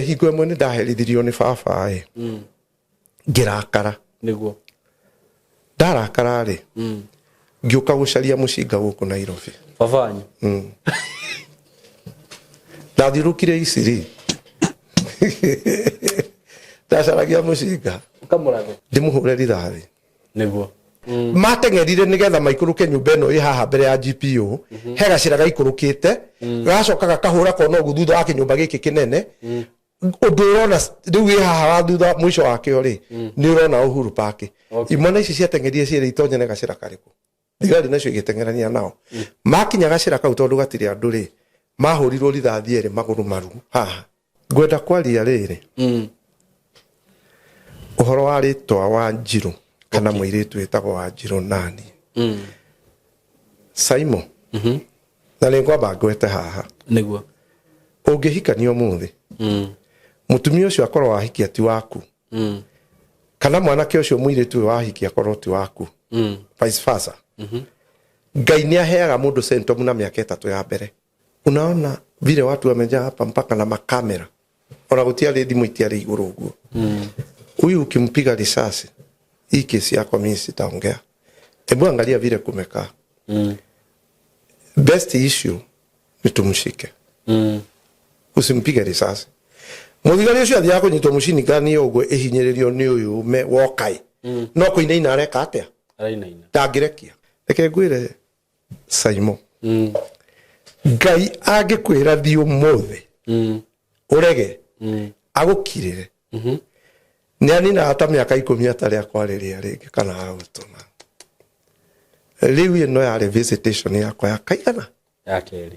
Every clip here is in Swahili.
hingo ĩmwe nĩ ndaherithirio nĩ baba ngĩrakara nĩguo ndarakara rĩ ngĩũka gũcaria mũcinga gũkũ Nairobi baba wanyu ndathirũkire Isiri ndacaragia mũcinga ukamũrathe ndĩmũhũre rithathi nĩguo mateng'erire nĩgetha maikũrũke nyũmba ĩno ĩ haha mbere ya GPO he gacĩra gaikũrũkĩte gacoka gakahũra kona ũguo thutha wa kĩnyũmba gĩkĩ kĩnene ũndũ ũrona rĩu wĩ haha wa thutha mũico wakĩo rĩ nĩ ũrona Uhuru Park imwana ici ciateng'erire ciĩrĩ itonyene gacĩra karĩkũ thigari nacio igĩteng'erania nao makinya gacĩra kau tondũ gatirĩ andũ rĩ mahũrirwo rithathi erĩ magũrũ maru haha ngwenda kwaria rĩrĩ ũhoro wa rĩtwa wa Njirũ kana mũirĩtu wĩtagwo wa Njirũ nani Saimo na nĩ ngwamba ngwete haha nĩguo ũngĩhikania ũmũthĩ mũtumia ũcio akorwo wahikia ti waku kana mwanake ũcio mũirĩtu wahikia akorwo ti waku vice versa Ngai nĩ aheaga mũndũ sentomu na mĩaka 3 ya mbere unaona vile watu wamejaa hapa mpaka na makamera ona gutiarĩ thimũ itiarĩ igũrũ ũguo huyu ukimpiga risasi hii kesi yako mimi sitaongea hebu angalia vile kumekaa best issue ni tumshike usimpige risasi muthigari ucio athia kunyitwo mucini gani ũguo ihinyĩrĩrio nĩ ũyũ me wokai no kũinaina areka atia arainaina ndangĩrekia reke ngwĩre Saimo Ngai angĩkwĩra thi ũmũthĩ urege agũkirĩre nĩ anina hata mĩaka 10 atarĩ akwarĩria rĩngĩ kana agũtũma rĩu ĩno yarĩ visitation yakwa ya kaigana ya kerĩ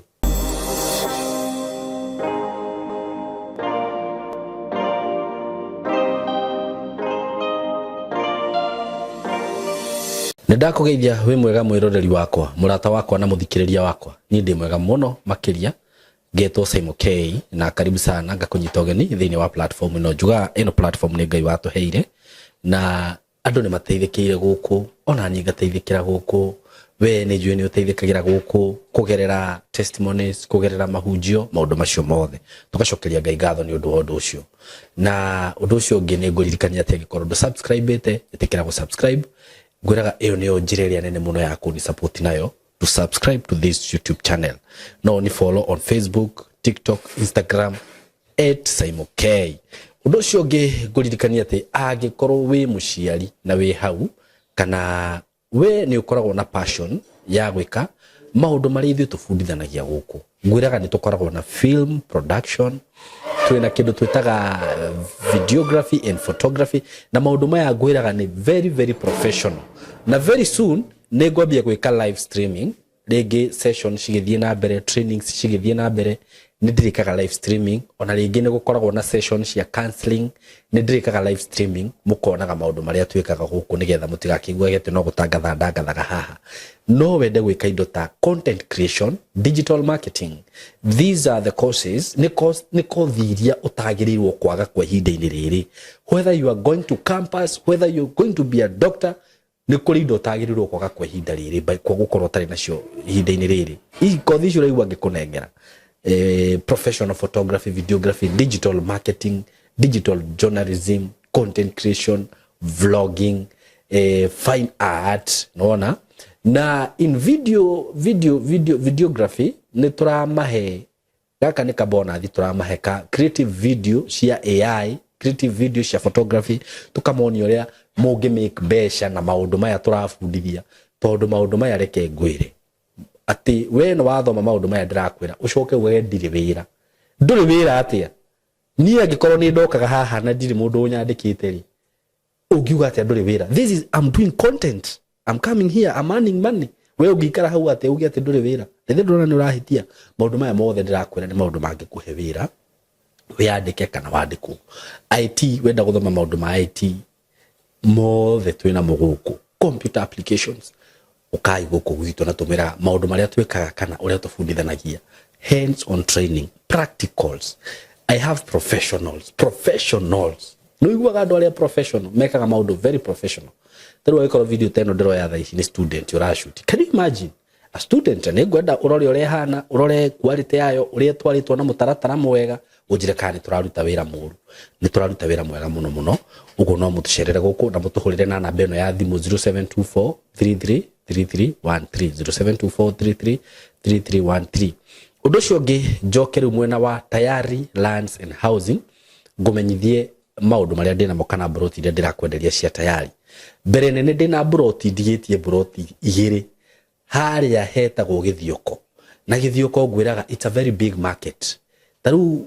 Nĩndakũgeithia wĩ mwega mwĩroreri wakwa mũrata wakwa na mũthikĩrĩria wakwa niĩ ndĩ mwega mũno makĩria ngetwo Saimo K na karibu sana ngakũnyita ũgeni thĩinĩ wa platform ĩno njuga ĩno platform nĩ Ngai watũheire na andũ nĩ mateithĩkĩire gũkũ ona niĩ ngateithĩkĩra gũkũ we nĩ njũĩ nĩ ũteithĩkagĩra gũkũ kũgerera testimonies kũgerera mahunjio maũndũ macio mothe tũgacokeria Ngai ngatho nĩ ũndũ wa ũndũ ũcio na ũndũ ũcio ũngĩ nĩ ngũririkania atĩ angĩkorwo ndũ-subscribe-ĩte ĩtĩkĩra gũ-subscribe ngwĩraga ĩyo nĩyo njĩra ĩrĩa nene mũno ya kũni support nayo to subscribe to this YouTube channel no ni follow on Facebook TikTok Instagram @Saimo K ũndũ ũcio ũngĩ ngũririkania atĩ angĩkorwo wĩ mũciari na wĩ hau kana we nĩ ũkoragwo na passion ya gwĩka maũndũ marĩa ithuĩ tũbundithanagia gũkũ ngwĩraga nĩ tũkoragwo na film production twĩna kĩndũ twĩtaga videography and photography na maũndũ maya ngwĩraga nĩ very very professional na very soon nĩ ngwambia gwĩka live streaming rĩngĩ sessions cigĩthiĩ na mbere trainings cigĩthiĩ na mbere nĩ ndirikaga live streaming ona rĩngĩ nĩ gũkoragwo na sessions cia counseling nĩ ndirikaga live streaming mũkonaga maũndũ marĩa twĩkaga gũkũ nĩgetha mũtigakĩigue atĩ no gũtangatha ndangathaga haha no wende gwĩka indo ta content creation digital marketing these are the courses nĩ kothi iria ũtagĩrĩirwo kwaga kwa ihinda-inĩ rĩrĩ whether you are going to campus whether you are going to be a doctor nĩ kũrĩ indo ũtagĩrĩirwo kwaga kwa ihinda rĩrĩ kwa gũkorwo ũtarĩ nacio ihinda-inĩ rĩrĩ kothi icio ũraigua ngĩkũnengera professional photography videography digital marketing digital journalism content creation vlogging fine art naona na in videography nĩ turamahe gaka nĩ kabona turamahe ka creative video cia AI creative video cia photography tukamonio ũrĩa mũngĩ make mbeca na maũndũ maya turabundithia tondũ maũndũ maya reke ngwĩre ati we no wathoma maũndũ maya ndĩrakwĩra ũcoke we ndirĩ wĩra ndũrĩ wĩra atĩa niĩ angĩkorwo nĩ ndokaga haha na ndirĩ mũndũ ũnyandĩkĩte rĩ ũngiuga atĩa ndũrĩ wĩra this is I'm doing content I'm coming here I'm earning money we ũngĩikara hau atĩ uge atĩ ndũrĩ wĩra rĩrĩa ndũrona nĩ ũrahitia maũndũ maya mothe ndĩrakwĩra nĩ maũndũ mangĩkũhe wĩra wĩandĩke kana wandĩkwo IT wenda gũthoma maũndũ ma IT mothe twĩna mũgũkũ computer applications ukai gũkũ gwitũ na tũmĩra maũndũ marĩa twĩkaga kana ũrĩa tũbundithanagia hands on training practicals I have professionals no iguaga andũ arĩa professional mekaga maũndũ very professional tero wĩkora video teno ndĩroya thaa ici nĩ student ũrashoot can you imagine a student ne ngwenda urore ore hana urore quality yayo uri twaritwo na mutaratara mwega ujire kani turaruta wira muru ni turaruta wira mwega muno muno ugo no mutucerere guku na mutuhurire na namba eno ya thimu 0724 33 3313 0724333313 undu cio ngi njoke riu mwena wa Tayari Lands and Housing ngumenyithie maundu maria ndina mo kana broti iria ndirakwenderia cia Tayari mbere nene ndina broti ndigitie broti igiri haria hetagwo Githioko na Githioko ngwiraga it's a very big market taru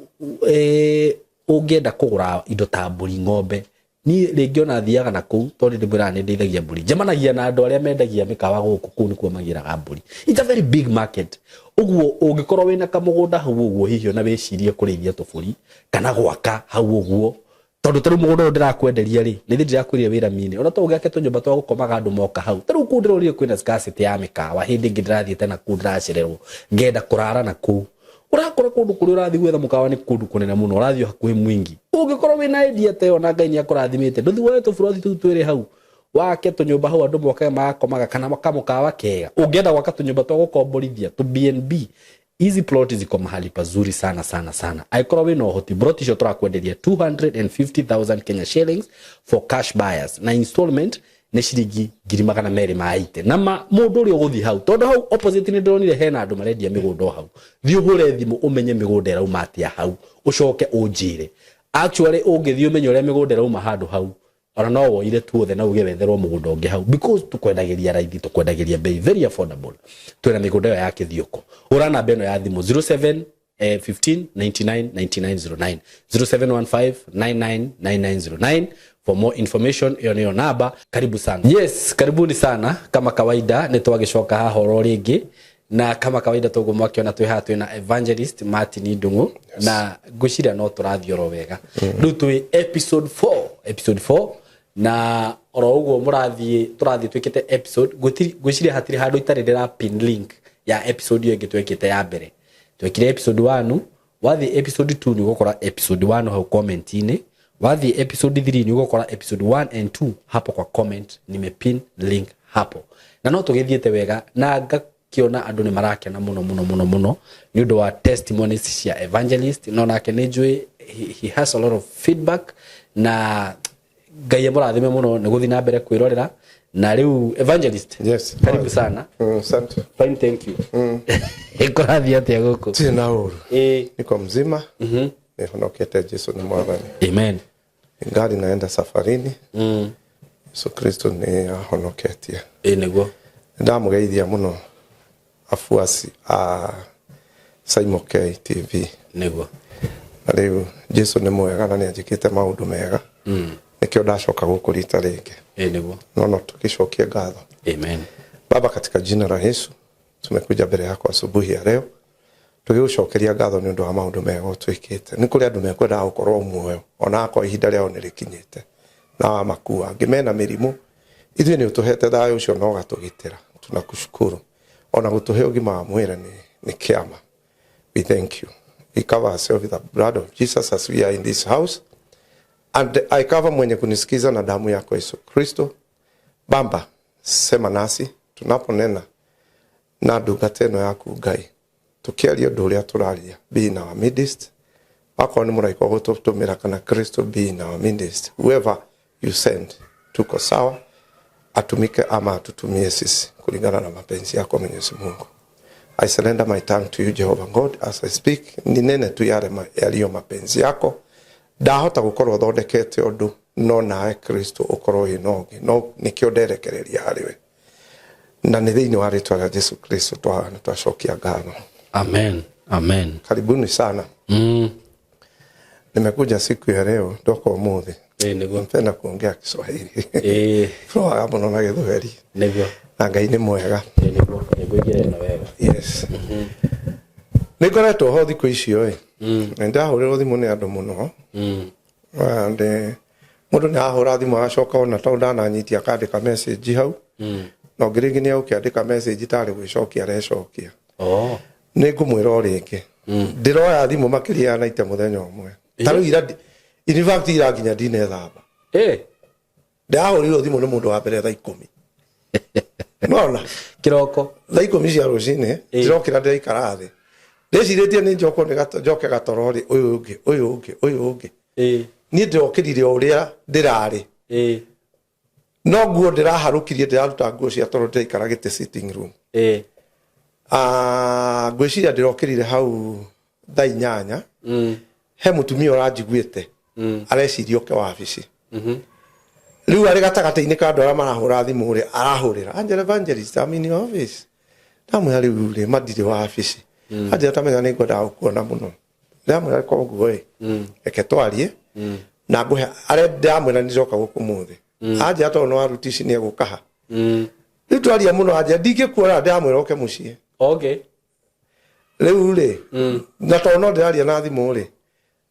ungienda kugura indo ta mburi ng'ombe ni ringi ona thiaga na kuu tondu ndimwira ni ndeithagia mburi njamanagia na andu aria mendagia mikawa guku kuu ni kuo magiraga mburi it's a very big market uguo ungikorwo wina kamugunda hau uguo hihi na wicirie kurithia tuburi kana gwaka hau uguo tondu taru mugunda ndirakwenderia ri ni ndirakwĩria wĩra mini ona to ũgĩake tũnyũmba twa gũkomaga andũ moka hau taru kuu ndĩrorire kwĩna scarcity ya mikawa hindi ĩngĩ ndĩrathiĩte na kuu ndĩracererwo ngenda kũrara na kuu urakora kundu kuri urathi gwetha mukawa ni kundu kunene muno urathi hakuhi mwingi ungikorwo wina idea te ona Ngai ni akurathimite nduthi wetu burothi tu twiri hau wake tunyumba hau andu moka makomaga kana makamukawa kega ungienda gwaka tunyumba twa gukomborithia tu BNB easy plot ziko mahali pazuri sana sana sana aikorwo wina uhoti plot icio turakwenderia 250,000 Kenya shillings for cash buyers na installment ni ciringi 280 na mundu uri uguthi hau tondu hau opposite ni ndonire hena andu marendia migundo hau thi uhure thimu umenye migundo irauma atia hau ucoke unjire actually ungithi umenye uria migundo irauma handu hau ona no woire tuothe na uge wetherwo mugundo ungi hau because tukwendagiria raithi tukwendagiria bei very affordable twina migundo ya Githioko ura namba eno ya thimu 07 15 99 9909 0715 999909 for more information iyo namba karibu sana yes karibuni sana kama kawaida nitwagicoka haha horo ringi na kama kawaida tugumwakiona twi hatu na evangelist Martin Ndungu na guciria no turathioro wega riu twi episode 4 na oro uguo turathi twikite episode guciria hatiri handu itari ndira pin link ya episode iyo ngitwekite ya mbere twekire episode 1 wathi episode 2 ni gukora episode 1 hau comment ini wathi episode 3 ni gukora episode 1 and 2 hapo kwa comment nimepin link hapo na no tugithiete wega na ngakiona andu ni marakena muno ni undu wa testimonies cia evangelist no nake ni njui he has a lot of feedback na Ngai murathime muno ni guthi na mbere kwirorera na riu evangelist yes karibu sana asante fine thank you ikorathi atia guku tena uru niko mzima nihonokete Yesu ni mwathani amen ngali naenda safarini Yesu Kristo ni ahonoketie niguo ndamugeithia muno afuasi Simon K TV niguo na riu Yesu ni mwega na nianjikite maundu mega nikio ndacoka guku rita ringi niguo no tukicokia ngatho amen Baba katika jina la Yesu tumekuja mbele yako asubuhi ya leo tugigucokeria ngatho ni undu wa maundu mega utwikite ni kuri andu mekwenda gukorwo muoyo ona kwa ihinda rĩao nirikinyite na wa makua ngimena mirimu ithuĩ ni utuhete thayo ucio no gatugitira tunakushukuru ona gutuhe ugima wa mwĩrĩ ni kiama we thank you we cover ourselves with the blood of Jesus as we are in this house and I cover mwenye kunisikiza na damu yako Yesu Kristo Baba sema nasi tunaponena na ndungata ĩno yaku Ngai tukiaria ũndũ ũrĩa tũraria be in our midst akorwo nĩ mũraika ũgũtũtũmĩra kana Kristo be in our midst whoever you send tuko sawa atumike ama atutumie sisi kulingana na mapenzi yako Mwenyezi Mungu. I surrender my tongue to you Jehovah God as I speak ninene tu yaliyo mapenzi yako ndahota gukorwo thondekete ũndũ no nawe Kristo ukorwo inogi no nikio nderekereria hariwe na nĩ thĩinĩ wa rĩtwa rĩa Yesu Kristo twacokia ngatho amen amen karibuni sana nimekuja siku ya leo ndoka umuthi niguo mpenda kuongea Kiswahili floa muno na Gĩthweri niguo na Ngai nĩ mwega niguo ngwĩgire na wega yes nĩngoretwo ho thikũ icio na ndahũrĩrwo thimũ nĩ andũ mũno and mundu nĩ ahũra thimũ agacoka ona to ndananyitia akandĩka message hau no ngĩrĩngĩ nĩ ũkĩandĩka message tarĩ gwĩcokia arecokia nĩ ngũmwĩra o rĩngĩ ndĩroya thimũ makĩria ya naite mũthenya ũmwe tarĩu ira in fact ira nginya ndinethamba ndahũrĩrwo thimũ nĩ mũndũ wa mbere thaa 10 Nona kiroko thaa 10 cia rũcinĩ ndĩrokĩra ndĩraikara thĩ ndĩcirĩtie nĩ njoke gatorori ũyũ ũngĩ niĩ ndĩrokĩrire ũrĩa ndĩrarĩ no nguo ndĩraharũkirie ndĩraruta nguo cia toro ndĩraikara gĩtĩ sitting room ngwĩciria ndĩrokĩrire hau thaa 8 he mũtumia ũranjiguĩte areciria oke wabici rĩu arĩ gatagatĩ-inĩ ka andũ arĩa marahũra thimũ rĩ arahũrĩra Angel Evangelist I'm in your office ndamwĩra rĩu rĩ matirĩ wabici anjĩra tamenya nĩ ngwendaga gũkuona mũno ndamwĩra koguo reke twarie na ngũhe arĩa ndamwĩra nĩnjoka gũkũ mũthĩ anjĩra tondũ no aruti ici nĩ egũka ha rĩu twaria mũno anjĩra ndingĩkuona ndamwĩra oke mũciĩ rĩu rĩ na tondũ no ndĩraria na thimũ rĩ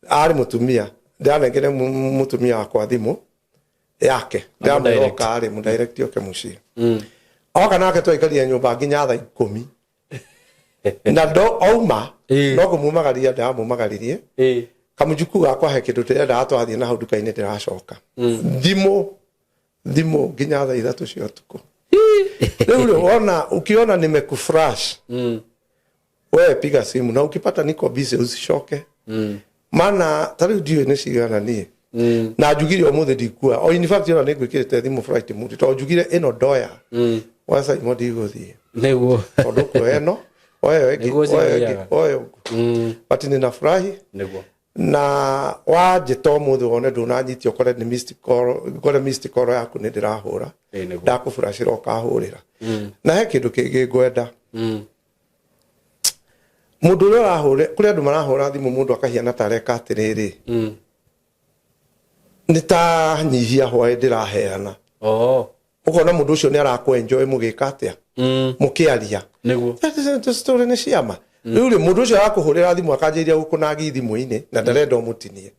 arĩ mũtumia ndanengere mũtumia wakwa thimũ yake ndamwĩra oka arĩ mũdirect oke mũciĩ oka nake twaikaria nyũmba nginya thaa 10 na ndo auma no kũmumagaria ndamumagaririe kamũjuku gakwa he kĩndũ ndĩrenda twathiĩ na hau nduka-inĩ ndĩracoka thimũ nginya thaa 3 cia ũtukũ rĩu ukiona nimekufresh wewe piga simu na ukipata niko busy usichoke maana tari ndio nĩ cigana niĩ na njugire ũmũthĩ ndikua o in fact ona nĩngwĩkĩrĩte thimũ flight mode to njugire ĩno ndoya wasa imodi igũthiĩ nĩguo tondũ kweno oyo but nĩnafurahi na wanjĩta ũmũthĩ wone ndũnanyitio kore nĩ missed call yaku nĩ ndĩrahũra ndakũfuracĩra ũkahũrĩra na he kĩndũ kĩngĩ ngwenda mũndũ ũrĩa arahũra kũrĩ andũ marahũra thimũ mũndũ akahiana ta areka atĩrĩrĩ nĩ ta nyihia hwaĩ ndĩraheana ũkona mũndũ ũcio nĩ arakwenjoy mũgĩka atĩa mũkĩaria nĩguo story nĩ ciama rĩu rĩ mũndũ ũcio arakũhũrĩra thimũ akanjĩria gũkũnagi thimũ-inĩ na ndarenda ũmũtinie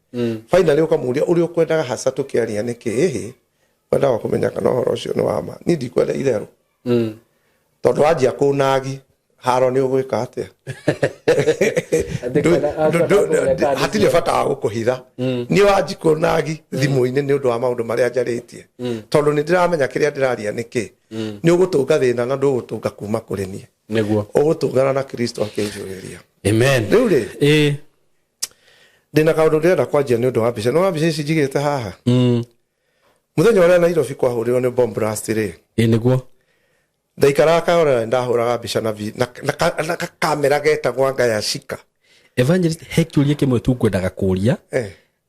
finally ũkamũria ũrĩa ũkwendaga haca tũkĩaria nĩkĩ kwendaga kũmenya kana ũhoro ũcio nĩ wama niĩ ndikwenda itherũ tondũ wanjia kũnagi haro nĩ ũgwĩka atĩa hatirĩ bata wa gũkũhitha nĩ wanji kũnagi thimũ-inĩ nĩ ũndũ wa maũndũ marĩa njarĩtie tondũ nĩ ndĩramenya kĩrĩa ndĩraria nĩkĩ nĩ ũgũtũnga thĩna na ndũgũtũnga kuma kũrĩ niĩ nĩguo ũgũtũngana na Kristo akĩnjũrĩria amen rĩu rĩ ndĩna kaũndũ ndĩrenda kwanjia nĩ ũndũ wa mbica no wa mbica ici njigĩte haha mũthenya ũrĩa Nairobi kwahũrĩrwo nĩ bomb blast rĩ nĩguo ndaikaraga kaora ndahũraga mbica na kamera getagwo Ngaya Shika Evangelist he kĩũria kĩmwe tu ngwendaga kũria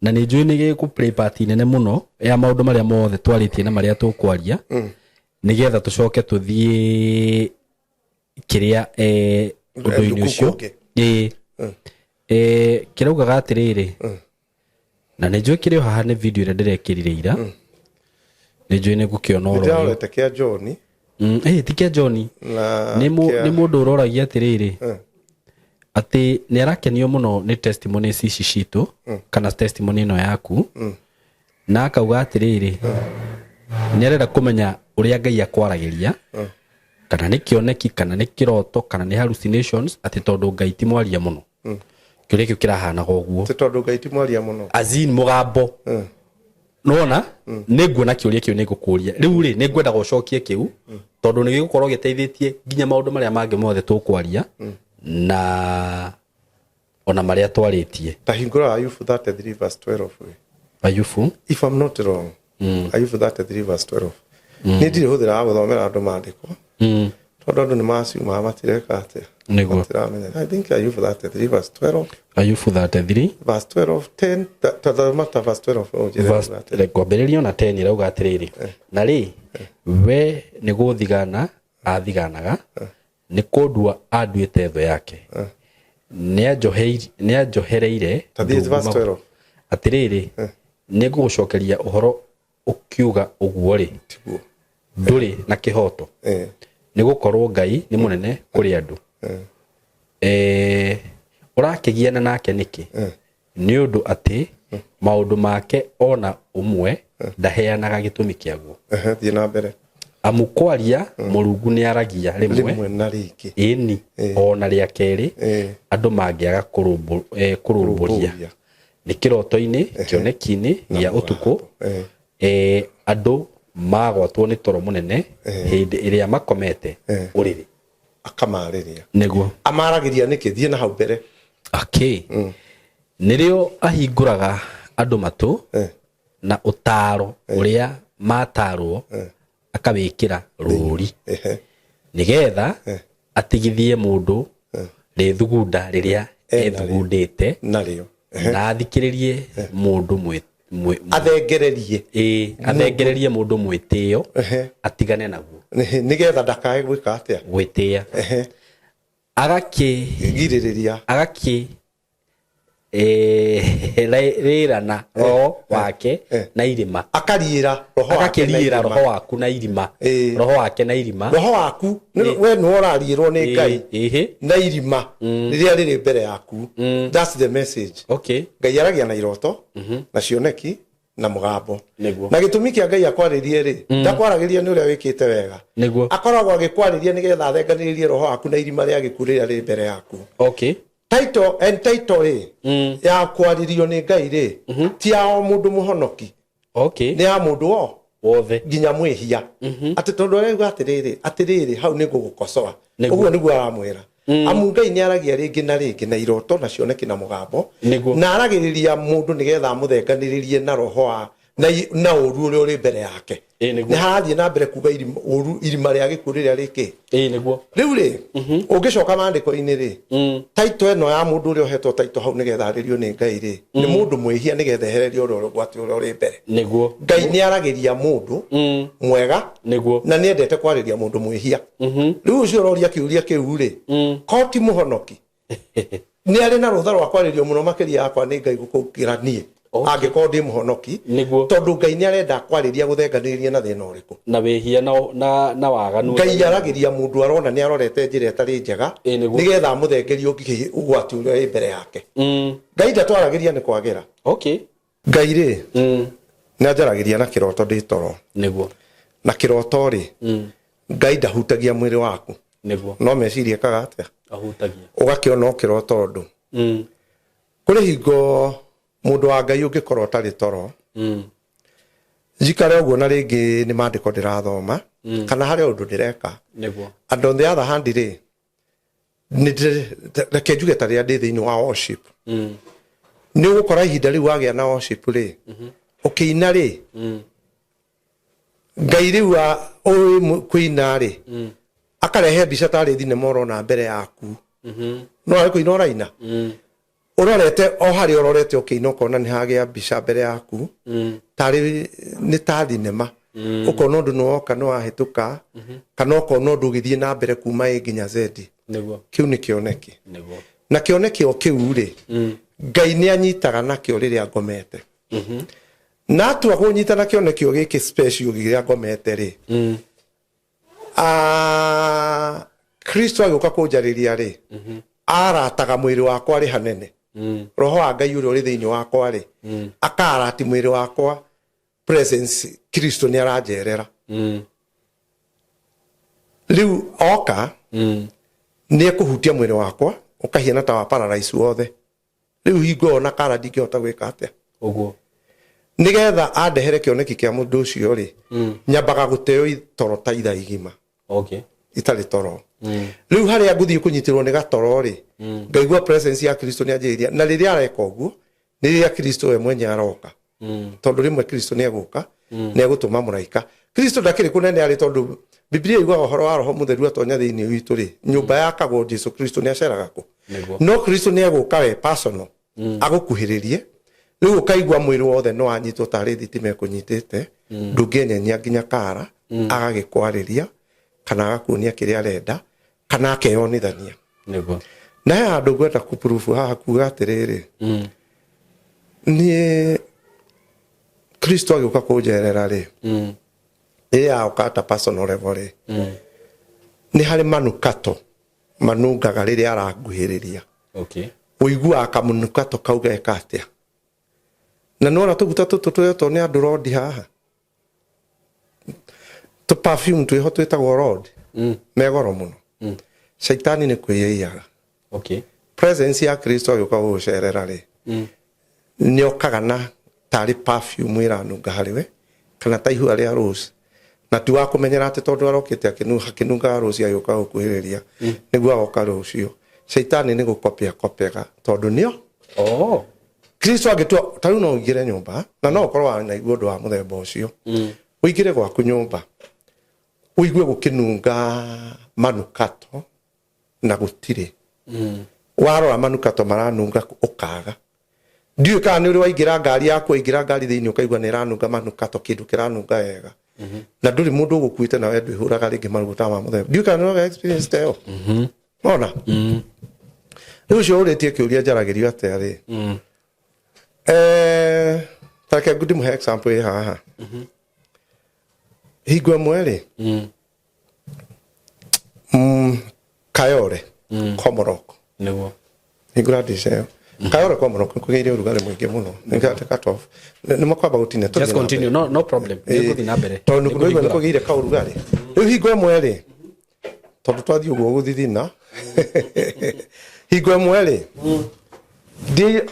na nĩ njũĩ nĩ gĩkũ play part nene mũno ya maũndũ marĩa mothe twarĩtie na marĩa tũkwaria nĩgetha tũcoke tũthiĩ kĩrĩa ũndũ-inĩ ũcio kĩraugaga atĩrĩrĩ na nĩ njũĩ kĩrĩ haha nĩ video ĩrĩa ndĩrekĩrire ira nĩ njũĩ nĩ gũkĩona ũrĩa ndĩrarete kĩa John ti kĩa John nĩ mũndũ ũroragia atĩrĩrĩ atĩ nĩ arakenio mũno nĩ testimony ici citũ kana testimony ĩno yaku na akauga atĩrĩrĩ nĩ arenda kũmenya ũrĩa Ngai akwaragĩria kana nĩ kĩoneki kana nĩ kĩroto kana nĩ hallucinations atĩ tondũ Ngai ti mwaria mũno kĩrĩa kĩu kĩrahanaga ũguo atĩ tondũ Ngai ti mwaria mũno azin mũgambo nona nĩ nguona kĩũria kĩu nĩ ngũkũria rĩu rĩ nĩ ngwenda gũcokia kĩu tondũ nĩ gĩgũkorwo gĩteithĩtie nginya maũndũ marĩa mangĩ mothe tũkwaria na ona marĩa twarĩtie tahingũra Ayubu 33 verse 12 Ayubu if I'm not wrong Ayubu 33 verse 12 nĩ ndirĩ hũthĩra gũthomera andũ maandĩko tondũ andũ nĩ maciuma matireka atĩa nĩguo I think Ayubu 33 verse 12 Ayubu 33 verse 12 10 tazamata verse 12 kwambĩrĩria na 10 irauga atĩrĩrĩ na rĩ we nĩ gũthigana athiganaga nĩ kũndua anduĩte thũ yake nĩ anjohereire atĩrĩrĩ nĩ ngũgũcokeria ũhoro ũkiuga ũguo rĩ ndũrĩ na kĩhoto nĩ gũkorwo Ngai nĩ mũnene kũrĩ andũ ũrakĩgiana nake nĩkĩ nĩ ũndũ atĩ maũndũ make ona ũmwe ndaheanaga gĩtũmi kĩaguo thiĩ na mbere amukwaria Mũrungu nĩ aragia rĩmwe na rĩngĩ ĩni ona rĩa kerĩ andũ mangĩaga kũrũmbũria nĩ kĩroto-inĩ kĩoneki-inĩ gĩa ũtukũ andũ magwatwo nĩ toro mũnene hĩndĩ ĩrĩa makomete ũrĩrĩ akamarĩria nĩguo amaragĩria nĩkĩ thiĩ na hau mbere nĩrĩo ahingũraga andũ matũ na ũtaro ũrĩa matarwo akawĩkĩra rũri nĩgetha atigithie mũndũ rĩthugunda rĩrĩa ethugundĩte narĩo na athikĩrĩrie mũndũ athengererie mũndũ mwĩtĩo atigane naguo nĩgetha ndakae gwĩka atĩa gwĩtĩa girĩrĩria rĩrana roho wake na irima akariĩra roho waku na irima roho wake na irima roho waku we no ũrariĩrwo nĩ Ngai na irima rĩrĩa rĩrĩ mbere yaku that's the message Ngai aragia na iroto na cioneki na mũgambo na gĩtũmi kĩa Ngai akwarĩrie rĩ ndakwaragĩria nĩ ũrĩa wĩkĩte wega akoragwo agĩkwarĩria nĩgetha athenganĩrĩrie roho waku na irima rĩa gĩkuũ rĩrĩa rĩ mbere yaku title ya kwarĩrio nĩ Ngai rĩ ti ya o mũndũ mũhonoki nĩ ya mũndũ wothe nginya mwĩhia atĩ tondũ arauga atĩrĩrĩ hau nĩ ngũgũkosoa ũguo nĩguo aramwĩra amu Ngai nĩ aragia rĩngĩ na rĩngĩ na iroto na cioneki na mũgambo na aragĩrĩria mũndũ nĩgetha amũthenganĩrĩrie na roho wa na ũru ũrĩa ũrĩ mbere yake nĩ harathiĩ na mbere kuga irima rĩa gĩkuũ rĩrĩa rĩkĩ rĩu rĩ ũngĩcoka maandĩko-inĩ rĩ title ĩno ya mũndũ ũrĩa ũhetwo title hau nĩgetha arĩrio nĩ Ngai rĩ nĩ mũndũ mwĩhia nĩgetha ehererio ũgwati ũrĩa ũrĩ mbere Ngai nĩ aragĩria mũndũ mwega na nĩ endete kwarĩria mũndũ mwĩhia rĩu ũcio ũroria kĩũria kĩu rĩ ko ti mũhonoki nĩ arĩ na rũtha rwa kwarĩrio mũno makĩria yakwa nĩ Ngai gũkĩra niĩ angĩkorwo ndĩ mũhonoki tondũ Ngai nĩ arenda kwarĩria gũthenganĩrĩria na thĩna ũrĩkũ na wĩhia na waganu Ngai aragĩria mũndũ arona nĩ arorete njĩra ĩtarĩ njega nĩgetha amũthengerie ũgwati ũrĩa wĩ mbere yake Ngai ndatwaragĩria nĩ kwagĩra Ngai rĩ nĩ anjaragĩria na kĩroto ndĩ toro na kĩroto rĩ Ngai ndahutagia mwĩrĩ waku no meciria ekaga atĩa ũgakĩona kĩroto ũndũ kũrĩ hingo mũndũ wa Ngai ũngĩkorwo ũtarĩ toro njikare ũguo na rĩngĩ nĩ maandĩko ndĩrathoma kana harĩ ũndũ ndĩreka and on the other hand rĩ reke njuge ta rĩrĩa ndĩ thĩinĩ wa worship nĩ ũgũkora ihinda rĩu wagĩa na worship rĩ ũkĩina rĩ Ngai rĩu kwĩina rĩ akarehe mbica tarĩ thinema ũrona mbere yaku no arĩ kũina ũraina urorete o harĩ urorete ũkĩina ũkona nĩ hagĩa mbica mbere yaku tarĩ nĩ ta thinema ũkona ũndũ nĩ woka nĩ wahĩtũka kana ũkona ũndũ ũgĩthiĩ na mbere kuma A nginya Z kĩu nĩ kĩoneki na kĩoneki o kĩu rĩ Ngai nĩ anyitaga nakĩo rĩrĩa ngomete na atua kũnyita na kĩoneki gĩkĩ special rĩrĩa ngomete rĩ Kristo agĩũka kũnjarĩria rĩ arataga mwĩrĩ wakwa rĩ hanene roho wa Ngai ũrĩa ũrĩ thĩinĩ wakwa rĩ akarati mwĩrĩ wakwa presence Kristo nĩ aranjerera rĩu oka nĩ ekũhutia mwĩrĩ wakwa ũkahiana ta wa paradise wothe rĩu hingo na kara ndingĩhota gwĩka atĩa ũguo nĩgetha andehere kĩoneki kĩa mũndũ ũcio rĩ nyambaga gũteo itoro ta ithaa igima itarĩ toro rĩu harĩa ngũthiĩ kũnyitĩrwo nĩ gatoro rĩ ngaigua presence ya Kristo nĩ anjĩrĩria na rĩrĩa areka ũguo nĩ rĩrĩa Kristo we mwenye aroka tondũ rĩmwe Kristo nĩ egũka nĩ egũtũma mũraika Kristo ndakĩrĩ kũnene arĩ tondũ Biblia yugaga ũhoro wa roho mũtheru atonya thĩinĩ witũ rĩ nyũmba yakagwo Jesũ Kristo nĩ aceraga kũ no Kristo nĩ egũka we personal agũkuhĩrĩrie rĩu ũkaigua mwĩrĩ wothe no anyitwo tarĩ thitima ĩkũnyitĩte ndũngĩenyenya nginya kara agagĩkwarĩria kana agakuonia kĩrĩa arenda kana akeyonithania na he handũ ngwenda kũproof haha kuga atĩrĩrĩ niĩ Kristo agĩũka kũnjerera rĩ rĩrĩa oka ta personal level rĩ nĩ harĩ manukato manungaga rĩrĩa aranguhĩrĩria ũiguaga kamũnukato kau geka atĩa na nona tũguta tũtũ twetwo nĩ andũ rodi haha to perfume twĩho twĩtagwo rod megoro mũno shaitani nĩ kwĩyĩaga presence ya Kristo agĩũka gũgũcerera rĩ nĩ okaga na tarĩ perfume ĩranunga harĩ we kana ta ihũa rĩa rose na tu wa kumenyera ati tondu arokite akinunga rucia yuka gukuhiriria niguo agoka rucio shaitani ni gukopia tondu nio Kristo agitua taru no ngire nyumba na no korwa na iguo ndo wa muthemba ucio uigire gwaku nyumba uigue gukinunga manukato na gutire warora manukato maranunga ukaga ndiu kana ni uri waingira ngari yaku ingira ngari thiini ukaigua ni ranunga manukato kindu kiranunga wega na nduri mundu gukuite na wendu ihuraga ringi maruguta ma muthemba ndiu kana no experience teo ona ucio uritie kiuria njaragirio atari take good mu example haha higwa mwere Kayore Komoroko niguo higura diseo Kayore Komoroko kugeire urugare mwingi muno ngate cut off ni makwaba gutine just continue no problem niguthi na mbere tondu kuigwa ni kugeire ka urugare riu higwa mwere tondu twathi uguo guthithina higwa mwere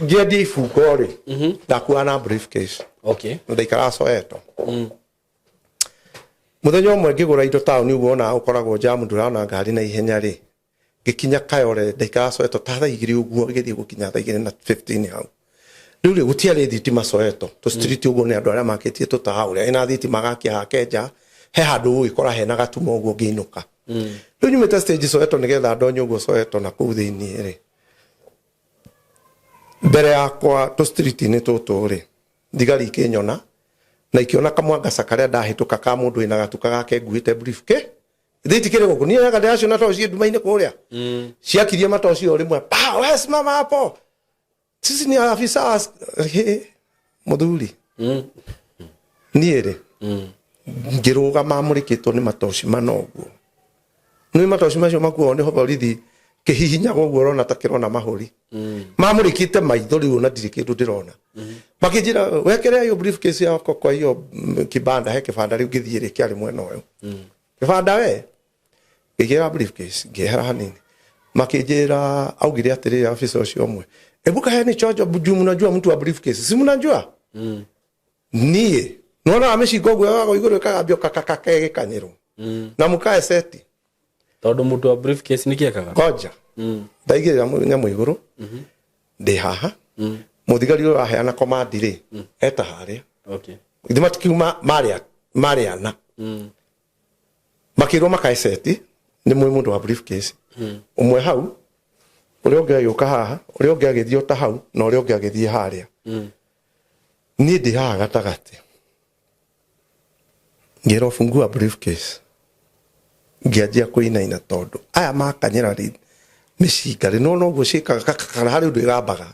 Dia fugori ndakuwa na briefcase okay ndaikara Soweto muthenya umwe ngigura indo town uguo na ukoragwo jam ndurana ngari na ihenya ri gikinya Kayore ndaikara Soweto tatha igiri uguo githii gukinya tha igiri na 15 hau riu ri gutiari thitima Soweto to street uguo ni andu aria makitie tutahaure ina thitima gakia hakenja he handu ikora hena gatuma uguo ngiinuka riu nyumite stage Soweto nigetha ndonyo uguo Soweto na kuu thiini ri mbere yakwa to street ni tuturi ndigari kinyona na ikiona kamwangasa karia ndahituka ka mundu ina gatuka gake nguite briefcase thitikire guku ni yaga ndacio na toci ndumaine kuria ciakirie matoci o rimwe pa wes mama hapo sisi ni afisa muthuri niere ngiruga mamurikitwo ni matoci manoguo ni matoci macio makuo ni ho borithi kihihinya guo rona takirona mahuri mamurikite maithori una ndirikindu ndirona makijira wekere yo briefcase yako kwa hiyo kibanda he kibanda riu ngithiire kiari mwena uyu kibanda we ngigira briefcase ngihera hanini makijira augire atiri afisa ucio umwe ebuka he ni chojo bujumu najua mtu wa briefcase si mnajua nie nona ameshigo gwe wako iguru kagabio kakakake kanyiro na mukae seti tondu mundu wa briefcase nikiekaga koja ndaigirira nyamu iguru ndi haha muthigari ura heana command ri eta haria okay ithima tikiuma mariana makirwo makaiseti ni mwe mundu wa briefcase umwe hau uri onge yuka haha uri onge agithio ta hau na uri onge agithie haria ni ndi haha gatagati ngero fungua briefcase ngianjia kuinaina tondu aya makanyira ri micingari no gucika kana hari undu irambaga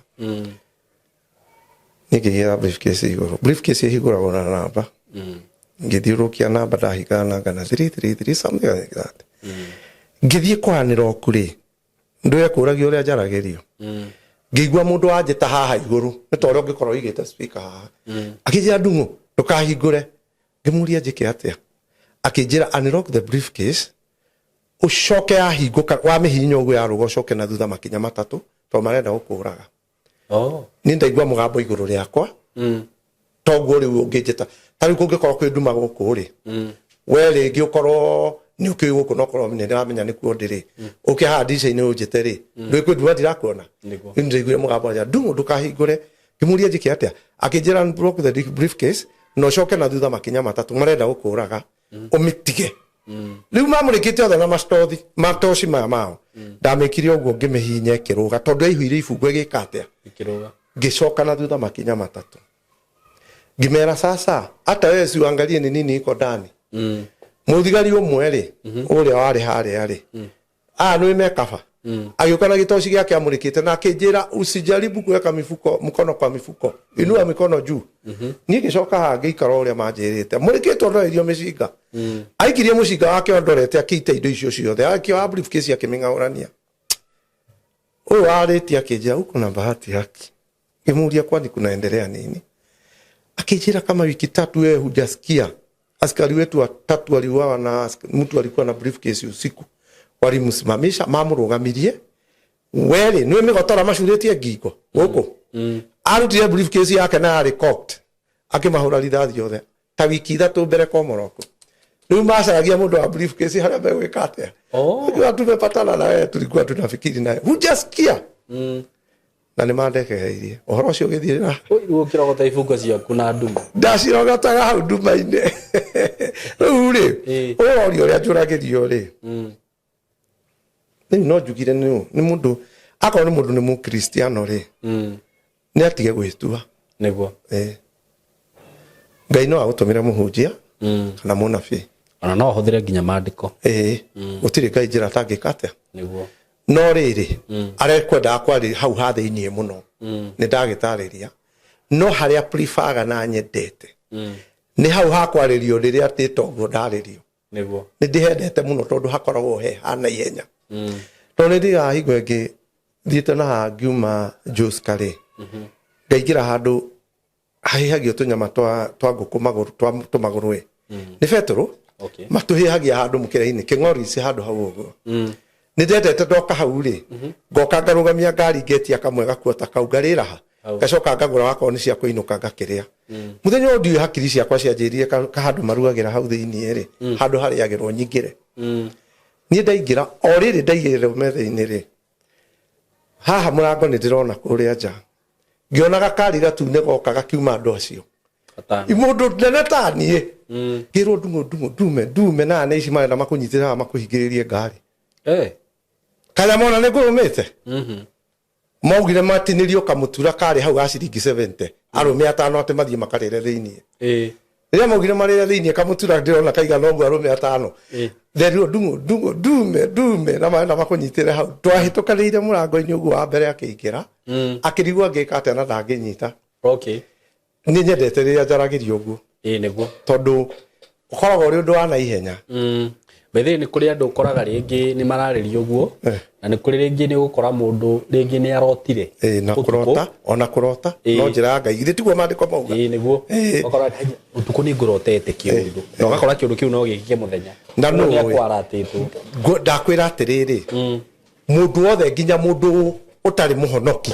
nikigira briefcase iguru briefcase iguragwo na namba ngithiurukia namba ndahikana kana 333 something like that ngithie kwanira okuri nduye kuragia uria njaragirio ngigua mundu anjita haha iguru ni tore ungikorwo igite speaker haha akijira ndungu ndukahingure ngimuria njike atia akijira unlock the briefcase ushoke ahinguka wa mihinyo ugu ya rugo ushoke na thutha makinya matatu to marenda gukuraga ni ndaigua mugambo iguru riakwa toguo riu ungijita tari kungikorwo kwinduma guku ri we ringi ukorwo ni ukiu guku no korwo ni ndiramenya ni kuo ndiri ukiha dice ni unjite ri ndikunduma ndirakuona ndaigua mugambo ya ndungu ndukahingure kimuria njike atia akijira unlock the briefcase no shoke na thutha makinya matatu marenda gukuraga umitige riu mamurikite othe na mastothi matoci mao ndamikire uguo ngimihinya kiruga tondu aihuire ifungu gikatia ikiruga ngicoka na thutha makinya matatu ngimera sasa hata wewe si uangalie ni nini iko ndani muthigari umwe ri uria wari haria ri no imekafa agikana gitoci giake amurikite na akijira usijaribu kuweka mifuko mkono kwa mifuko inua mikono juu ni gicoka hangi ikara uria manjirite murikite ndo irio micinga aikirie mucinga wake ondorete akite indo icio ciothe akio briefcase akimingaurania uyu aritie akijira huko na bahati yake ngimuria kwani kunaendelea nini akijira kama wiki tatu wewe hujasikia askari wetu watatu waliuawa na mtu alikuwa na briefcase usiku walimsimamisha mamurugamirie weri niwe migotora macuritie ngingo guku arutire briefcase yake na ari cocked akimahura rithathi yothe ta wiki ithatu mbere Komoroko Riu macaragia mundu wa briefcase haria megwika atia. Ndio tumepatana na wewe tulikuwa tunafikiri naye. Hujasikia? Na nĩ mandekeirie ũhoro ũcio ũgĩthira ũyũ ũkĩrogota ibungo ciaku na nduma ndacirogotaga hau nduma-inĩ rĩu rĩ ũrorio ũrĩa njũragĩrio rĩ rĩu no njugire nĩ mũndũ akorwo nĩ mũndũ nĩ mũkristiano rĩ nĩ atige gwĩtua nĩguo Ngai no agũtũmĩre mũhunjia kana mũnabii ona no ũhũthĩre nginya maandĩko gũtirĩ Ngai njĩra atangĩka atĩa nĩguo no rĩrĩ arekwendaga kwarĩ hau hathĩinĩ mũno nĩ ndagĩtarĩria no harĩa prefaga na nyendete nĩ hau hakwarĩrio rĩrĩa tĩtongo ndarĩrio nĩguo nĩ ndĩhendete mũno tondũ hakoragwo he hana ihenya tondũ nĩ ndĩrahigua ĩngĩ thiĩte na ngiuma Jos Kare ngaingĩra handũ hahĩhagio tũnyama twa ngũkũ magũrũ tũmagũrũ nĩ betũrũ matũhĩhagia handũ mũkĩra-inĩ kĩng'ori ici handũ hau ũguo nĩ ndendete ndoka hau rĩ ngoka ngarũgamia ngari ngetia kamwe gakuota kau ngarĩra ha gacoka ngagũra wakorwo nĩ cia kũinũka ngakĩrĩa mũthenya ũyũ ndiũĩ hakiri ciakwa cianjĩrire handũ marugagĩra hau thĩinĩ rĩ handũ harĩagĩrwo nyingĩre niĩ ndaingĩra o rĩrĩ ndaigĩrĩrwo metha-inĩ rĩ haha mũrango nĩ ndĩrona kũrĩa nja ngĩona gakari gatune goka gakiuma andũ acio mũndũ nene ta niĩ ngĩrwo ndume na nĩ ici marenda makũnyitĩra makũhingĩrĩrie ngari kanya mona nĩ ngũrũmĩte maugire matinĩrio kamũtura karĩ hau ga ciringi 70 arũme atano atĩ mathiĩ makarĩre thĩinĩ rĩrĩa maugire marĩre thĩinĩ kamũtura ndĩrona kaigana ũguo arũme atano therio ndume na marenda makũnyitĩre hau twahĩtũkanĩire mũrango-inĩ ũguo wa mbere akĩingĩra akĩrigua ngĩka atĩa na ndangĩnyita nĩ nyendete rĩrĩa njaragĩrio ũguo nĩguo tondũ ũkoragwo ũrĩ ũndũ wa naihenya Bethe nĩ kũrĩ andũ ũkoraga rĩngĩ nĩ mararĩrio ũguo na nĩ kũrĩ rĩngĩ nĩ gũkora mũndũ rĩngĩ nĩ arotire na kũrota ona kũrota no njĩra ya Ngai githĩ tiguo maandĩko mauga nĩguo ũkoraga ũtukũ nĩ ngũrotete kĩũndũ na ũgakora kĩũndũ kĩu no gĩkĩke mũthenya na no nĩakwaratĩtwo ndakwĩra atĩrĩrĩ mũndũ wothe nginya mũndũ ũtarĩ mũhonoki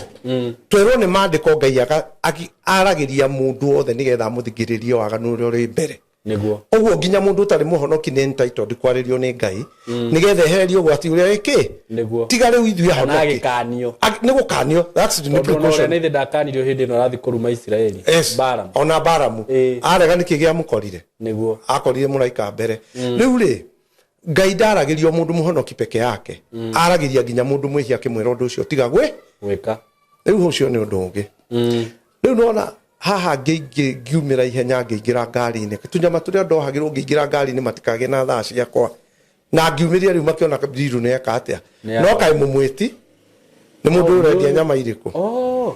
twerwo nĩ maandĩko Ngai aragĩria mũndũ wothe nĩgetha mũthikĩrĩrie waganu ũrĩa ũrĩ mbere nĩguo ũguo nginya mũndũ ũtarĩ mũhonoki nĩ entitled kwarĩrio nĩ Ngai nĩgetha ehererio ũgwati ũrĩa wĩkĩ nĩguo tiga rĩu ithuĩ ahonoki nĩ gũkanio that's the precaution nĩ ndakanirio hĩndĩ ĩno arathiĩ kũruma Isiraeli Balaam ona Balaam arega nĩkĩ gĩamũkorire nĩguo akorire mũraika mbere rĩu rĩ Ngai ndaragĩrio mũndũ mũhonoki peke yake aragĩria nginya mũndũ mwĩhia akĩmwĩra ũndũ ũcio tiga gwĩka rĩu ũcio nĩ ũndũ ũngĩ rĩu nona haha ngiumĩra ihenya ngĩingĩra ngari-inĩ tũnyama tũrĩa ndohagĩrwo ngĩingĩra ngari-inĩ matikagĩe na thaa ciakwa na ngiumĩria rĩu makĩona Biru nĩ eka atĩa no kaĩ mũmwĩti nĩ mũndũ ũrendia nyama irĩkũ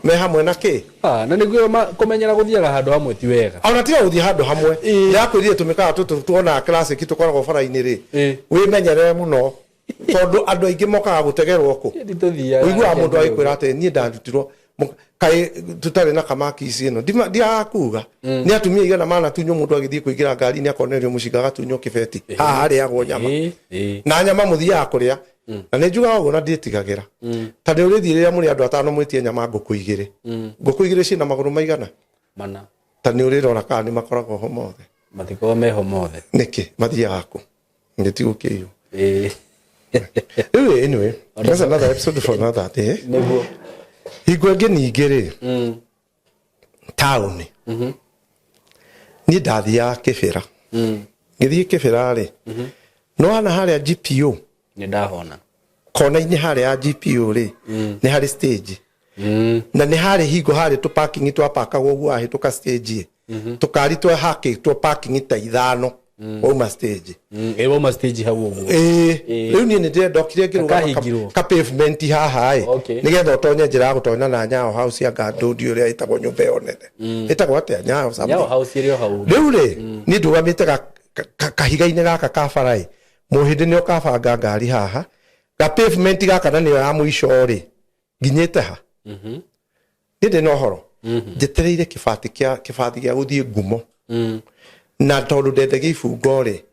me hamwe na kĩ na nĩguo kũmenyera gũthiaga handũ hamwe ti wega ona tiga gũthiĩ handũ hamwe ndakwĩrire tũmĩkaga tũtũ tuonaga classic tũkoragwo bara-inĩ rĩ wĩmenyerere mũno tondũ andũ aingĩ mokaga gũtegerwo kũ ũiguaga mũndũ agĩkwĩra atĩ niĩ ndarutirwo kaĩ tutarĩ na kamaki ici ĩno ndiagakuga nĩ atumia igana manatunywo mũndũ agĩthiĩ kũingĩra ngari-inĩ akonerio mũcinga agatunywo kĩbeti haha harĩagwo nyama na nyama mũthiaga kũrĩa na nĩ njugaga ũguo na ndĩtigagĩra ta rĩu rĩthiĩ rĩrĩa mũrĩ andũ atano mwĩtie nyama ngũkũ igĩrĩ ciĩna magũrũ maigana mana ta nĩ ũrĩrora kana nĩ makoragwo ho mothe matikoragwo meho mothe nĩkĩ mathiaga kũ ngĩtigũkĩio anyway that's another episode for another day nĩguo hingo ĩngĩ ningĩ rĩ taũni niĩ ndathiaga Kĩbĩra ngĩthiĩ Kĩbĩra rĩ no hana harĩa GPO nĩ ndahona kona-inĩ harĩa ya GPO rĩ nĩ harĩ stage na nĩ harĩ hingo harĩ tũ parking twapakagwo ũguo ahĩtũka stage tũkari twahakĩtwo parking ta 5 wauma stage wauma stage hau ũguo rĩu niĩ nĩ ndĩrendokire ngĩrũgama ka pavement haha nĩgetha ũtonye njĩra ya gũtonya na Nyayo House ya Gandũndi ũrĩa ĩtagwo nyũmba ĩyo nene ĩtagwo atĩa Nyayo House ĩrĩ o hau rĩu rĩ niĩ ndũgamĩte kahiga-inĩ gaka ka bara mũhĩndĩ nĩo kabanga ngari haha ga pavement gaka na nĩyo ya mũico rĩ nginyĩte ha niĩ ndĩ na ũhoro njetereire kĩbathi gĩa gũthiĩ Ngumo na tondu ndendegi ibungo ri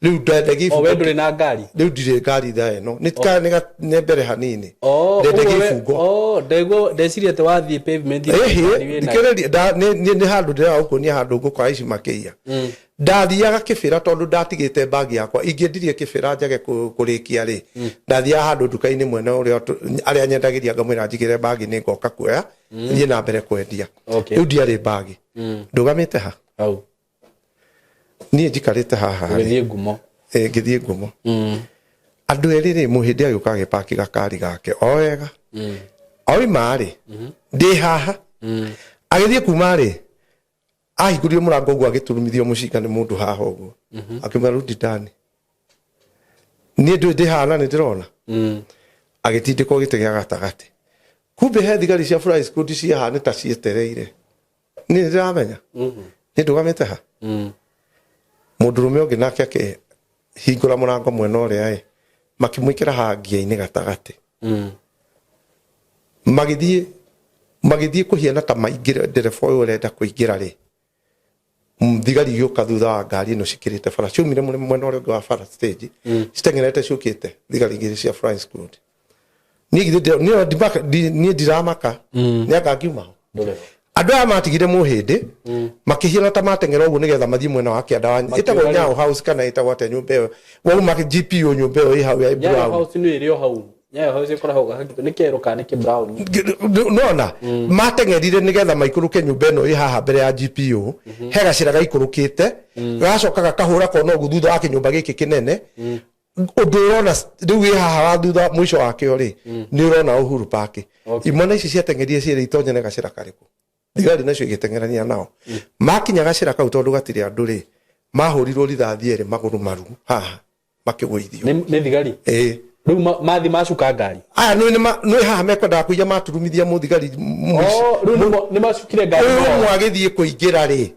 riu ndendegi ibungo we nduri na ngari riu ndire ngari tha no ni mbere hanini ndendegi ibungo ndeciria te wathie pavement ni handu ndira gukonia handu ngukora ici makia ndathiaga kibira tondu ndatigite bagi yakwa ingĩendirie kibira njage kurikia ri ndathiaga handu nduka-inĩ mwene uria aria nyendagiria ngamwira njigire bagi ni ngoka kuoya thie na mbere kwendia riu ndiari bagi ndugamite ha au nie njikarite haha ngithie ngumo ngithie ngumo andu eri ri muhindi agĩũka agĩpaki gakari gake o wega oima ri ndi haha agĩthiĩ kuma ri ahingũrire mũrango ũguo agĩturumithio mũcinga nĩ mũndũ haha ũguo akĩmwĩra rudi ndani niĩ ndĩ haha na nĩ ndĩrona agĩtindĩkwo gĩtĩ gĩa gatagatĩ kumbe he thigari cia fly squad cia haha nĩ ta cietereire niĩ nĩ ndĩramenya nĩ ndũgamĩte ha mũndũrũme ũngĩ nake akĩhingũra mũrango mwena ũrĩa makĩmwĩkĩra haha ngia-inĩ gatagatĩ magĩthiĩ kũhiana ta maingĩre ndereba ũyũ ũrenda kũingĩra rĩ thigari igĩũka thutha wa ngari ĩno cikĩrĩte bara ciaumire mwena ũrĩa ũngĩ wa bara stage citeng'erete ciũkĩte thigari igĩrĩ cia flying squad niĩ ndiramaka nĩ anga ngiuma ho andũ aya matigire mũhĩndĩ makĩhiana ta mateng'era ũguo nĩgetha mathiĩ mwena wa kĩanda ĩtagwo Nyaũ House kana ĩtagwo atĩa nyũmba ĩyo wauma GPO nyũmba ĩyo ĩ hau ya brown Nyaũ House nĩ ĩrĩ o hau Nyaũ House ĩkoragwo nĩ kĩero kana nĩ brown nona mateng'erire nĩgetha maikũrũke nyũmba ĩno ĩ haha mbere ya GPO he gacĩra gaikũrũkĩte gacoka gakahũra kona ũguo thutha wa kĩnyũmba gĩkĩ kĩnene ũndũ ũrona rĩu wĩ haha wa thutha mũico wakĩo rĩ nĩ ũrona Uhuru Park imwana ici ciateng'erire ciĩrĩ itonyene gacĩra karĩkũ thigari nacio igĩteng'erania nao makinya gacĩra kau tondũ gatirĩ andũ rĩ mahũrirwo rithathi erĩ magũrũ maru haha makĩgũithio nĩ thigari rĩu mathi macuka ngari aya nĩ haha mekwendaga kũiya maturumithia mũthigari rĩu nĩ macukire ngari ũyũ agĩthiĩ kũingĩra rĩ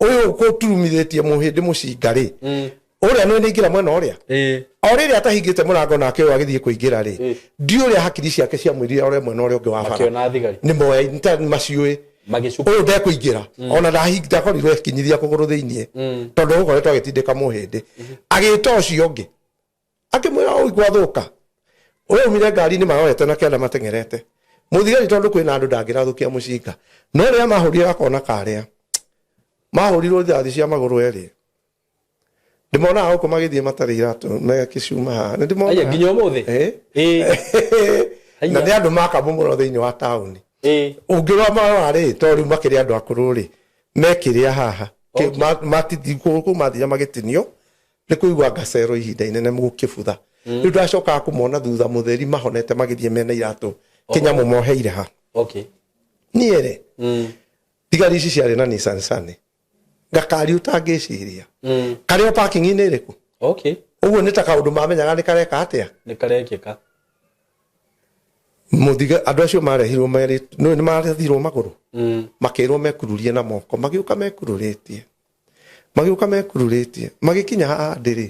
ũyũ gũturumithĩtie mũhĩndĩ mũcinga rĩ ũrĩa nĩ ingĩra mwena ũrĩa o rĩrĩa atahingĩte mũrango nake ũyũ agĩthiĩ kũingĩra rĩ ndiũrĩa hakiri ciake ciamwĩrire ũrĩa mwena ũrĩa ũngĩ wa bara nĩ moya maciũĩ ũyũ ndekũingĩra ona ndakorirwo ekinyithia kũgũrũ thĩiniĩ tondũ gũkoretwo agĩtindĩka mũhĩndĩ agĩĩta ũcio ũngĩ akĩmwĩra ũi gwathũka ũyũ umire ngari-inĩ maroete na kĩanda mateng'erete mũthigari tondũ kwĩna andũ ndangĩrathũkia mũcinga no rĩrĩa mahũrire gakona karĩa mahũrirwo rithathi cia magũrũ erĩ ndĩmonaga gũkũ magĩthiĩ matarĩ iratũ megĩcuma haha nĩ ndĩmona nginya ũmũthĩ na nĩ andũ makambũ mũno thĩinĩ wa taũni ũngĩroma rĩ tondũ rĩu makĩrĩ andũ akũrũ rĩ mekĩrĩa haha kũu mathinya magĩtinio nĩ kũigua ngacero ihinda inene gũkĩbutha rĩu ndacokaga kũmona thutha mũtheri mahonete magĩthiĩ mena iratũ kĩnyamũ moheire ha niĩ rĩ thigari ici ciarĩ na Nissan Sunny gakari ũtangĩciria karĩ o parking-inĩ ĩrĩkũ ũguo nĩ ta kaũndũ mamenyaga nĩ kareka atĩa nĩ karekĩka andũ acio marehirwo nĩ marethirwo magũrũ makĩrwo mekururie na moko magĩũka mekururĩtie magĩkinya haha ndĩrĩ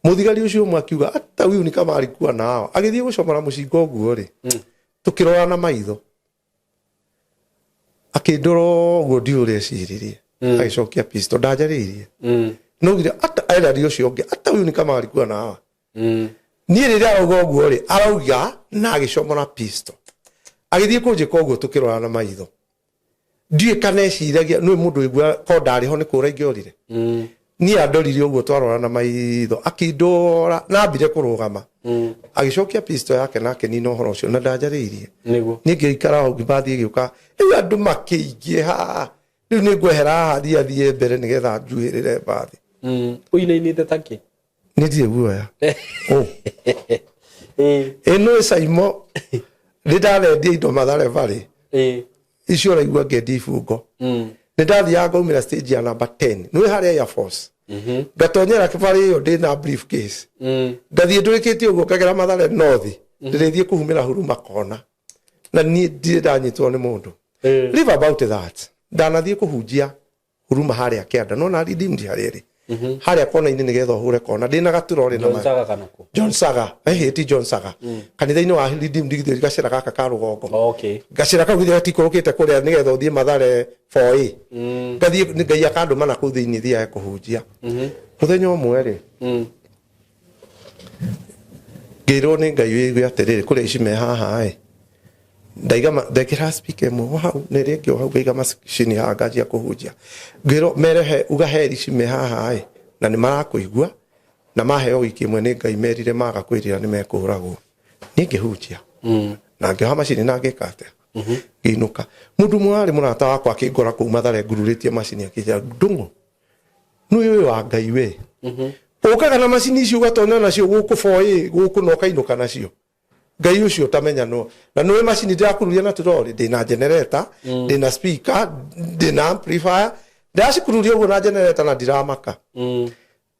mũthigari ũcio ũmwe akiuga hata huyu ni kama alikuwa nao agĩthiĩ gũcomora mũcinga ũguo rĩ tũkĩrora na maitho akĩndora ũguo ndiũrĩa eciririe agĩcokia pistol ndajarĩirie nogire hata erari ũcio ũngĩ hata huyu ni kama alikuwa nao niĩ rĩrĩa arauga ũguo rĩ arauga na agĩcomora pistol agĩthiĩ kũnjĩka ũguo tũkĩrora na maitho ndiĩ kana eciragia nĩ mũndũ igua ko ndarĩ ho nĩ kũra ingĩorire niĩ andorire ũguo twarora na maitho akĩndora na ambire kũrũgama agĩcokia pistol yake nake nina ũhoro ũcio na ndajarĩirie niĩ ngĩikara hau ngĩbathiĩ gĩũka rĩu andũ makĩingĩha rĩu nĩ ngwehera haha thiĩ mbere nĩgetha njuhĩrĩre mbathi ũinainĩte takĩ nĩ ndirĩ guoya ĩno Saimo nĩ ndarendia indo Mathare Valley icio ũraigua ngĩendia ibungo nĩ ndathiaga ngaumĩra stage ya number 10 nĩ harĩa Air Force ngatonyera kĩbarĩ ĩyo ndĩna briefcase ngathiĩ ndũrĩkĩtie ũguo ngagera Mathare North ndĩrĩthiĩ kũhumĩra Huruma Kona na niĩ ndirĩ ndanyitwo nĩ mũndũ live about that ndanathiĩ kũhunjia Huruma harĩa kĩanda no na redeemed harĩa ĩrĩ haria kona ini nigetha hure kona ndina gaturore na John Saga kanako John Saga ti John Saga kanitha-ini wa Redeem Digital gacira gaka ka rugongo okay gacira kau githia tikurukite kuria nigetha uthie Mathare 4A ngathie ngai akandu mana ku thiini thia kuhunjia muthenya umwe ri ngirwo ni ngai wigue atiriri kuria ici me haha ndekira speaker mo hau nere ngio hau ngaiga macini ya ngajia kuhunjia ngirwo merehe ugaheri ici me haha na ni marakuigua na maheo wiki imwe ni ngai merire maga kwirira ni mekũragwo ni ngihunjia na ngioha macini na ngikate nginuka mundu mwari murata wakwa akingora ku Mathare ngururitie macini akija ndungu nu yoyo wa ngai we ukaga na macini icio ugatonya nacio guku foi guku no kainuka nacio ngai ucio tamenya no na no macini ndirakururia na turori ndina generator ndina speaker ndina amplifier ndacikururia uguo na generator na ndiramaka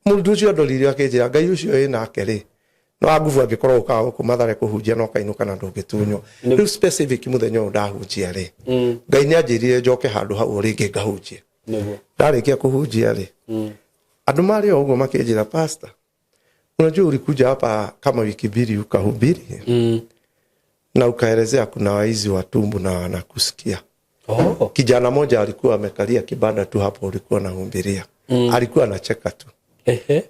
mundu ucio ndorire akinjira ngai ucio ina akeri no aguvu angikorwo ukaga ku Mathare kuhunjia no kainuka na ndungitunyo riu specific muthenya ndahunjia ri ngai ni anjirire njoke handu hau ringi ngahunjia ndarikia kuhunjia ri andu mari uguo makinjira pastor unajua ulikuja hapa kama wiki mbili ukahubiri na ukaelezea kuna waizi wa tumbu na wanakusikia kijana mmoja alikuwa amekalia kibanda tu hapo ulikuwa nahubiria alikuwa anacheka tu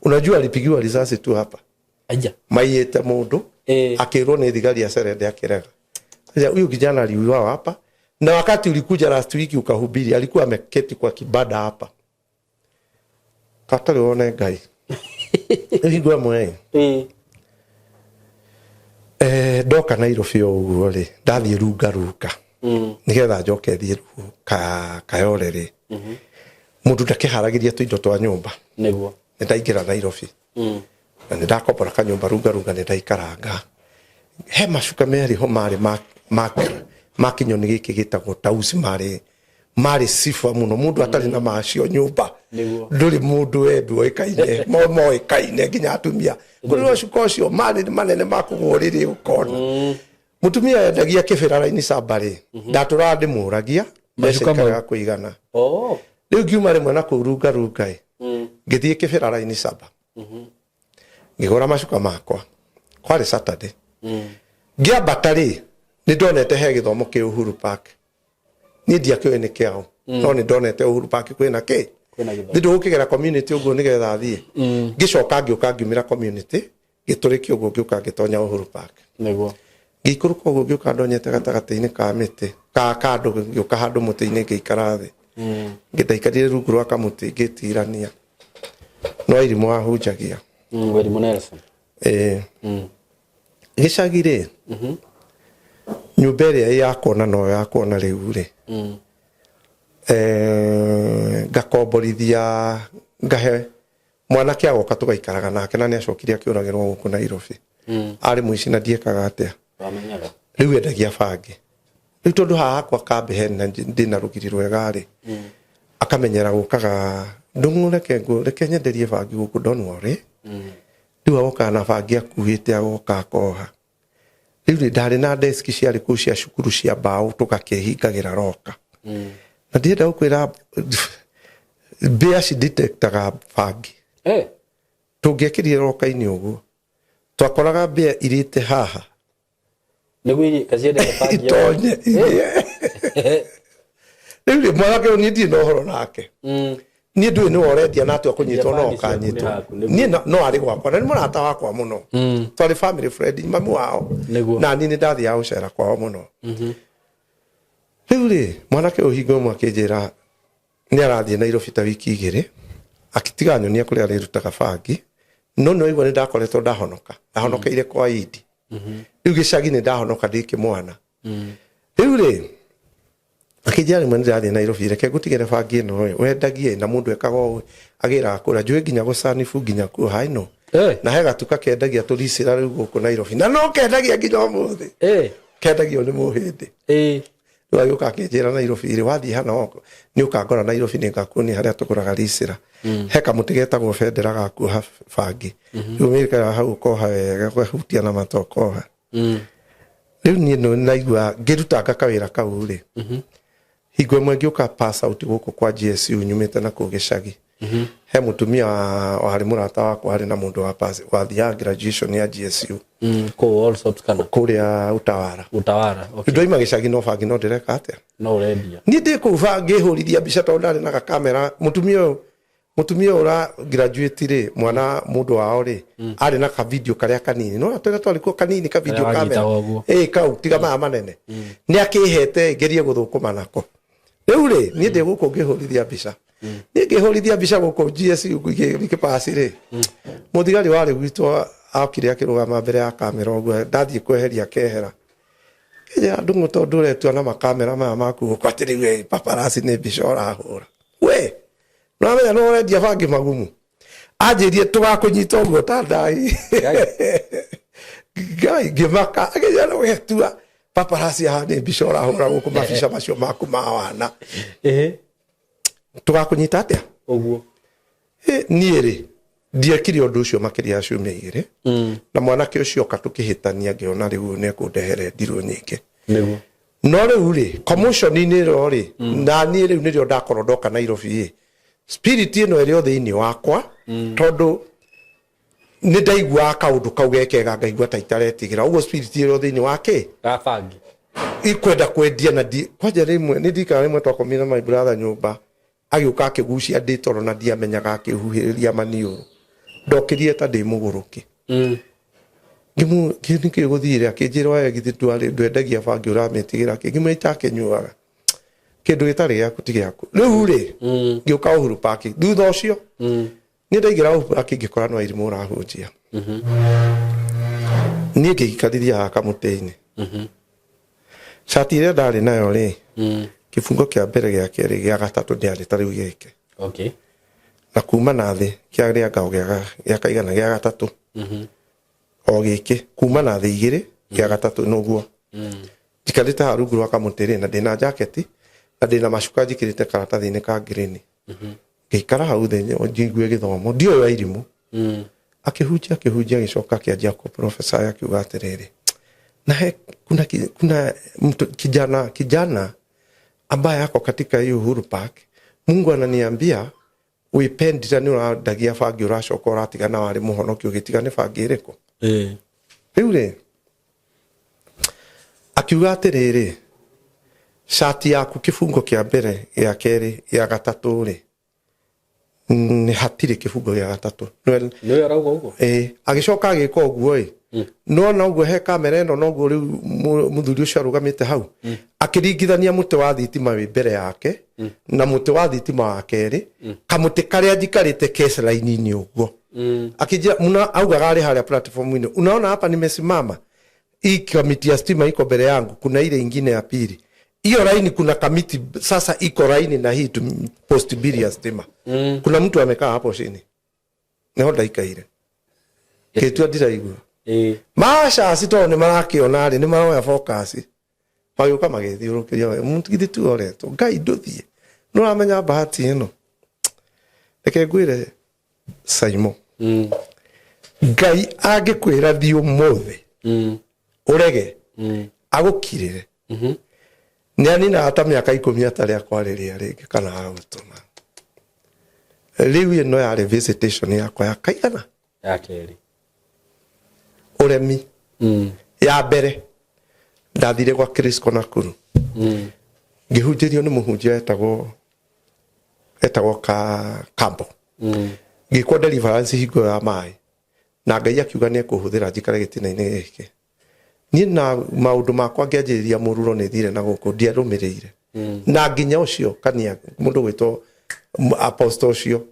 unajua alipigiwa risasi tu hapa aja maiete mundu akirwo ni thigari ya serende akirega huyu kijana aliuawa hapa na wakati ulikuja last week ukahubiri alikuwa ameketi kwa kibanda hapa katale one ngai igwa mwe doka Nairobi uguo ri ndathie runga nigetha njoke thie kayore ri mundu ndakiharagiria tu indo twa nyumba niguo ndaingira Nairobi na ndakopora kanyumba runga ni ndaikaranga he macuka meri ho mari makinyoni giki gitagwo tausi mari sifa muno mundu atari na macio nyumba nduri mundu wendu ikaine mo ikaine ginya atumia kuri wacuka ucio mari manene makuguriri ukona mutumia endagia kibirara-ini Sambari ndatura ndimuragia macuka kuigana riu ngiuma rimwe na kurunga ngithie kibirara-ini Samba ngigura macuka makwa kwari Saturday ngiambata ri ni ndonete he githomo ki Uhuru Park ni ndia kyo ni kiao no ni ndonete Uhuru Park kwina ki ndu ukigera community uguo nigetha thie ngicoka ngiuka ngiumira community gituriki uguo ngiuka ngitonya Uhuru Park niguo ngikuruka uguo ngiuka ndonyete gatagati-ini ka miti ka kandu ngiuka handu muti-ini ngikara thi ngidaikarire rungu rwa kamuti ngitirania no irimu wahunjagia Werimu Nelson gicagire nyumba iria yakona no yakona riu ri ngakomborithia ngahe mwana kia goka tugaikaraga nake na ni acokire akiuragirwo guku Nairobi ari muici na ndiekaga atia riu endagia bangi riu tondu haha kwa kambe hena ndina rugiri rwega ri akamenyera gukaga reke nyenderie bangi guku don't worry riu agoka na bangi akuhite agoka akoha riu ndari na desk ciari ku cia cukuru cia mbao tugakehingagira roka na ndienda gukwira bia ci detectaga bangi tungekirire roka-ini uguo twakoraga bia irite haha niguo kaziende bangi itonye riu mwanake ni ndi no horo nake ni ndu ni orendia na atu akunyitwo no kanyitwo ni no ari gwakwa na ni murata wakwa muno twari family friend mamu wao na ni ndathi ya ucera kwao muno riu ri mwanake uhingo mwe akinjira ni arathie Nairobi ta wiki igiri akitiga nyonia kuria rirutaga bangi no igwa ni ndakoretwo ndahonokeire kwa Idi riu gicagi ni ndahonoka ndiki mwana riu ri akijari mwe ndathie Nairobi reke gutigere bangi no wendagie na mundu ekaga agira akura njui nginya gucanifu nginya ku haino na hega tukakendagia turisira riu guku Nairobi na no kendagia nginya umuthi kendagio ni muhindi riu akakinjira Nairobi ri wathie hana oko ni ukangora Nairobi ni ngakuni haria tukuraga risira heka mutigetagwo bendera gakuha bangi riu mirikara hau koha wega gwehutia na matokoha riu ni no naigua ngiruta ngakawira kau ri hingo mwe ngioka pass out guku kwa GSU nyumite na ku gicagi he mutumia wari murata wakwa ari na mundu wa pass wa thia graduation ya GSU ko all subs kana kuria Utawara okay ndoima gicagi no bangi no ndireka atia no rendia ni ndi kuva ngihurithia mbica to ndari na kamera mutumia ura graduate ri mwana mundu wao ri ari na ka video karia kanini no atwira twariko kanini ka video kamera kau tiga ma manene ni akihete gerie guthukuma nako riu ri ni ndi guko ngihurithia mbica ni ngihurithia mbica guko GSU gikipasi ri muthigari wari gwitwo akire akirugama mbere ya kamera uguo ndathie kweheria kehera ya ndungu to nduretwo na makamera maya maku gukwatiri we paparazzi ni mbica urahura we no amenya no redia bangi magumu anjirie tugakunyita uguo ta ndai gai gimaka ageja no getua paparazzi ni mbica urahura guku mabica macio maku ma wana tugakunyita atia uguo niiri ndiekire undu ucio makiria acio meire na mwanake ucio katukihitania ngiona riu ne kundehere ndiru nyingi niguo no riu ri commotion ni ro ri na ni riu ni rio ndakorwo ndoka Nairobi spirit ino iri thiini wakwa tondu ni ndaigua kaundu kau gekega ngaigua ta itaretigera uguo spirit iro thiini wake gabangi ikwenda kwendia na kwanja rimwe ni ndikara rimwe twakomina my brother nyumba agiuka akigucia nditoro na ndiamenyaga akihuhiriria maniuru ndokirie ta ndi muguruki ngimu kinike guthire akinjirwa yagithi ndwendagia bangi urametigira kigima itakenyuaga kindu gitari giaku ti giaku riu ri ngiuka Uhuru Park thutha ucio ni ndaigira Uhuru Park ngikora no irimu urahunjia ni ngikariria akamuteini shati ria ndari nayo ri kifungo kia mbere gia keri gia gatatu ndiari tari gike okay na kuma na thi kia ria ngao gia kaigana gia gatatu o gike kuma na thi igiri gia gatatu noguo jikarita harungu rwa kamutiri na ndina jacket na ndina macuka njikirite karatathi-ini ka green ngikara hau thi njigwe githomo ndio ya irimu akihunjia gicoka kianjia ku professor akiuga atiriri na kuna mtu kijana ambaye ako katika hiyo Uhuru Park Mungu ananiambia uipendira ni uradagia bangi uracoka uratigana wari muhonoki ugitigane bangi iriko riu ri akiuga atiriri shati yaku kifungo kia mbere ya keri ya gatatu ri ni hatire kifungo ya gatatu no arauga uguo agicoka agika uguo no na uguo he kamera ino no uguo riu muthuri ucio arugamite hau akiringithania muti wa thitima wi mbere yake na muti wa thitima wa keri kamuti karia njikarite case line ni uguo akijia muna auga ari haria platform ino unaona hapa nimesimama hii kamiti ya stima iko mbele yangu kuna ile ingine ya pili hiyo line kuna kamiti sasa iko line na hii post bill ya stima kuna mtu amekaa hapo chini neho ndaikaire kitu ndiraigua masha sito ni marakiona ri ni maroya focus payuka magithiurukiria muntu githi tu oreto ngai nduthie no amenya bahati ino reke ngwire Saimo ngai agikwira thi umuthi urege agukirire nyani na hata miaka 10 atari akwariria ringi kana agutuma riu ino yari visitation yakwa ya kaigana ya keri uremi ya mbere ndathire kwa Chris Nakuru ngihunjirio ni muhunjia etagwo ka Kambo ngikwa deliverance hingo ya mai na ngai akiuga ni kuhuthira njikare gitina-ini giki ni na maundu makwa ngianjiriria mururo ni thire na guku ndiarumirire na nginya ucio kania mundu gwitwo apostle ucio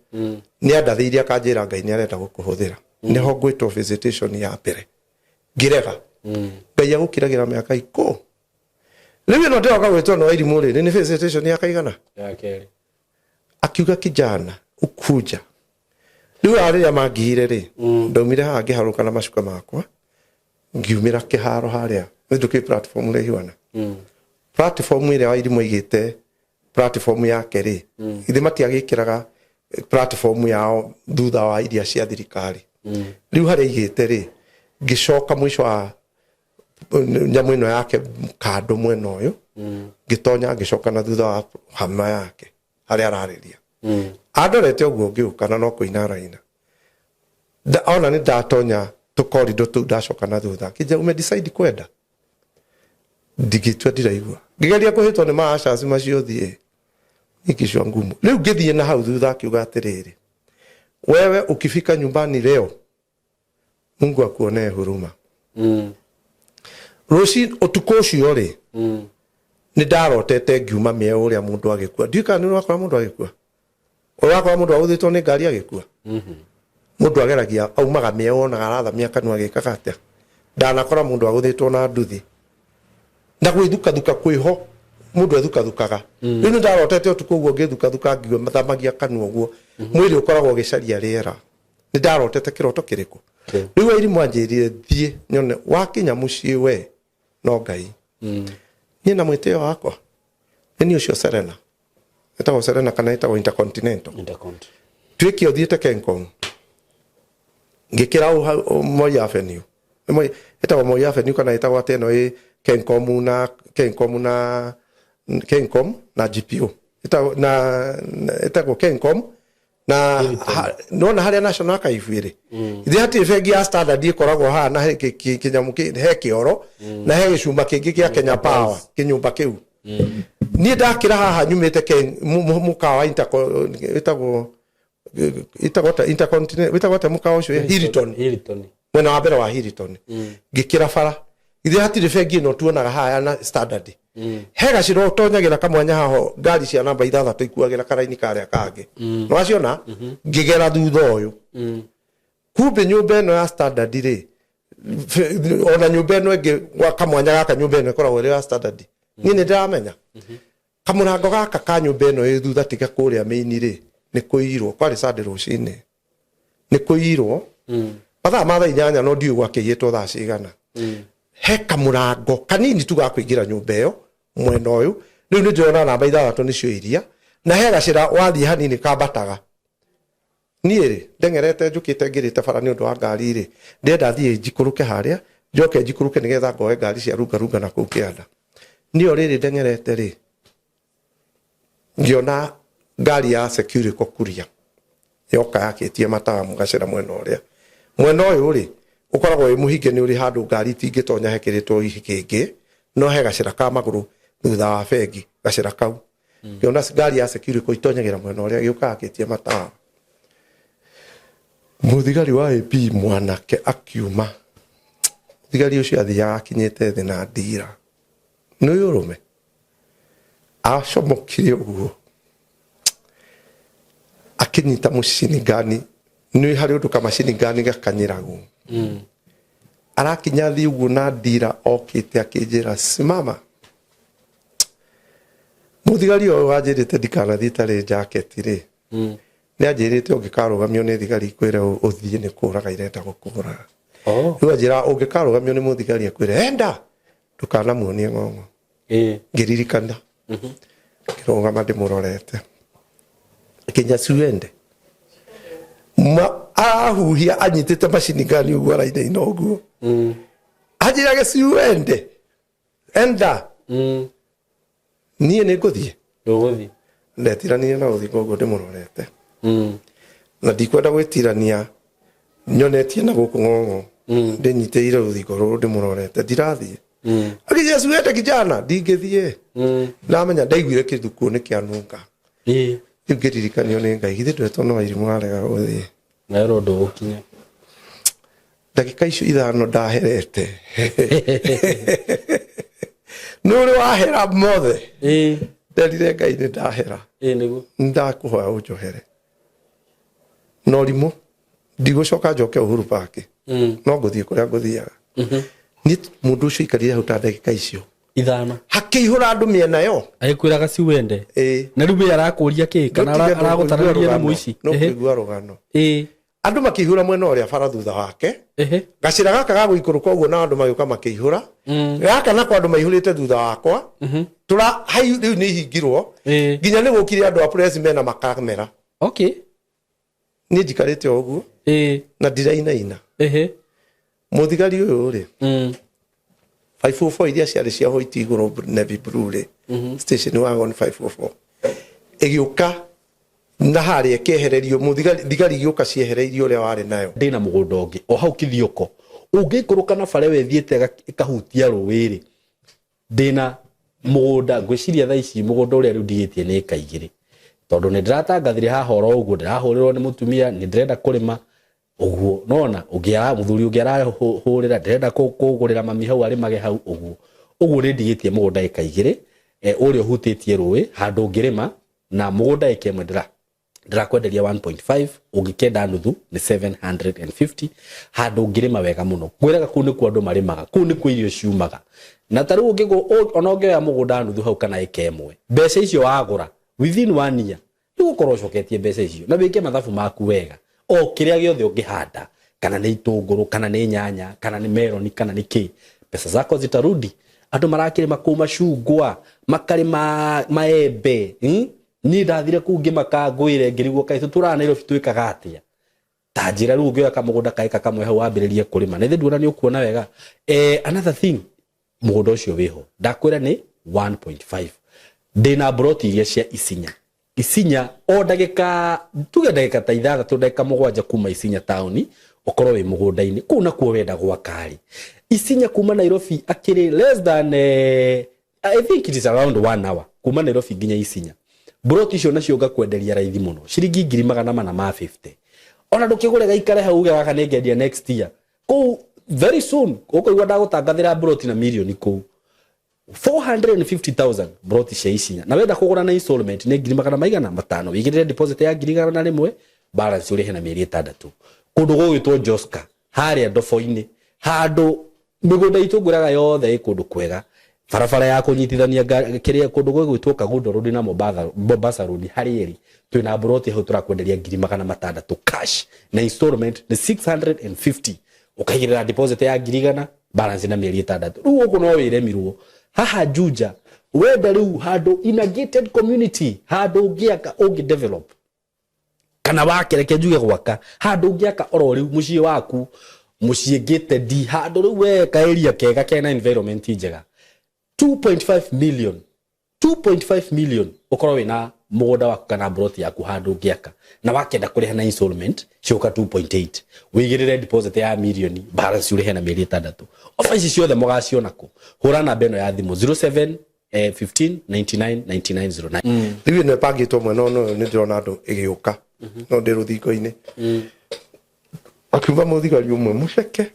ni andathiria kanjira ngai ni arenda gukuhuthira niho gwitwo visitation ya mbere ngirega ngai agukiragira miaka iko riu no ndoka gwitwo no irimu ri ni visitation ya kaigana ya keri akiuga kijana ukuja riu ariria mangihire ri ndaumire ha ngiharuka na macuka makwa ngiumira kiharo haria nduki platform ri hiwana platform ire wa irimu igite platform ya keri ithi matiagikiraga platform yao thutha wa iria cia thirikari riu hari igite ri ngicoka mwisho wa nyamu ino yake kando mwena uyu ngitonya ngicoka na thutha wa hama yake hari arariria andorete oguo ngiuka na no kuina raina ona ni ndatonya tukorido tu ndacoka na thutha kije ume decide kwenda digitwa ndiraigua ngigeria kuhitwo ni maashas macio thie ikishwa ngumu riu ngithie na hau thutha akiuga atiriri wewe ukifika nyumbani leo Mungu akuonee huruma Rosi utukoshi ori ni ndarotete ngiuma mieo uria mundu agikua ndika ni wakora mundu agikua wakora mundu authitwo ni ngari agikua mundu ageragia aumaga mieo na garatha miakanu agikaga atia ndanakora mundu aguthitwo na nduthi na gwithuka thuka kwiho mundu ethuka riu ni ndarotete utuko uguo ngithuka ngiwa mathamagia kanu uguo mwiri ukoragwo gicaria riera ni ndarotete kiroto kiriku riu iri mwanjirire thie nyone wakinya mucii we no ngai ni na mwiteo wakwa ni ucio Serena etago Serena kana etago Intercontinental twiki othiete Kencom ngikira Moi Avenue etago Moi Avenue kana etago ateno Kencom na GPO etago Kencom na nona haria national archive iri hati fegi ya standard ikoragwo ha na kinyamu he kioro na he gicuma kingi kia Kenya Power kinyumba kiu ni ndakira haha nyumite mukawa itago Intercontinental itago mukawa ucio Hilton mwena wa mbere wa Hilton ngikira bara iri hati fegi no tuonaga haha na standard hega ciro tonyagira kamwanya haho ngari cia namba 6 ikuagira karaini karia kangi no aciona ngigera thutha uyu kumbe nyumba eno ya standard ri ona nyumba eno ingi kamwanya gaka nyumba eno ikoragwo ri ya standard ni ndiramenya kamurango gaka ka nyumba eno i thutha tiga kuria maini ri ni kuirwo kwari sande rucini ni kuirwo patha matha 8 no ndiu gwakiyitwo thaa cigana he kamurango kanini tu gakuingira nyumba iyo mwena uyu riu ni ndona namba 6 nicio iria na he gacira wathie hanini kambataga nie ri ndengerete njukite ngirite bara ni undu wa ngari ri ndenda thie njikuruke haria njoke njikuruke nigetha ngoe ngari cia runga na kuu kianda nio riri ndengerete ri ngiona ngari ya security kokuria yoka yakitie matawa mugacira mwena uyu ri ukoragwo wi muhinge ni uri handu ngari tingitonya hekiritwo ihikingi no he gacira ka maguru thutha wa fegi gacira kau ngiona ngari ya security ko itonyagira mwena uria giuka akitie matawa muthigari wa AP mwanake akiuma thigari ucio athia akinyite thi na ndira no yurume acomokire uguo akinyita mucini ngani ni hari undu kamacini ngani gakanyiragu arakinya thi uguo na ndira okite akinjira simama muthigari o wajirite ndikana thitare jacket ri ni ajirite ungikarugamio ni thigari kwire uthie ni kuraga irenda gukura riu ajira ungikarugamio ni muthigari akwire enda ndukana muonie ngongo ngiririkana kirongama ndimurorete kinya suende ahuhia anyitite macini ngani uguo araine inoguo ajira gesiuende enda nie ni nguthie ndetirania na uthingo uguo ndimurorete na ndikwenda gwitirania nyonetie na guku ngongo ndinyiteire uthingo ruru ndimurorete ndirathie akija suende kijana ndingithie ndamenya ndaiguire kithuku ni kianunga ngiririkanio ni ngai githĩ ndwetwo no irimu arega guthie na rodo gukinya ndagika icio 5 ndaherete nuri wahera mothe nderire ngai ni ndahera niguo ndakuhoya unjohere no rimu ndigucoka njoke Uhuru Park no nguthie kuria nguthiaga ni mundu ucio ikarire hau ta ndagika icio 5 hakihura andu miena yo agikwiraga si wende na riu arakuria ki kana aragutararia ni muici no kigua rugano andu makihura mwena uria bara thutha wake gacira gaka ga guikuruka uguo na andu magiuka makihura gaka na kwa andu maihurite thutha wakwa tura hai riu ni hingirwo nginya ni gukire andu a press mena makamera ni ndikarite uguo na ndiraina muthigari uyu ri 544 iria ciarĩ cia hoiti igũrũ Navy Blue station wagon 544 igiuka na hari ekehererio muthigari gioka ciehereirio ria wari nayo ndina mugunda ungi o hau kithioko ungikuruka na bare we thiete ikahutia ruwiri ndina mugunda ngwiciria thaa ici mugunda uria riu ndigitie ni kaigiri tondu ni ndiratangathire haha oro uguo ndirahurirwo ni mutumia ni ndirenda kurima uguo nona ungiara muthuri ungiara hurira ndirenda kugurira mami hau ari mage hau uguo ni ndigitie mugunda ikaigiri uria hutitie ruwi handu ngirima na mugunda ikemwe ndirakwenderia 1.5 ungikenda nuthu ni 750 handu ngirima wega muno gwiraga ku ni ku andu marimaga ku ni ku irio ciumaga na taru ungigo ononge ya mugunda nuthu hau kana ikemwe mbeca icio wagura within 1 year nigukorwo coketie mbeca icio na wike mathabu maku wega o kiria giothe ungihanda kana ni itunguru kana ni nyanya kana ni melon kana ni ki pesa zako zitarudi andu marakirima ku mashungwa makarima maembe ni ndathire kungi makangwire ngirigwo kai tuturana Nairobi twikaga atia tajira ru ngioya kamugunda kaika kamwe hau wambiririe kurima na ithe nduona ni ukuona wega another thing mugunda ucio wiho ndakwira ni 1.5 ndina broti iria cia isinya o ndagika tuge ndagika ta ithatha tu ndagika mugwanja kuma Isinya town ukorwo wi mugunda-ini ku na kuo wenda gwa kari Isinya kuma Nairobi akiri less than I think it is around 1 hour kuma Nairobi nginya Isinya broti icio nacio ngakwenderia raithi muno ciringi 450 ona ndukigurega ikare hau uge gaka nengendia next year ku very soon ukoigwa ndagutangathira broti na million ku 450,000 broti cia Isinya na wenda kugura na installment ni 500 wigirire deposit ya 1,000 balance uri hena mieri 6 kundu gwitwo Joska haria ndofo-ini handu migunda itunguraga yothe ikundu kwega barabara ya kunyitithania kiria kundu gwitwo Kagundo Road na Mombasa Road harieri twina broti hau turakwenderia 600 cash na installment ni 650 ukagirira deposit ya 1,000 balance na mieri 6 riu uko no wiremirwo haha Juja wenda riu handu in a gated community handu ngiaka ungi develop kana wakereke njuge gwaka handu ngiaka oro riu mucii waku mucii gated handu riu weka area kega kena environment njega 2.5 million ukorwo wina mugunda waku kana broti yaku handu ngiaka na wakenda kuriha na installment coka 2.8 wigirire deposit ya million balance uri hena mieri 6 office ciothe mugaciona ku hura namba eno ya thimu 07 15 99 9909 riu ne pagitwo mwena no ni ndirona andu igiuka no ndi ruthingo-ini akiuga muthigari umwe muceke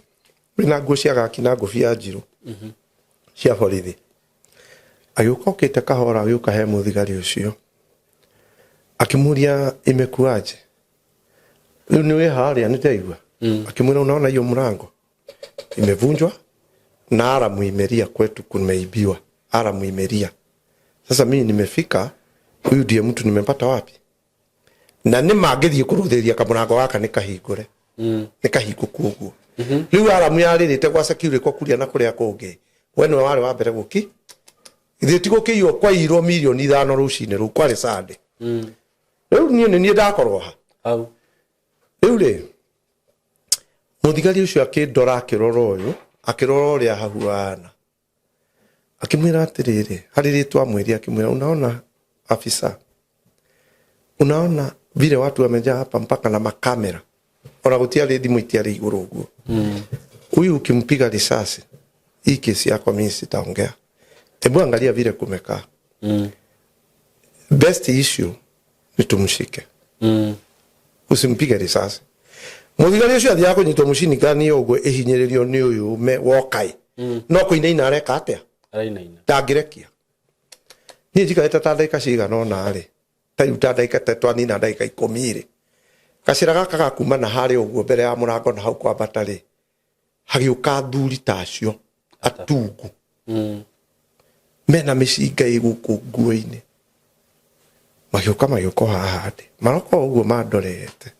wina nguo cia gaki na ngobia njiru cia borithi agiuka okite kahora agiuka he muthigari ucio akimuria imekuaje riu niwe haria nitaigua akimwira unaona hiyo mlango imevunjwa na alamu imeria kwetu kumeibiwa alamu imeria sasa mimi nimefika huyu ndiye mtu nimempata wapi na ni magithie kuruthiria kamrango gaka nikahingure nikahinguku uguo riu alamu yaririte gwa security kwa kuria na kuria kungi wene wale wa mbere guki ithe tigukiyo kwa iro milioni 5 rucine ru kwari sande riu ni ndakorwo ha au riu ri muthigari ucio akindora akiroro uyu akiroro uria hahuana akimwira atiriri hari ritwa mwiri akimwira unaona afisa unaona vile watu wamejaa hapa mpaka na makamera ona gutiari thimu itiari iguru uguo huyu ukimpiga risasi hii kesi yako mimi sitaongea hebu angalia vile kumekaa best issue ni tumshike usimpige risasi muthigari ucio athia kunyitwo mucini gani uguo ihinyiririo ni uyu me wokai no kuinaina areka atia arainaina tangirekia ni njikaete ta ndagika cigana ona ri ta yuta ndagika tetwani na ndagika 10 ri gacira gaka gakuma na hari uguo mbere ya murango na hau kwa batari hagiuka thuri tacio atungu mena micinga iguku nguo-ini magiuka haha ndi maroko uguo mandorete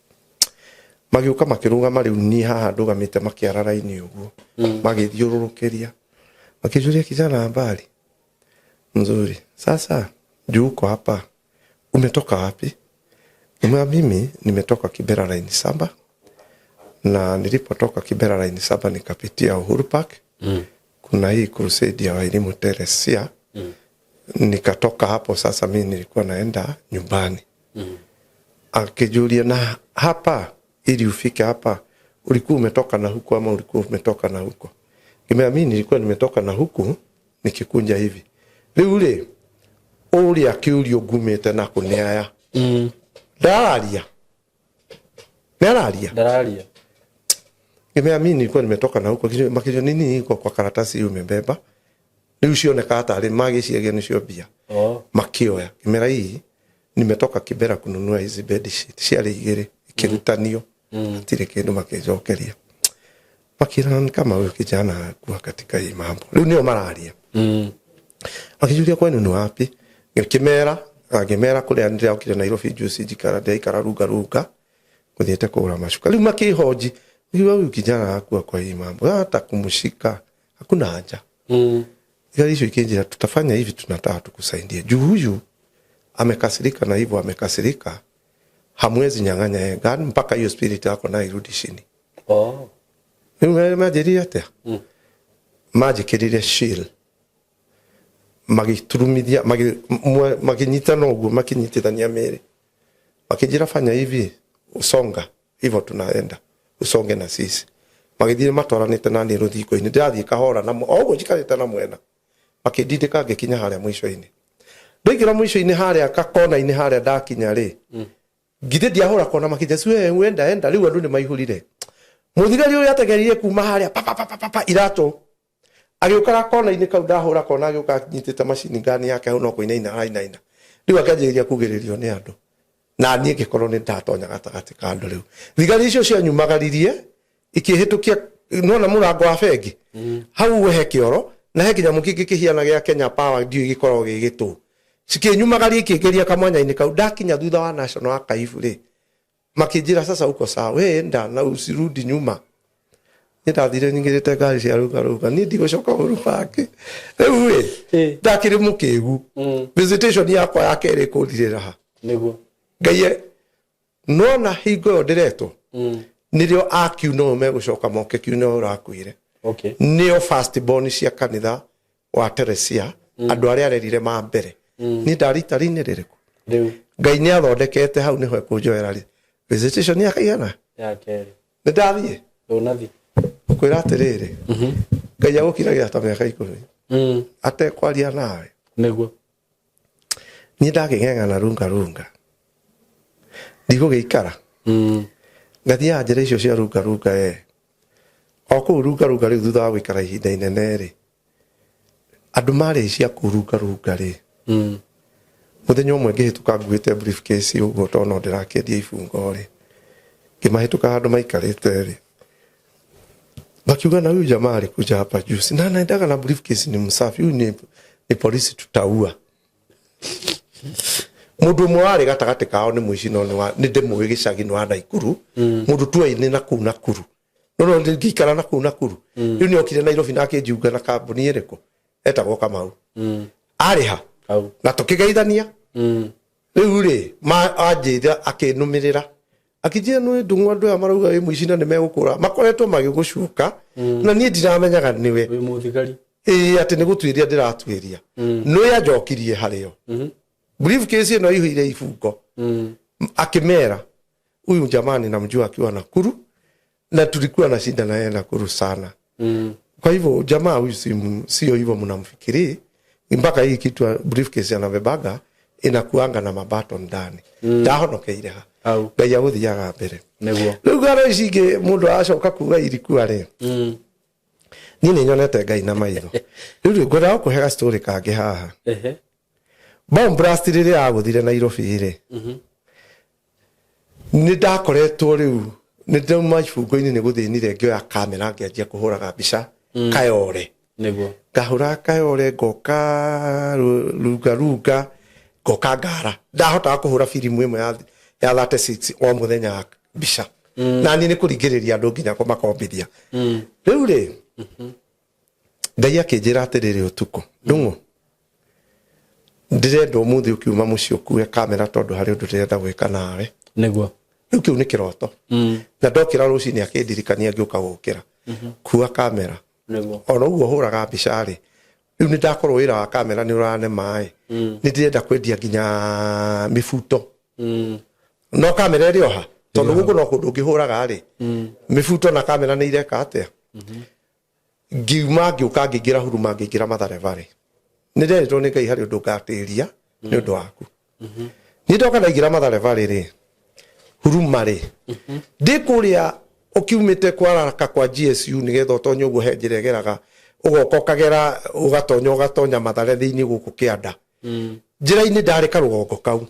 magiuka makiruga mariu ni haha ndugamite makiarara-ini uguo magithiururukiria makijuria kijana habari nzuri sasa juko hapa umetoka wapi mimi nimetoka Kibera Line 7 na nilipotoka Kibera Line 7 nikapitia Uhuru Park kuna hii crusade ya Wairimu Teresia nikatoka hapo sasa mimi nilikuwa naenda nyumbani Akijulia na hapa ili ufike hapa ulikuwa umetoka na huko ama ulikuwa umetoka na huko. Nimeamini nilikuwa nimetoka na huku nikikunja hivi. Ule uli akiulio gumete na kuneaya. Dararia. Nimeamini nilikuwa nimetoka na huko. Makijua nini iko kwa karatasi hiyo umebeba. Ni usioneka hata ali mageci again sio bia. Makioya. Kimera hii nimetoka Kibera kununua hizi bed sheet. Ciarĩ igĩrĩ ikirutanio. Tire kindu makijokeria. Makirani kama huyo kijana kuwa katika hii mambo. Leo ndio mararia. Akijulia kwenu ni wapi? Kimera kule ndio okire Nairobi juice jikara dai ruga kuthiete kugura mashuka. Leo makihoji huyo kijana akuwa kwa hii mambo. Hata kumshika hakuna haja. Gari hiyo ikinjira tutafanya hivi tunataka tukusaidie. Juu huyu amekasirika na hivyo amekasirika. Hamwezi nyang'anya yeye gani mpaka hiyo spirit yako na irudi chini. Mimi majeria ate. Magikirire shield. Magiturumithia maginyita nogu makinyitithania mere. Makijira fanya hivi usonga hivyo tunaenda. Usonge na sisi. Magithire matwaranite na ni ruthiko ini ndathi kahora na ogo jikarite na mwena. Makidindika gekinya haria mwisho-ini. Ndoigira mwisho-ini haria kakona ini haria ndakinya ri. Githe ndiahora kona makijesu wenda enda riu andu ni maihurire. Muthigari uyu ategereire kuma haria papa irato. Agiukara kona ini kau ndahura kona agiuka nyitite machine gani yake hau no kuinaina. Riu akajiria kugiririo ni andu. Na nie gikorwo ni ndatonya gatagati ka andu riu. Thigari icio cia nyumagaririe ikihitukia nona murango wa bengi. Hau wehe kioro na he kinya mukiki kihiana gia Kenya Power ndio gikorwo gigitu. Sikinyumagarie kigeria kamwanya ini kau ndakinya thutha wa national archive ri. Makijira sasa uko sawa we enda na usirudi nyuma. Nitathire nyingirite gari cia ruga ni ndigocoka uru pake. Ewe ndakiri mukegu. Visitation yakwa yake iri kundirira ha. Niguo. Ngai nona hingo yo ndireto. Nirio akiuno megucoka moke kiuno urakuire. Okay. Neo first born cia kanitha wa Teresia andu aria arerire ma mbere. Ni ndarita rini ririku. Riu. Ngai ni athondekete hau niho ekunjoera ri. Visitation ya kaigana? Ya keri. Ni ndathie. Unathi. Kwira atiriri. Ngai agukiragira ta miaka 10. Ate kwaria nawe. Niguo. Ni ndaking'eng'a na runga. Ndigo giikara. Ngathia njira icio cia runga oku runga riu thutha wa gwikara ihinda inene ri andu mari cia kurunga ri muthenya umwe ngihituka nguite briefcase uguo tono ndirakendia ibungo ri ngimahituka handu maikarite ri bakiuga na huyu jamaa alikuja hapa juzi na naendaga na briefcase ni msafi huyu ni polisi tutaua mundu mwari gatagati kao ni muici no ni ndemwe gicagi no wa Naikuru mundu tuaine na kuu Nakuru no ngikara na kuu Nakuru riu ni okire Nairobi na akinjunga na kambuni iriko etagwo Kamau ariha na tukigeithania riu ri ma anjira akinumirira akijia no ndungu andu ya marauga wi muici na ni megukura makoretwo magigucuka na nie ndiramenyaga niwe wi muthigari ati ni gutwiria ndiratwiria no ya njokirie hario briefcase no ihuire ifungo akimera huyu jamani namjua akiwa Nakuru na tulikuwa na shida na yeye Nakuru sana kwa hivyo jamaa huyu sio hivyo mnamfikiri mpaka hii kitu briefcase anabebaga inakuanga na mabato ndani ndahonokeire ha Ngai aguthiaga mbere riu garo icige mundu acoka kuga irikua ri ni nyonete Ngai na maitho riu ngwenda kuhega story kange haha bomb blast riri aguthire Nairobi ri ni ndakoretwo riu ni ndauma ibungo-ini ni guthinire ngioya kamera ngianjia kuhuraga mbica Kayore niguo ngahura Kayore ngoka runga ngoka Ngara ndahotaga kuhura filimu imwe ya 36 o muthenya mbica na ni kuringiriria andu nginya kumakombithia riu ri Ngai akinjira atiriri utuku ndungu ndirenda umuthi ukiuma mucio kuwe kamera tondu hari undu ndirenda gwika nawe niguo riu kiu ni kiroto na ndokira rucini akindirikania ngiuka gukira kuwa kamera niguo ona uguo huraga mbica ri riu ni ndakorwo wira wa kamera ni urane mai ni ndirenda kwendia nginya mifuto no kamera ĩrĩ oha tondũ gũkũ no kũndũ ũngĩhũraga rĩ mĩbuto na kamera nĩ ireka atĩa ngiuma ngĩũka ngĩingĩra Huruma ngĩingĩra Mathare Valley nĩ nderitwo nĩ Ngai harĩ ũndũ ngatĩria nĩ ũndũ waku nĩ ndoka ndaingĩra Mathare Valley rĩ Huruma rĩ ndĩ kũrĩa ũkiumĩte kwaraka kwa GSU nĩgetha ũtonye ũguo he njĩra ĩgeraga ũgoka ũkagera ũgatonya Mathare thĩinĩ gũkũ kĩanda njĩra-inĩ ndarĩ karũgongo kau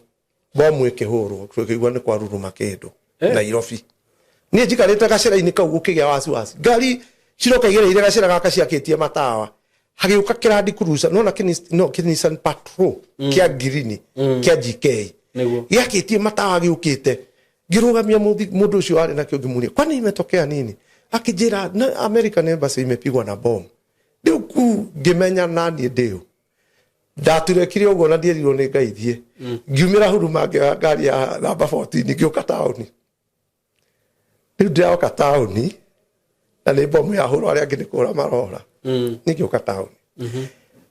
bomu ĩkĩhũrwo tũkĩigua nĩ kwa Ruruma kĩndũ Nairobi niĩ njikarĩte gacĩra-inĩ kau gũkĩgĩa wasiwasi ngari ciroka igereire gacĩra gaka ciakĩtie matawa hagĩũka kĩrandi cruiser no Nissan Patrol kĩa green kĩa GK gĩakĩtie matawa gĩũkĩte ngĩrũgamia mũndũ ũcio arĩ nakĩo ngĩmũria kwani imetokea nini akijira na American Embassy imepigwa na bomu ndio ngĩmenya nani ndio ndaturekire ũguo na ndierirwo nĩ Ngai thiĩ ngiumĩra Huruma ngari ya namba 14 ngĩũka taũni rĩu ndĩroka taũni na nĩ bomu yahũrwo arĩa angĩ nĩ kũra marora ngĩũka taũni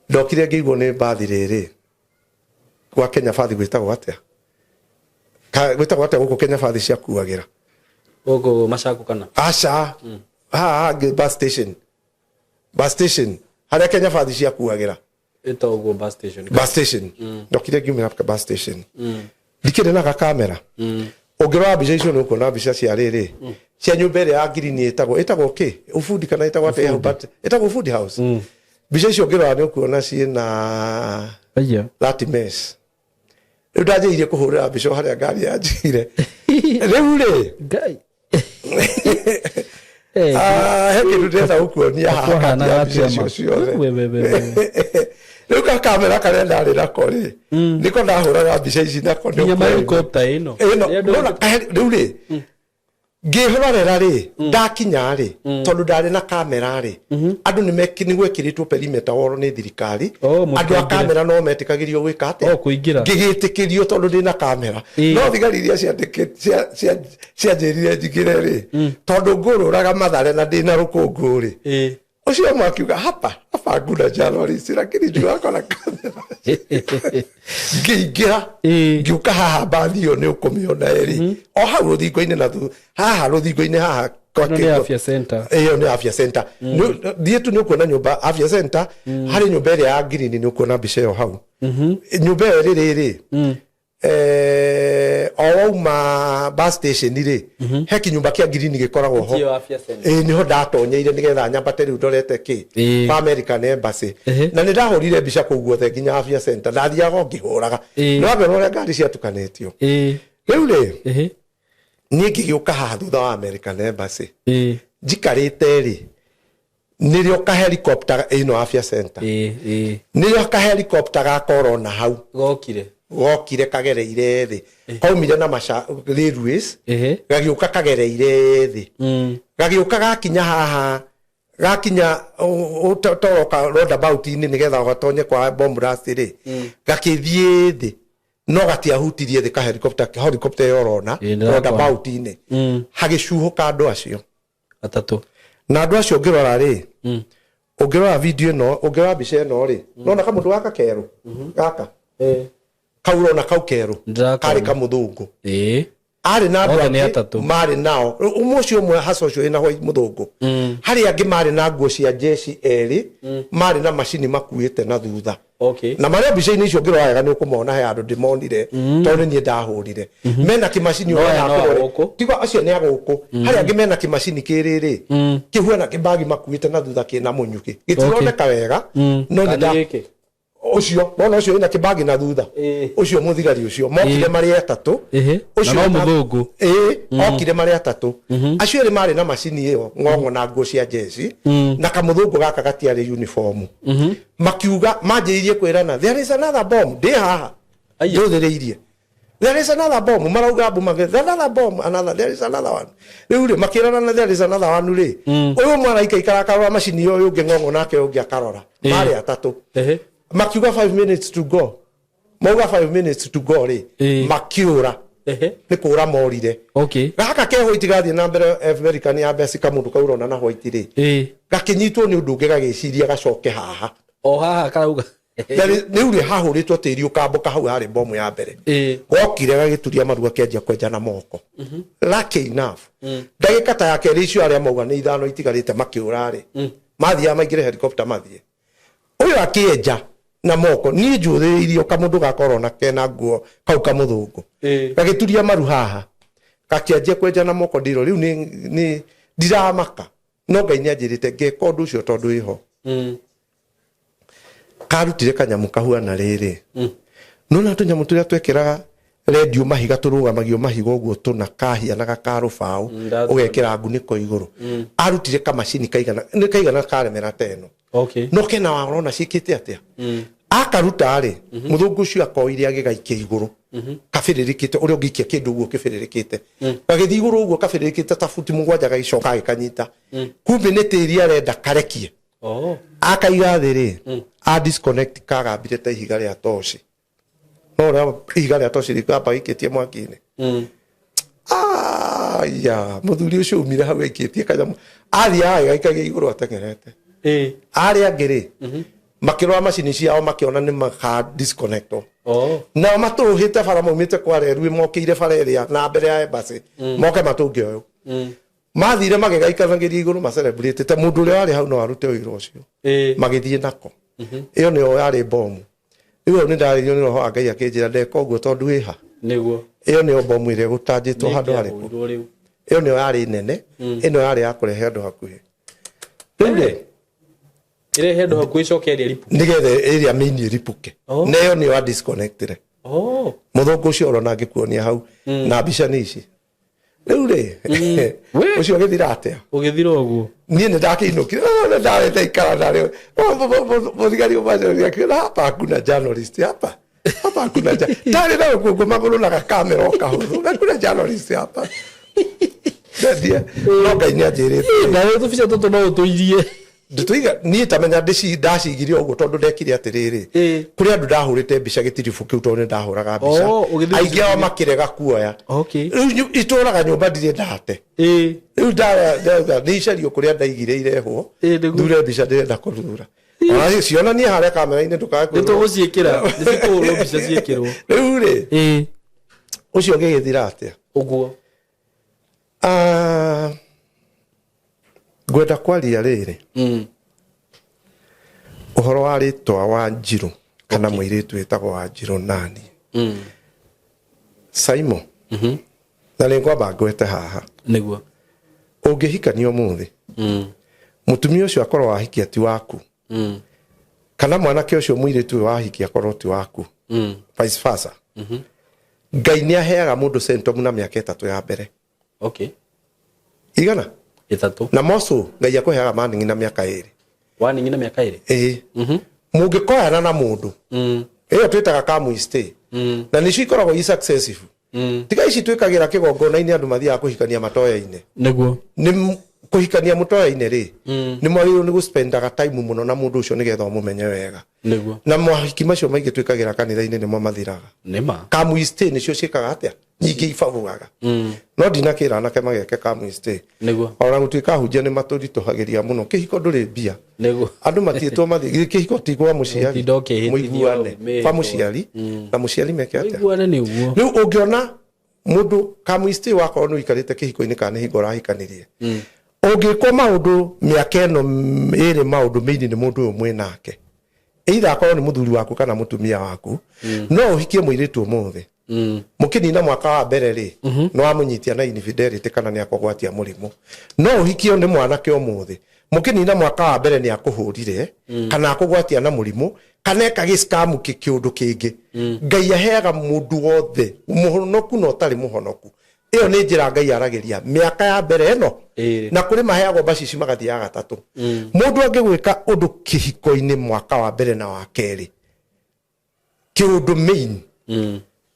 ndokire ngĩiguo nĩ mbathi rĩrĩ gwa Kenya bathi gwĩtagwo atĩa gwĩtagwo atĩa gũkũ Kenya bathi ciakuagĩra gũkũ Machaku kana aca bus station harĩa Kenya bathi ciakuagĩra ĩtagwo bus station ndokire ngiumĩra bus station ndikĩrĩ na kamera ũngĩrora mbica icio nĩ ũkuona mbica cia rĩrĩ cia nyũmba ĩrĩa ya green ĩtagwo kĩ ũbundi kana ĩtagwo atĩa ĩtagwo food house mbica icio ũngĩrora nĩ ũkuona ciĩna Latimes rĩu ndanjĩirie kũhũrĩra mbica harĩa ngari yanjire rĩu rĩ Ngai he kĩndũ ndĩrenda gũkuonia haha mbica icio ciothe rĩu kamera karĩa ndarĩ nako rĩ nĩko ndahũraga mbica ici nako rĩu rĩ ngĩhũrĩra rĩ ndakinya rĩ tondũ ndarĩ na kamera rĩ andũ nĩ gwekĩrĩtwo perimeter wall nĩ thirikari andũ a kamera no metĩkagĩrio gwĩka atĩa ngĩgĩtĩkĩrio tondũ ndĩ na kamera no thigari iria cianjĩrire njingĩre rĩ tondũ ngũrũraga Mathare na ndĩ na rũkũngũ rĩ ucio makiuga hapa nguna journalist lakini juu yako na kamera ngĩingĩra ngiuka haha mbathi ĩyo nĩ ũkũmĩona ĩrĩ o hau rũthingo-inĩ na haha rũthingo-inĩ haha nĩ afya center ĩyo nĩ afya center thiĩ tu nĩ ũkuona nyũmba afya center harĩ nyũmba ĩrĩa ya green nĩ ũkuona mbica ĩyo hau nyũmba ĩyo rĩrĩ o wauma bus station rĩ he kinyumba kĩa green gĩkoragwo ho niho ndatonyeire nĩgetha nyambate rĩu ndorete kĩ American Embassy na nĩ ndahũrire mbica kũu guothe nginya afya center ndathiaga ngĩhũraga no ngĩona ũrĩa ngari ciatukanĩtio rĩu rĩ niĩ ngĩgĩũka haha thutha wa American Embassy njikarĩte rĩ nĩrĩo ka helicopter ĩno afya center nĩrĩo ka helicopter ga corona hau gokire kagereire thĩ kaumire na railways gagĩũka kagereire thĩ gagĩũka gakinya haha gakinya toroka roundabout-inĩ nĩgetha ũgatonye kwa bomb blast rĩ gakĩthiĩ thĩ no gatiahutirie thĩ ka helicopter yorona roundabout-inĩ hagĩcuhũka andũ acio atatũ na andũ acio ũngĩrora rĩ ũngĩrora video ĩno ũngĩrora mbica ĩno rĩ nona kamũndũ gaka kerũ gaka kaurona kau kerũ karĩ kamũthũngũ arĩ na andũ marĩ nao ũmwe ũcio ũmwe hasa ũcio ĩna mũthũngũ harĩ angĩ marĩ na nguo cia jeshi erĩ marĩ na macini makuĩte na thutha na marĩa mbica-inĩ icio ngĩrora wega nĩ ũkũmona he andũ ndĩmonire tondũ niĩ ndahũrire mena kĩmacini tiga acio nĩ agũkũ harĩ angĩ mena kĩmacini kĩrĩrĩ kĩhuana kĩbagi makuĩte na thutha kĩna mũnyuki gĩtironeka wega no nĩ ucio wona ucio ina kibagi na thutha ucio muthigari ucio mokire mari atatu ucio no muthungu okire mari atatu acio ri mari na macini iyo ngongo na nguo cia jeshi na kamuthungu gaka gatiari uniform makiuga manjiririe kwirana there is another bomb de haha yothireirie there is another bomb marauga bomb another bomb another there is another one riu makirana na there is another one ri uyu mwana ikaikara karora macini iyo yungi ngongo nake ungi akarora mari atatu makiuga 5 minutes to go mauga 5 minutes to go ri makiura ni kura morire gaka keho itigathie na mbere American ya besi kamundu kaurona na white ri gakinyitwo ni undu ungi gagiciria gacoke haha o haha karauga nä u rä hahå rä two tä ri å kamboka hau harä mbomu ya mbere gokire gagäturia maru akäanjia kwenja na moko lucky enough ndagä ka ta ya kerä icio arä a mauga nä ithano itigarä te makä å rarä mathiaga maingä re helicopter mathiä å yå akä na moko niä njå thä irio kamå ndå gakorwo na kena nguo kau kamå thå ngå gagä turia maru haha gakäanjia kwenja na moko ndä ro rä u nä ndiramaka no Ngai nä anjä rä te ngeka å ndå å cio tondå ä ho karutire kanyamu kahuana rä rä no na tå nyamå tå rä a twekeraga redio mahiga tå rå gamagio mahiga å guo tå na kahianaga karå baå å gekä ra ngunä ko igå rå arutire kamacini kaigana karemera teno no kena warona cikä te atä a akaruta rä må thå ngå å cio akoire agä gaikia igå rå kabä rä rä kä te å rä a å ngä ikia kä ndå å guo kä bä rä rä kä te gagä thiä igå rå å guo kabä rä rä kä te ta buti må gwanja gagäcoka gagä kanyita kumbe nä tä ri arenda karekie akaiga thä rä a disconnect kagambire ta ihiga rä a toci no rä ihiga rä a toci rikamba gä kä tie mwaki-inä aya må thuri å cio umire hau aikä tie kanyamu athiaga gaikagia igå rå atengerete arä angä rä makä rora macini ciao makä ona nä maka disconnectwo nao matå hä te bara maumä te kwareru mokä ire bara ä rä a na mbere ya embassy moke matå ngä oyå mathire magägaikanagä ria igå rå macerebrate te må ndå å rä a warä hau no arute wä ra å cio magä thiä nako ä yo nä yo yarä mbomu rä u nä ndarä rio nä roho wa Ngai akä njä ra ndeka å guo tondå ä ha ä yo nä yo mbomu ä rä a gå tanjä two handå harä kå ä yo nä yo yarä nene ä no yarä ya kå rehe andå hakuhä rä u rä ire handå hakuhä cokeria ripu nä getha ä rä a mä inie ripuke na ä yo nä yo adisconnectire må thå ngå å cio orona ngä kuonia hau na mbica nä ici rä u rä å cio gä thira atä å gä thira å guo niä nä ndakä inå kire ndarete ikara ndarä må thigari å macoria hapa hakuna journalist hapa hakuna ndarä na gå ngå magå rå na gakamera o kahå thå hakuna journalist hapa no Ngai nä anjä rä te na tå bica tå tå no å tå irie ndutwiga niä tamenya ndacigire å guo tondå ndekire atä rä rä kå rä andå ndahå rä te mbica gä tiribå kä u tondå nä ndahå raga mbica aingä ao makä rega kuoya rä u itå raga nyå mba ndirä ndate rä u nä icario kå rä a ndaigire irehwo thure mbica ndä renda kå thura cionanie harä a kamera-inä ndå nä tå gå ciä kä ra nä citå rwo mbica ciä kä rwo rä u rä å cio gä gä thira atä å guo ngwenda kwaria rä rä å horo wa rä twa wa njirå kana må irä tu ätagwo wa njirå nani Simon na nä ngwamba ngwete haha nä guo å ngä hikania må thä må tumia å cio akorwo wahikia ti waku kana mwanake å cio må irä tu wahikia akorwo ti waku vice versa Ngai nä aheaga må ndå centum na mä aka 3 ya mbere igana 3 na moco Ngai akå heaga maningi na mä aka 2 waningi na mä aka 2 må ngä koyana na må ndå ä yo twä taga na nä cio ikoragwo i successive tiga ici twä kagä ra kä gongona-inä andå mathiaga kå hikania matoya-inä nĩguo nä kå hikania må toya-inä rä nä mwagä nä gå spendaga time må no na må ndå å cio nä getha å må menye wega nĩguo na mohiki macio maingä twä kagä ra kanitha-inä nä mo mathiraga nĩma nä cio ciäkaga atä a nyingä ibagågaga no ndinakä ra anake mageke nĩguo ona gå tuä ka hunjia nä matå ritå hagä ria må no kä hiko ndå rä mbia nĩguo andå matiätwo mathiä kä hiko tigwa må ciari må iguane kwa må ciari na må ciari meke atä iguane nä guo rä u å ngä ona må ndå wakorwo nä ikarä te kä hiko-inä kana nä hingo rahikanirie å ngä kwo maå ndå mä aka ä no ä rä maå ndå mä ini nä må ndå å yå mwä nake either akorwo nä må thuri waku kana må tumia waku no å hikie må irä tu å må thä må kä nina mwaka wa mbere rä no wamå nyitia na infidelity kana nä akågwatia må rimå no å hikio nä mwanake å må thä må kä nina mwaka wa mbere nä akå hå rire kana akågwatia na må rimå kana eka scam kä å ndå kä ngä Ngai aheaga må ndå wothe må honoku na å tarä må honoku ä yo nä njä ra Ngai aragä ria mä aka ya mbere ä no na kå rä maheagwo mbacici magathiaga 3 må ndå angä gwä ka å ndå kä hiko-inä mwaka wa mbere na wa kerä kä å ndå main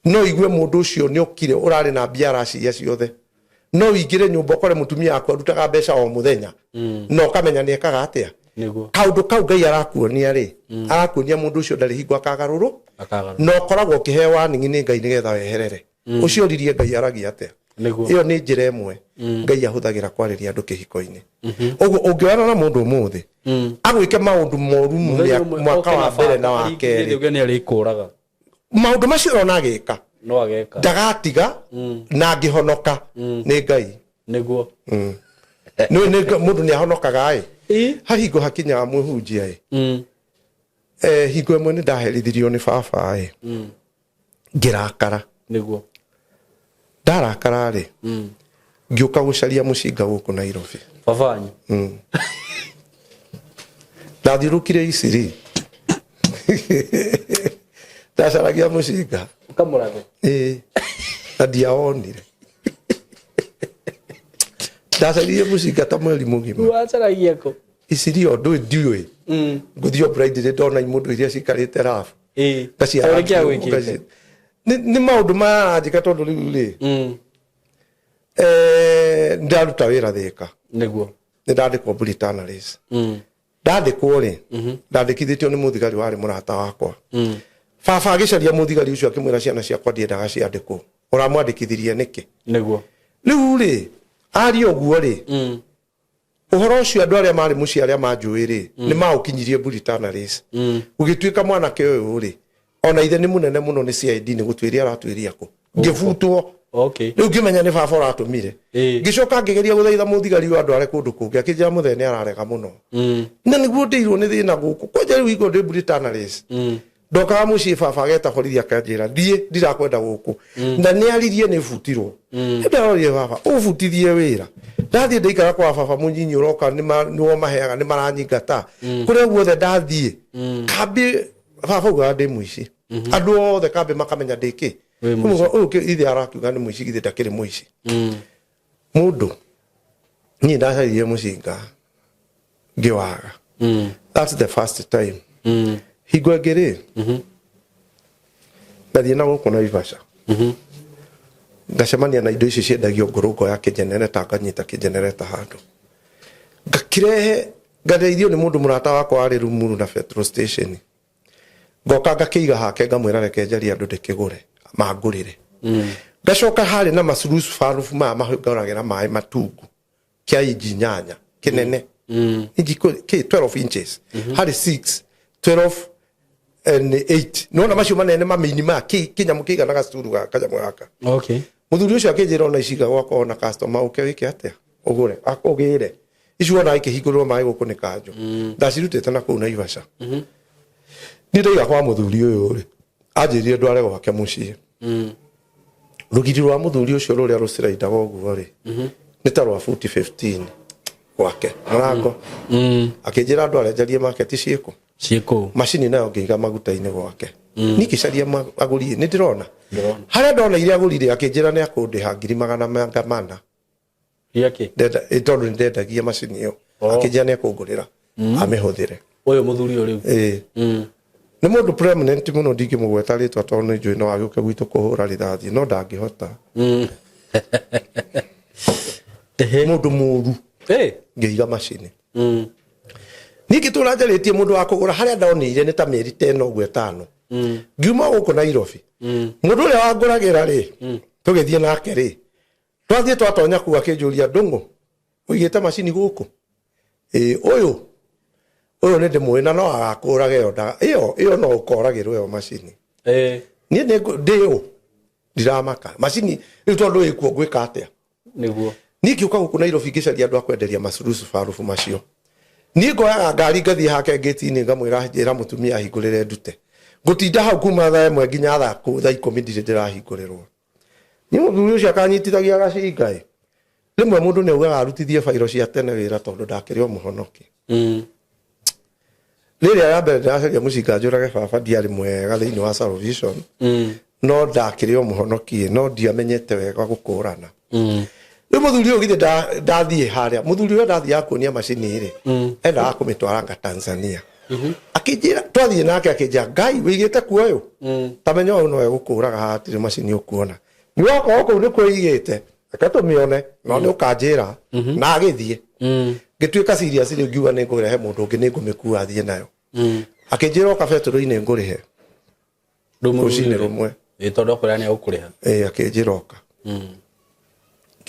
no igue må ndå å cio nä å kire å rarä na mbia araciria ciothe no ingä re nyå mba å kore må tumia aku arutaga mbeca o må thenya no kamenya nä ekaga atä a kaå ndå kau Ngai arakuonia rä arakuonia må ndå å cio ndarä hingo akagarå rå no koragwo å kä heo waningi nä Ngai nä getha weherere å cio ririe Ngai aragia atä iyo ni njira imwe Ngai ahuthagira kwariria andu kihiko-ini uguo ungiona na mundu muthi agwike maundu moru mwaka wa mbere na wa keri uge ni arikuraga maundu macio ona agika no ageka ndagatiga na ngihonoka ni Ngai niguo ni mundu ni ahonokaga hahingo hakinya muhunjia hingo imwe ni ndaherithirio ni baba ngirakara niguo ndarakara ngiuka gucaria mucinga guku Nairobi babanyu ndathiurukire Isiri ndacaragia mucinga ukamurage na ndiaonire ndacaria mucinga ta mweri mugima wacaragia ko Isiri ondu ndiui nguthio bride ndona mundu iria cikarite rafu ni maundu manjika tondu riu ndaruta wira Thika niguo ni ndandikwo Britannies ndandikwo ndandikithitio ni muthigari wari murata wakwa baba agicaria muthigari ucio akimwira ciana ciakwa ndiendaga ciandikwo uramwandikithirie niki niguo riu ari oguo uhoro ucio andu aria mari muci aria manjuiri ni maukinyirie Britannies ugituika mwanake uyu ona ithe ni munene muno ni CID ni gutwiria aratwiria ko ngibutwo riu ngimenya ni baba uratumire ngicoka ngigeria guthaitha muthigari wa andu are kundu kungi akijira muthene ararega muno na niguo ndirwo ni thina guku kwanja riu igo ndi Britannies ndoka muci baba ageta borithi akanjira ndirakwenda guku na ni aririe ni butirwo ndarorie baba ubutithie wira ndathie ndaikara kwa baba munyinyi uroka ni wo maheaga ni maranyingata kuria guothe ndathie kambi baba uga ndi muici andu othe kambi makamenya ndiki uyu ithe arakiuga ni muici githe ndakiri muici mundu ni ndacarie mucinga ngiwaga that's the first time hingo ngiri ndathie na guku Naivasha ngacemania na indo ici ciendagio ngurungo ya kijenereta nganyita kijenereta handu ngakirehe ngadeithio ni mundu murata wakwa ari Rumuru na petrol station ngoka ngakiiga hake ngamwira reke njari andu ndikigure mangurire ngacoka hari na masurusu farufu mahungaragira mai matungu kia inji nyanya kinene inji ki 12 inches hari 6 12 and 8 nona macio manene mamini ma kinyamu kiigana gacuru gaka kanyamu gaka muthuri ucio akinjira ona iciga gwakwa ona customer uke wike atia ugure akugire icio ona ikihingurwo mai guku ni kanjo ndacirutite na kuu Naivasha ni ndaiga kwa muthuri uyu anjirire ndware gwake mucii rugiri rwa muthuri ucio ruria ruciraindaga uguo ni ta rwa futi 15 gwake murango akinjira ndware njarie market ciiko macini nayo ngiiga maguta-ini gwake nikicaria aguri ni ndirona haria ndona iria agurire akinjira ni akundiha 400 yake tondu ndendagia macini iyo akinjira ni akungurira amihuthire uyu muthuri uriu ni mundu prominent muno ndingimugweta ritwa tondu njui no agiuke gwitu kuhura rithathi no ndangihota mundu muru ngiiga macini nikitura njaritie mundu wa kugura haria ndonire ni ta mieri 10 uguo 5 ngiuma guku Nairobi mundu uria wanguragira tugithie nake twathie twatonya ku akinjuria ndungu uigite macini guku uyu ni ndimwina no agakurage iyo no ukoragirwo yo macini ni ndio ndiramaka macini riu tondu ikuo gwika atia niguo nikiuka guku Nairobi ngicaria andu akwenderia masurusu farufu macio ni ngoyaga ngari ngathie hake ngeti-ini ngamwira njira mutumia ahingurire ndute ngutinda hau kuma thaa 1 nginya thaa 10 ndire ndirahingũrĩrwo ni muthuri ucio akanyitithagia gacinga rimwe mundu ni ugaga arutithie fairo cia tene wira tondu ndakĩrĩ o mũhonoki rĩrĩa ya mbere ndĩracaria mũcinga njũrage baba ndiarĩ mwega thĩinĩ wa Salvation no ndakĩrĩ o mũhonoki no ndiamenyete wega gũkũrana rĩu mũthuri ũyũ githĩ ndathiĩ harĩa mũthuri ũyũ ndathiaga kuonia macini rĩ endaga kũmĩtwaranga Tanzania akijira twathiĩ nake akĩnjĩra Ngai wĩigĩte kuoyo tamenya ũyũ no egũkũraga hatirĩ macini ũkuona nĩwoka kũu nĩ kwĩigĩte reke tũmĩone no nĩ ũkanjĩra na agĩthiĩ ngĩtuĩka serious rĩu ngiuga nĩ ngũrehe mũndũ ũngĩ nĩ ngũmĩkua athiĩ nayo akĩnjĩra oka betũrũ-inĩ ngũrĩhe rũcinĩ rũmwe tondũ kũrĩa nĩ egũkũrĩha akĩnjĩra oka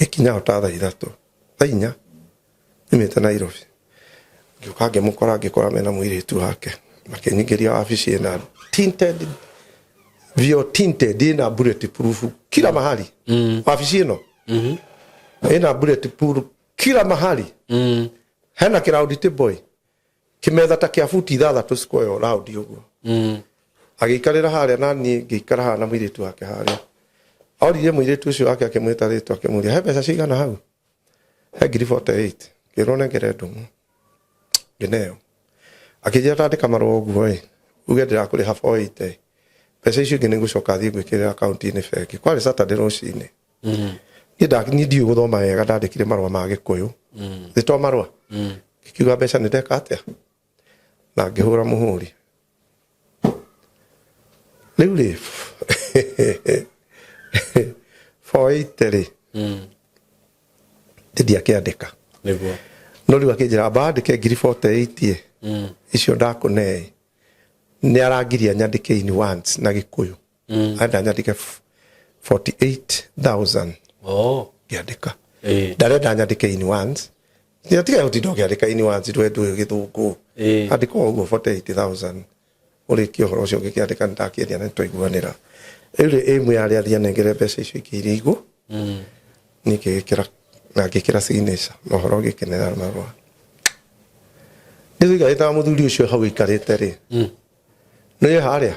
Ngikinya ota thaa 3 thaa 4 nimete Nairobi ngĩũka ngĩmũkora mena mũirĩtu wake makĩnyingĩria wabici ĩna tinted vio tinted ĩna bulletproof kila mahali wabici ĩno ĩna bulletproof kila mahali hena kĩraudi table kimetha ta kia futi 6 square round ũguo agĩikarĩra harĩa na niĩ ngĩikara haha na mũirĩtu wake harĩa orire mũirĩtu ũcio wake akĩmwĩta rĩtwa akĩmũria he mbeca cigana hau he 48 kĩrwo nengere ndũmũ ngĩneo akĩnjĩra tandĩka marũa ũguo uge ndĩrakũrĩha 480 mbeca icio ingĩ nĩngũcoka thiĩ gwĩkĩrĩra akaunti-inĩ bengi kwarĩ Saturday rũcinĩ niĩ ndiũĩ gũthoma wega ndandĩkire marũa ma Gĩkũyũ thĩtwa marũa ngĩkiuga mbeca nĩ ndeka atĩa na ngĩhũra mũhũri rĩu rĩ 480 ndiakĩandĩka nĩguo no rĩu akĩnjĩra bandĩke 48 icio ndakũnee nĩ arangiria nyandĩke in once na Gĩkũyũ anda nyandĩke 48,000 ngĩandĩka ndarenda nyandĩke in once tiga ũtinda ũkĩandĩka in once ndwendwo Gĩthũngũ andĩka ũguo 48,000 ũrĩkia ũhoro ũcio ũgĩkĩandĩka nĩndakĩendia na nĩtwaiguanĩra rĩu ĩmwe yarĩ athiĩ anengere mbeca icio ingĩ irĩ igũ nĩngĩgĩkĩra na ngĩkĩra signature na ũhoro ũgĩkenera marũa nĩtũikarĩte na mũthuri ũcio hau ikarĩte rĩ nĩ harĩa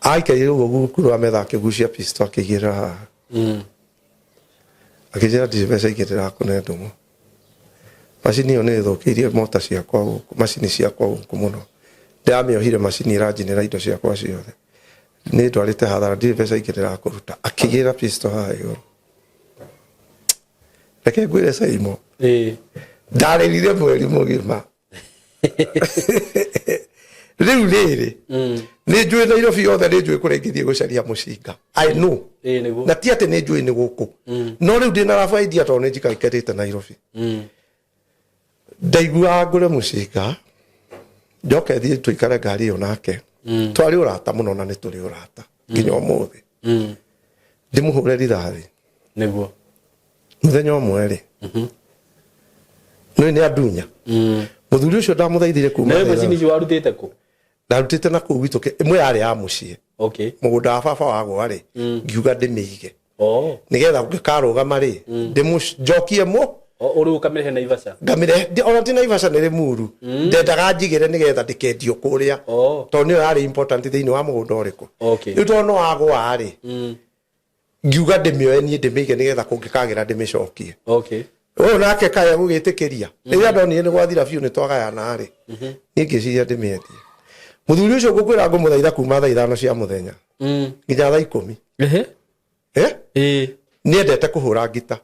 aikarire ũguo gũkũ metha akĩgucia pistol akĩigĩrĩra haha akĩnjĩra ndirĩ mbeca ingĩ ndĩrakũne ndũmũ macini ĩyo nĩ ĩthũkĩirie mota ciakwa gũkũ macini ciakwa gũkũ mũno ndamĩohire macini ĩranjinĩra indo ciakwa ciothe nĩ ndwarĩte hathara ndirĩ mbeca ingĩ ndĩrakũruta akĩigĩrĩra pistol haha igũrũ reke ngwĩre Saimo ndarĩrire mweri mũgima rĩu rĩrĩ nĩ njũĩ Nairobi yothe nĩ njũĩ kũrĩa ingĩthiĩ gũcaria mũcinga I know na ti atĩ nĩ njũĩ nĩ gũkũ no rĩu ndĩna raba idea tondũ nĩ njikaikarĩte Nairobi ndaiguaga ngũre mũcinga njoke thiĩ tũikare ngari ĩyo nake twarĩ ũrata mũno na nĩ tũrĩ ũrata nginya ũmũthĩ ndĩmũhũre rithathi nĩguo mũthenya ũmwe rĩ nĩ Adunya mũthuri ũcio ndamũthaithire kuma na macini icio warutĩte kũ ndarutĩte na kũu gwitũ ĩmwe yarĩ ya mũciĩ mũgũnda wa baba wagwa rĩ ngiuga ndĩmĩige nĩgetha ngĩkarũgama rĩ ndĩmũnjokie ũrĩ ũkamĩrehe Naivasha ngamĩrehe ona ti Naivasha nĩ Limuru ndendaga njigĩre nĩgetha ndĩkendio kũrĩa tondũ nĩyo yarĩ important thĩinĩ wa mũgũnda ũrĩkũ rĩu tondũ no wagwa rĩ ngiuga ndĩmĩoe niĩ ndĩmĩige nĩgetha kũngĩkagĩra ndĩmĩcokie ũyũ nake kaya gũgĩtĩkĩria rĩrĩa ndonire nĩ gwathira biũ nĩ twagayana rĩ niĩ ngĩciria ndĩmĩendie mũthuri ũcio ngũkwĩra ngũmũthaitha kuma thaa 5 cia mũthenya nginya thaa 10 nĩendete kũhũra ngita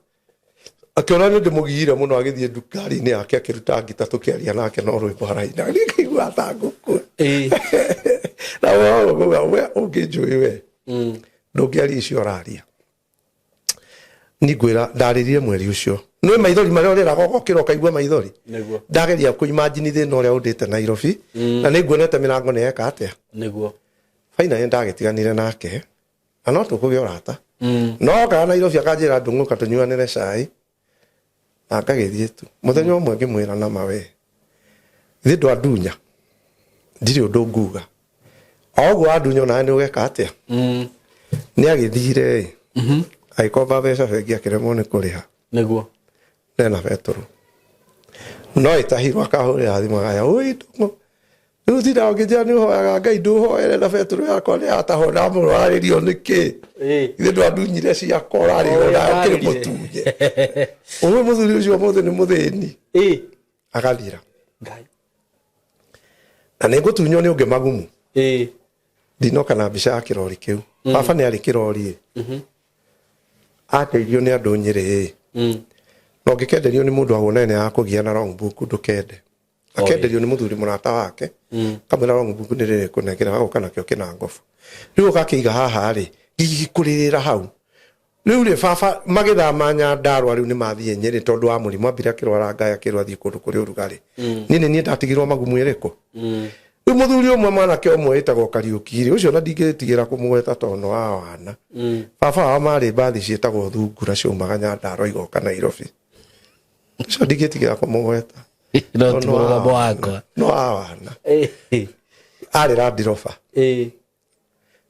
akĩona nĩ ndĩmũgiire mũno agĩthiĩ ndukari-inĩ yake akĩruta ngita tũkĩaria nake no rwĩmbo araina niĩ ngĩigua ta ngũkua na we ũngĩnjũĩ we ndũngĩaria icio ũraria ni ngwĩra ndarĩrire mweri ũcio nĩ maithori marĩa ũrĩraga ũgokĩra ũkaigua maithori ndageria kũimagine thĩna ũrĩa ũndĩte Nairobi na nĩ nguonete mĩrango nĩ eka atĩa nĩguo finally ndagĩtiganire nake na no tũkũgĩa ũrata no kana Nairobi akanjĩra ndũng'ũka tũnyuanĩre cai na ngagĩthiĩ tu mũthenya ũmwe ngĩmwĩra na mawe ithuĩ andũ Adunya ndirĩ ũndũ nguga oguo Adunya nawe nĩ ũgeka atĩa nĩ agĩthire agĩkomba mbeca bengi akĩremwo nĩ kũrĩha nĩguo nena betũrũ no ĩtahirwo akahũrĩra thimũ agaya ũi ndũng'ũ rĩu tinda ũkĩnjĩra nĩ ũhoyaga Ngai ndũhoere na betũrũ yakwa nĩ yatahwo ndamũrwarĩrio nĩkĩ ithuĩ andũ Adunyire ciakwa ũrarĩrio nayo ũkĩrĩ mũtunye ũmwe mũthuri ũcio ũmũthĩ nĩ mũthĩni agathira na nĩ ngũtunywo nĩ ũngĩ magumu ndinoka na mbica ya kĩrori kĩu baba nĩ arĩ kĩrori ateithio nĩ andũ Nyĩrĩ no ngĩkenderio nĩ mũndũ wagũnene ya kũgia na wrong book ndũkende akenderio nĩ mũthuri mũrata wake kamwĩra wrong book nĩ rĩrĩ kũnengera gũka nakĩo kĩna ngobu rĩu gakĩiga haha rĩ gĩkũrĩrĩra hau rĩu rĩ baba magĩthama Nyandarũa rĩu nĩ mathiĩ Nyĩrĩ tondũ wa mũrimũ ambire akĩrwara ngaya akĩrwo athiĩ kũndũ kũrĩ ũrugarĩ niĩ ndatigirwo magumu ĩrĩkũ muthuri umwe mwana ke umwe etagwo Kariuki ucio na ndingitigira kumweta tono wa wana baba wa mari bathi cietagwo Thungura ciumaga Nyandarua igoka Nairobi ucio ndingitigira kumweta no tumuga bwako no wana ari Randiroba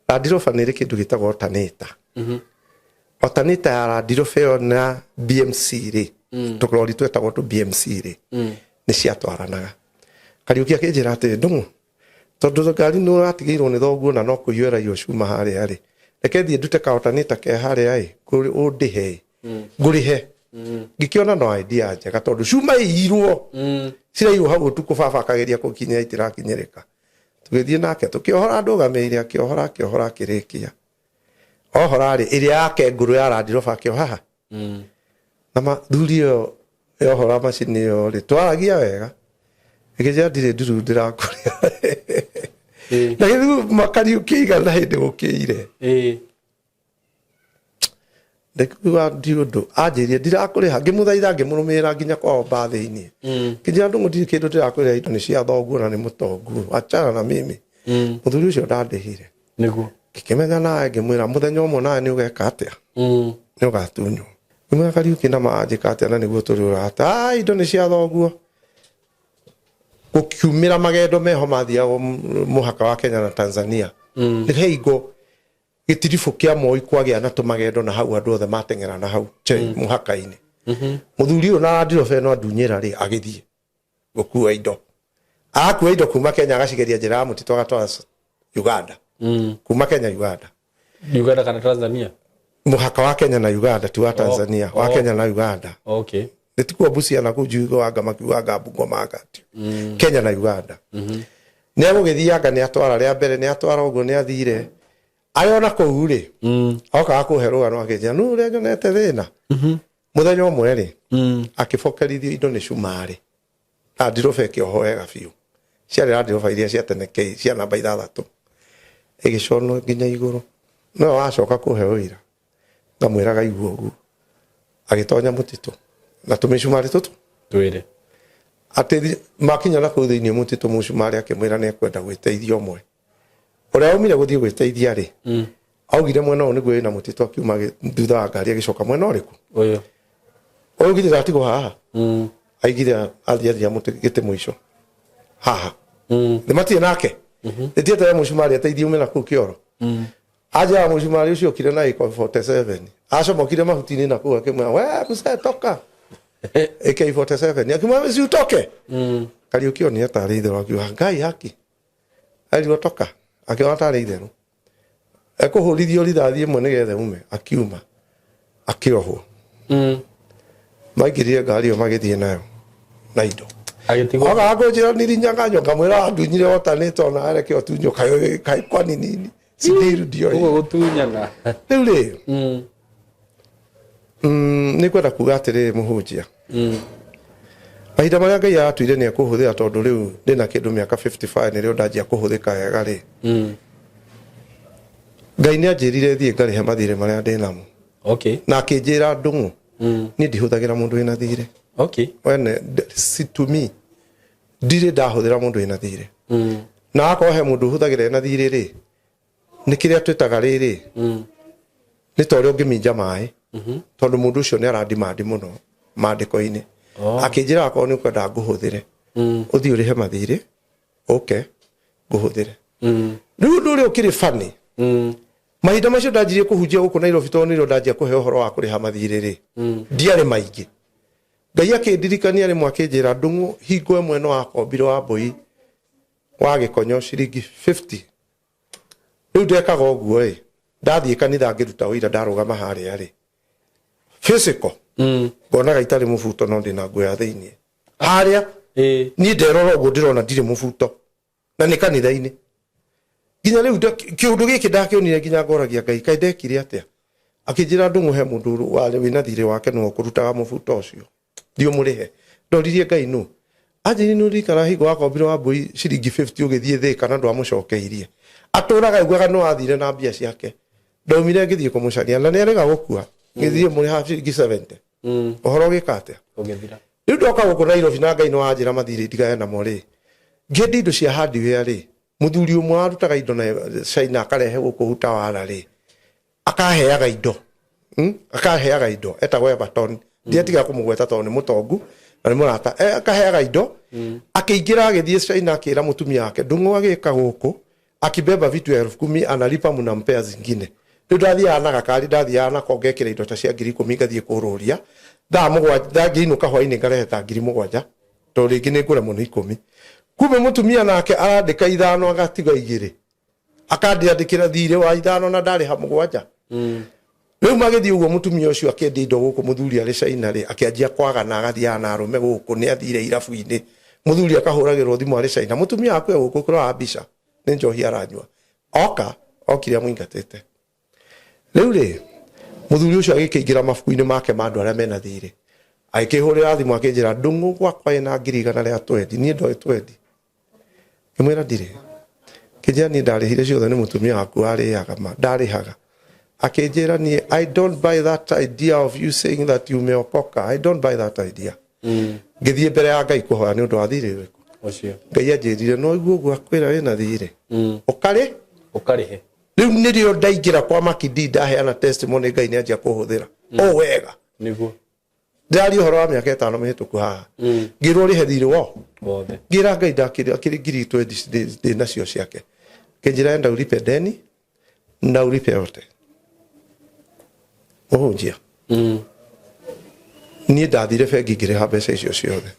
Randiroba nä kindu gitagwo alternator alternator ya Randiroba yo na BMC ri tukurori twetagwo tu BMC ri ni ciatwaranaga Kariuki akinjira ati ndungu tondu ngari no atigirwo ni thoguo na no kuiyura iyo cuma haria ri reke thie ndute ka alternator ke haria ri kuri undihe ngurihe ngikiona no idea njega tondu cuma iirwo cirairwo hau tuku baba akageria kukinya itirakinyereka tugithie nake tukiohora ndugameire akiohora akirikia ohora ri iria yake nguru ya Randiroba akiohaha na mathuri yo yohora macini yo ri twaragia wega igeja ndire nduru ndirakuria na hiyo Makariuki igana hindi gukire ndekuwa ndiundu anjirie ndirakuriha ngimuthaitha ngimurumira nginya kwao mbathi-ini nginya ndungu ndiri kindu ndirakurira indo ni cia thoguo na ni mutongu achana na mimi muthuri ucio ndandihire niguo ngikimenya nawe ngimwira muthenya umwe nawe ni ugeka atia ni ugatunywo ngimwira Kariuki na manjika atia na niguo turi urata indo ni cia thoguo gukiumira magendo meho mathiago muhaka wa Kenya na Tanzania ni heigo gitirifu kia Moi kwagia na tumagendo na hau andu othe matengera na hau muhaka-ini muthuri uyu na Randiroba no adunyira ri agithie gukua indo akua indo kuma Kenya agacigeria njira ya mutito agatwara Uganda kuma Kenya Uganda kana Tanzania muhaka wa Kenya na Uganda tu wa Tanzania wa Kenya na Uganda okay nitikuwa Busia na kujugo wanga makiwaga Bungoma magati Kenya na Uganda ni agugithianga ni atwara ria mbere ni atwara uguo ni athire ayona ko uri oka akuherwa no akeja no ria jonete thina muthenya umwe ri akifokerithio indo ni cumari Randiroba ikiohoega biu ciari Randiroba iria cia tene kei cia namba 6 igicono nginya iguru no acoka kuheo ira ngamwiraga iguo uguo agitonya mutito na tumicumari tutu twire ati makinya na kuthini mutito mucumari akimwira ne kwenda gwiteithia umwe uria umire guthie gwiteithia ri augire mwena uyu niguo ina mutito akiuma thutha wa ngari agicoka mwena uriku uyu githira atigo haha aigire athiathia mutigite mwico haha ni matie nake etiete ya mucumari ateithia umena ku kioro aja mucumari ucio kire na iko 47 acomokire mahutini na ku akimwa we mse toka AK47 akimwa si utoke Kariuki oni atari ithe akiwa ngai haki ali toka akiwa atari ithe ekuhurithio rithathi imwe nigethe ume akiuma akiohwo magirie ngari magithie nayo na indo agitigo agakojira nirinyanganyo kamwira andunyire otanito na areke otunyo kai kwani nini sidiru dio ugo gutunyana riu ri ni kwenda kuga atiri muhunjia mahinda maria Ngai atuire ni akuhuthira tondu riu ndina kindu miaka 55 ni rio ndanjia kuhuthika wega ri Ngai ni anjirire thie ngarihe mathire maria ndinamo okay na akinjira ndungu ni ndihuthagira mundu wina thire okay wene si to me ndire ndahuthira mundu wina thire na akohe mundu huthagira na thire ri ni kiria twitaga riri ni torio ngiminja mai tondu mundu ucio ni aradimandi muno mandiko-ini akinjira akoo ni kwenda nguhuthire uthii urihe mathire okay nguhuthire riu ndu ri ukiri fani mahinda macio ndanjirie kuhunjia guku Nairobi tondu niro ndanjia kuhe uhoro wa kuriha mathire ri ndiare maingi Ngai akindirikania rimwe akinjira ndungu hingo imwe no akombire wa mbui wa gikonyo ciringi 50 riu ndekaga uguo ri ndathie kanitha ngiruta wira ndarugama haria ri physical ngonaga itari mubuto no ndina nguo ya thiini haria ni nderora uguo ndirona ndire mubuto na ni kanitha-ini nginya riu kiundu giki ndakionire nginya ngoragia Ngai kai ndekire atia akinjira ndungu he mundu wari wina thire wake no kurutaga mubuto ucio ndio murihe ndoririe Ngai no ajiri no rikara higo akombire wa mbui ciringi 50 ugithie thi kana ndo amucokeirie aturaga igwaga no athire na mbia ciake ndaumire ngithie kumucaria na ni arega gukua ngithie muri ha ciringi 70 uhoro gikate ugithira riu ndoka guku Nairobi na Ngai no ajira mathire ndigae na mori ngedi indo cia hardware ri muthuri umwe arutaga indo na China akarehe guku Utawala ri akaheaga indo akaheaga indo etagwo Everton ndiatiga kumugweta to ni mutongu na ni murata akaheaga indo akiingira agithie China akira mutumia wake ndungu agika guku akibeba vitu 10,000 analipa mnampea zingine ndathia na gakari ndathia na kongekira indo ta cia 10,000 ngathie kururia tha ngiinuka hwaini ngarehe ta 7,000 to ringi ni ngure muno 10 kumbe mutumia nake arandika 5 agatiga 2 akandiandikira thire wa 5 na ndari ha 7 riu magithii uguo mutumia ucio akendi indo guku muthuri ari China ri akianjia kwaga na agathia na arume guku ni athire irabu-ini muthuri akahuragirwo thimu ari China mutumia akwe guku kura mbica ni njohi aranyua okire muingatite riu ri muthuri ucio agikingira mafuku-ini make mandu aria mena thire akihurira thimu akinjira ndungu gwakwa ina 100 ria twendi ni ndo twendi kimwira ndire kijia ni ndarihire ciothe ni mutumia waku ariaga ma ndarihaga akinjira ni I don't buy that idea of you saying that you meokoka I don't buy that idea ngithie mbere ya Ngai kuhoya ni undu wa thire wiku ucio Ngai anjirire no iguo gwakwira wina thire ukarihe riu ni rio ndaingira kwa Makindi ndaheana testimony Ngai ni anjia kuhuthira wega niguo ndari horo wa miaka 5 mihituku haha ngirwo rihe thire wothe ngira Ngai ndakiri ngiri 20 nacio ciake kinjira enda ulipe deni na ulipe yote njia ni ndathire bengi ngire ha mbeca icio ciothe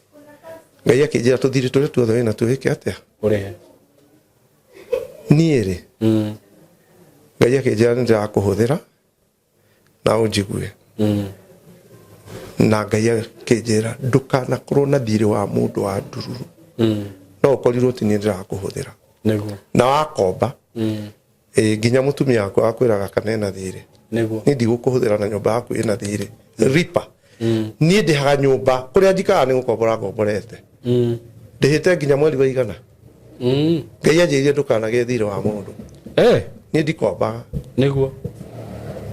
Ngai akinjira tuthire turi tuothe wina tuwike atia urihe ni ri Ngai akinjira ndirakuhuthira na unjigue na Ngai akinjira ndukana korwo na thire wa mundu wa ndururu no ukorirwo ti ni ndirakuhuthira na wakomba nginya mutumia wako akwiraga kanena thire ni ndigukuhuthira na nyumba yaku ina thire ripa ni ndihaga nyumba kuria njikaga ni gukombora ngomborete ndihite nginya mweri wa igana Ngai anjirire ndukanage thire wa mundu ni ndikombaga niguo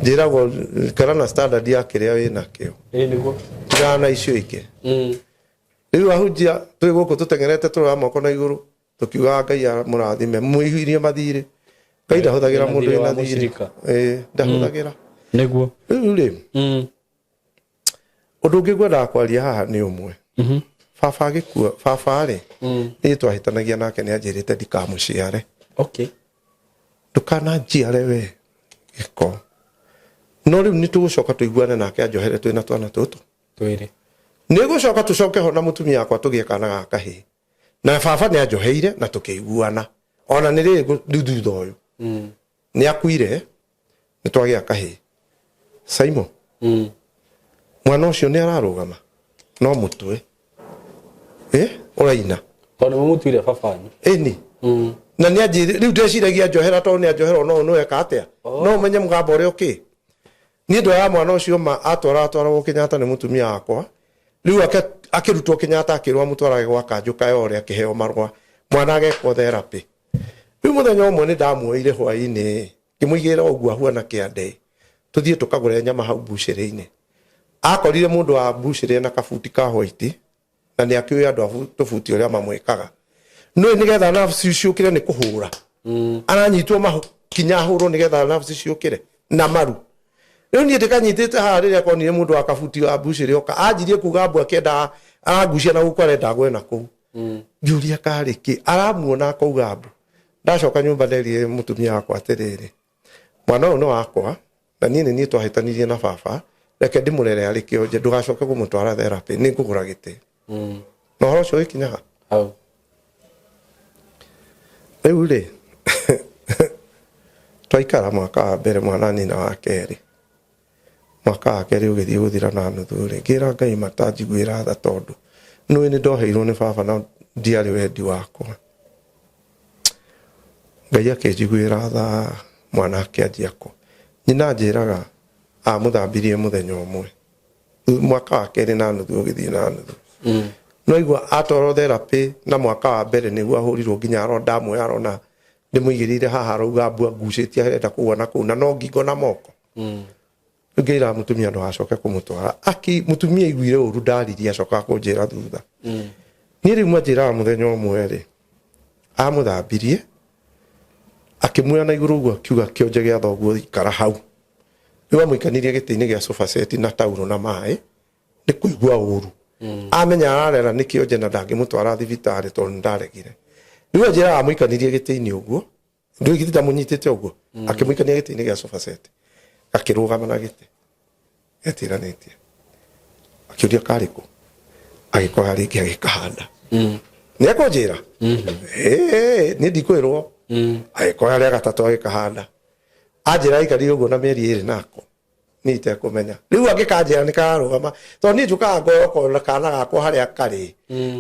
njiragwo kana na standard ya kiria wina kio niguo tirana icio ingi riu ahunjia twi guku tutengerete turi amoko na iguru tukiuga Ngai amurathime muihirie mathire Ngai ndahuthagira mundu ina thire ndahuthagira niguo riu ri undu ungi ngwenda kwaria haha ni umwe baba agikua baba ri ni twahitanagia nake ni anjirite ndikamuciare ndukana njiare we giko no riu ni tugucoka tuiguane nake anjohere twina twana tutu twiri ni gucoka tucoke ho na mutumia akwa tugie kana gaka hi na baba ni anjoheire na tukiguana ona ni ri thutha uyu ni akuire ni twagia kahi Simon mwana ucio ni ararugama no mutwe uraina tondu mumutuire baba ni na ni anjiri riu ndeciragia njohera to ni anjohera no eka atia no menye mugamba uri uki ni ndo ya mwana ucio ma atwara Kenyatta ni mutumia wakwa riu akirutwo Kenyatta akirwa mutwarage gwa Kanjuka yore akiheo marwa mwana agekwo therapy riu muthenya umwe ni ndamuoire hwaini kimuigira uguo huana kiande tuthie tukagure nyama hau buchere-ini akorire mundu wa buchere na kafuti ka white na ni akioya andu tufuti uria mamwekaga no ni getha nafsi ciukire ni kuhura aranyitwo makinya hurwo ni getha nafsi ciukire na maru riu ni ndikanyitite ha riria konire mundu wa kafuti wa buchere oka anjirie kuga mbu akenda aragucia na gukore ndagwe na ku njuria kariki aramuona akauga mbu ndacoka nyumba nderie mutumia wakwa atiriri mwana uno wakwa na nini ni twahitanirie na baba reke ndimurere ari kionje ndugacoke kumutwara therapy ni ngugura giti no horo cio ikinyaga riu ri twaikara mwaka wa mbere mwana nina wa keri mwaka wa keri ugithie guthira na nuthu ri ngira Ngai matanjiguira tha tondu nui ni ndoheirwo ni baba na ndiari wendi wakwa Ngai akinjiguira tha mwana akianjia ko nyina njiraga amuthambirie muthenya umwe mwaka wa keri na nuthu ugithie na nuthu no igua atoro therapy na mwaka wa mbere niguo ahurirwo nginya aronda amwe arona ndimuigirire haha rauga mbu ngucitie arenda kuona kuu na no ngingo na moko ngira mutumia ndo acoke kumutwara mutumia iguire uru ndaririe acoka kunjira thutha ni riu majira muthenya umwe ri amuthambirie akimwira na iguru guo akiuga kionje gĩa thoguo ikara hau niwa muikanirie gĩtĩ-inĩ gĩa sofa set na tauro na maĩ nĩ kũigua ũru amenya ararera nĩ kĩonje na ndangĩmũtwara thibitarĩ tondũ ndaregire rĩu njĩra amuikanirie gĩtĩ-inĩ ũguo ndio igithita munyitĩte ũguo akimuikania gĩtĩ-inĩ gĩa sofa set akĩrũgama na gĩtĩ etiranĩtie akĩũria karĩkũ agĩkoya rĩngĩ agĩkahanda nĩ akũnjĩra nĩ ndikwĩrwo agĩkoya rĩa gatatũ agĩkahanda anjĩra aikarire ũguo na mĩeri ĩrĩ nako nĩ itekũmenya rĩu angĩkanjĩra nĩ kararũgama tondũ niĩ njũkaga ngoyoko na kana gakwa harĩa karĩ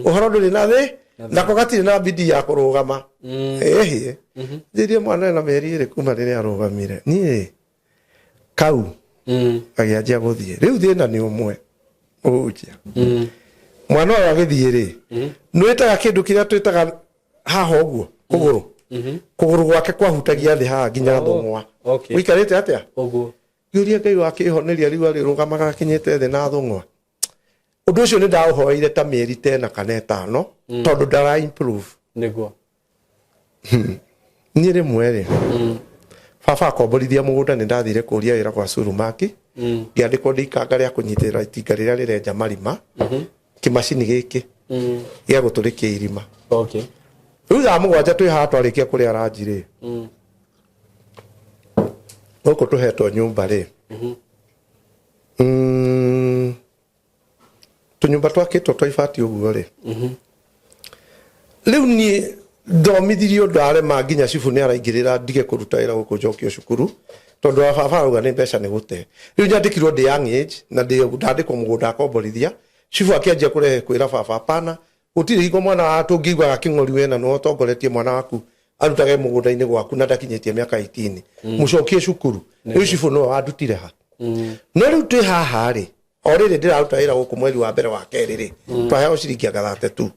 ũhoro ndũrĩ na thĩ nako gatirĩ na bidii ya kũrũgama njĩrie mwana na mĩeri ĩrĩ kuma rĩrĩa arũgamire niĩ kau agĩanjia gũthiĩ rĩu thĩna nĩ ũmwe ũhunjia mwana ũyũ agĩthiĩ rĩ nĩwĩtaga kĩndũ kĩrĩa twĩtaga haha ũguo kũgũrũ gwake kwahutagia thĩ haha nginya thũng'wa ũikarĩte atĩa ngĩũria Ngai wakĩhoneria rĩu arĩrũgamaga akinyĩte thĩ na thũng'wa ũndũ ũcio nĩ ndaũhoeire ta mĩeri 10 kana 5 tondũ ndara improve nĩguo niĩ rĩmwe rĩ baba akomborithia mũgũnda nĩ ndathire kũria wĩra kwa Surumaki ngĩandĩkwo ndĩikanga rĩa kũnyitĩrĩra itinga rĩrĩa rĩrenja marima kĩmacini gĩkĩ gĩa gũtũrĩkia irima rĩu thaa mũgwanja twĩ haha twarĩkia kũrĩa ranji rĩ gũkũ tũhetwo nyũmba rĩ tũnyũmba twakĩtwo twa ibati ũguo rĩ rĩu niĩ thomithirio ndarema nginya cibu nĩ araingĩrĩra ndige kũruta wĩra gũkũ njokio cukuru tondũ wa baba auga nĩ mbeca nĩ gũte rĩu nyandĩkirwo ndĩ young age na ndandĩkwo mũgũnda akomborithia cibu akĩanjia kũrehe kwĩra baba hapana gũtirĩ hingo mwana wa tũngĩigua kĩng'ori wena no ũtongoretie mwana waku arutage mũgũnda-inĩ gwaku na ndakinyĩtie mĩaka 18 mũcokie cukuru rĩu cibu no wandutire ha no rĩu twĩ haha rĩ o rĩrĩ ndĩraruta wĩra gũkũ mweri wa mbere wa kerĩ rĩ twaheo ciringi 30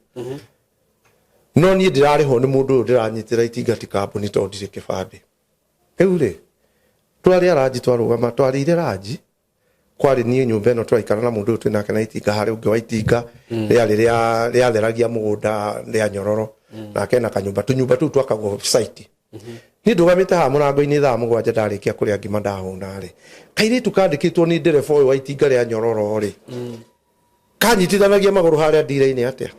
no niĩ ndĩrarĩhwo nĩ mũndũ ũyũ ndĩranyitĩra itingati kambuni tondũ ndirĩ kĩbandĩ rĩu rĩ twarĩ ranji twarũgama twarĩire ranji kwarĩ niĩ nyũmba ĩno twaikara na mũndũ ũyũ twĩ nake na itinga harĩ ũngĩ wa itinga rĩarĩ rĩatheragia mũgũnda rĩa Nyororo nake na kanyũmba tũnyũmba tũu twakagwo site niĩ ndũgamĩte haha mũrango-inĩ thaa mũgwanja ndarĩkia kũrĩa ngima ndahũna rĩ kairĩtu kandĩkĩtwo nĩ ndereba ũyũ wa itinga rĩa Nyororo rĩ kanyitithanagia magũrũ harĩa ndira-inĩ atĩa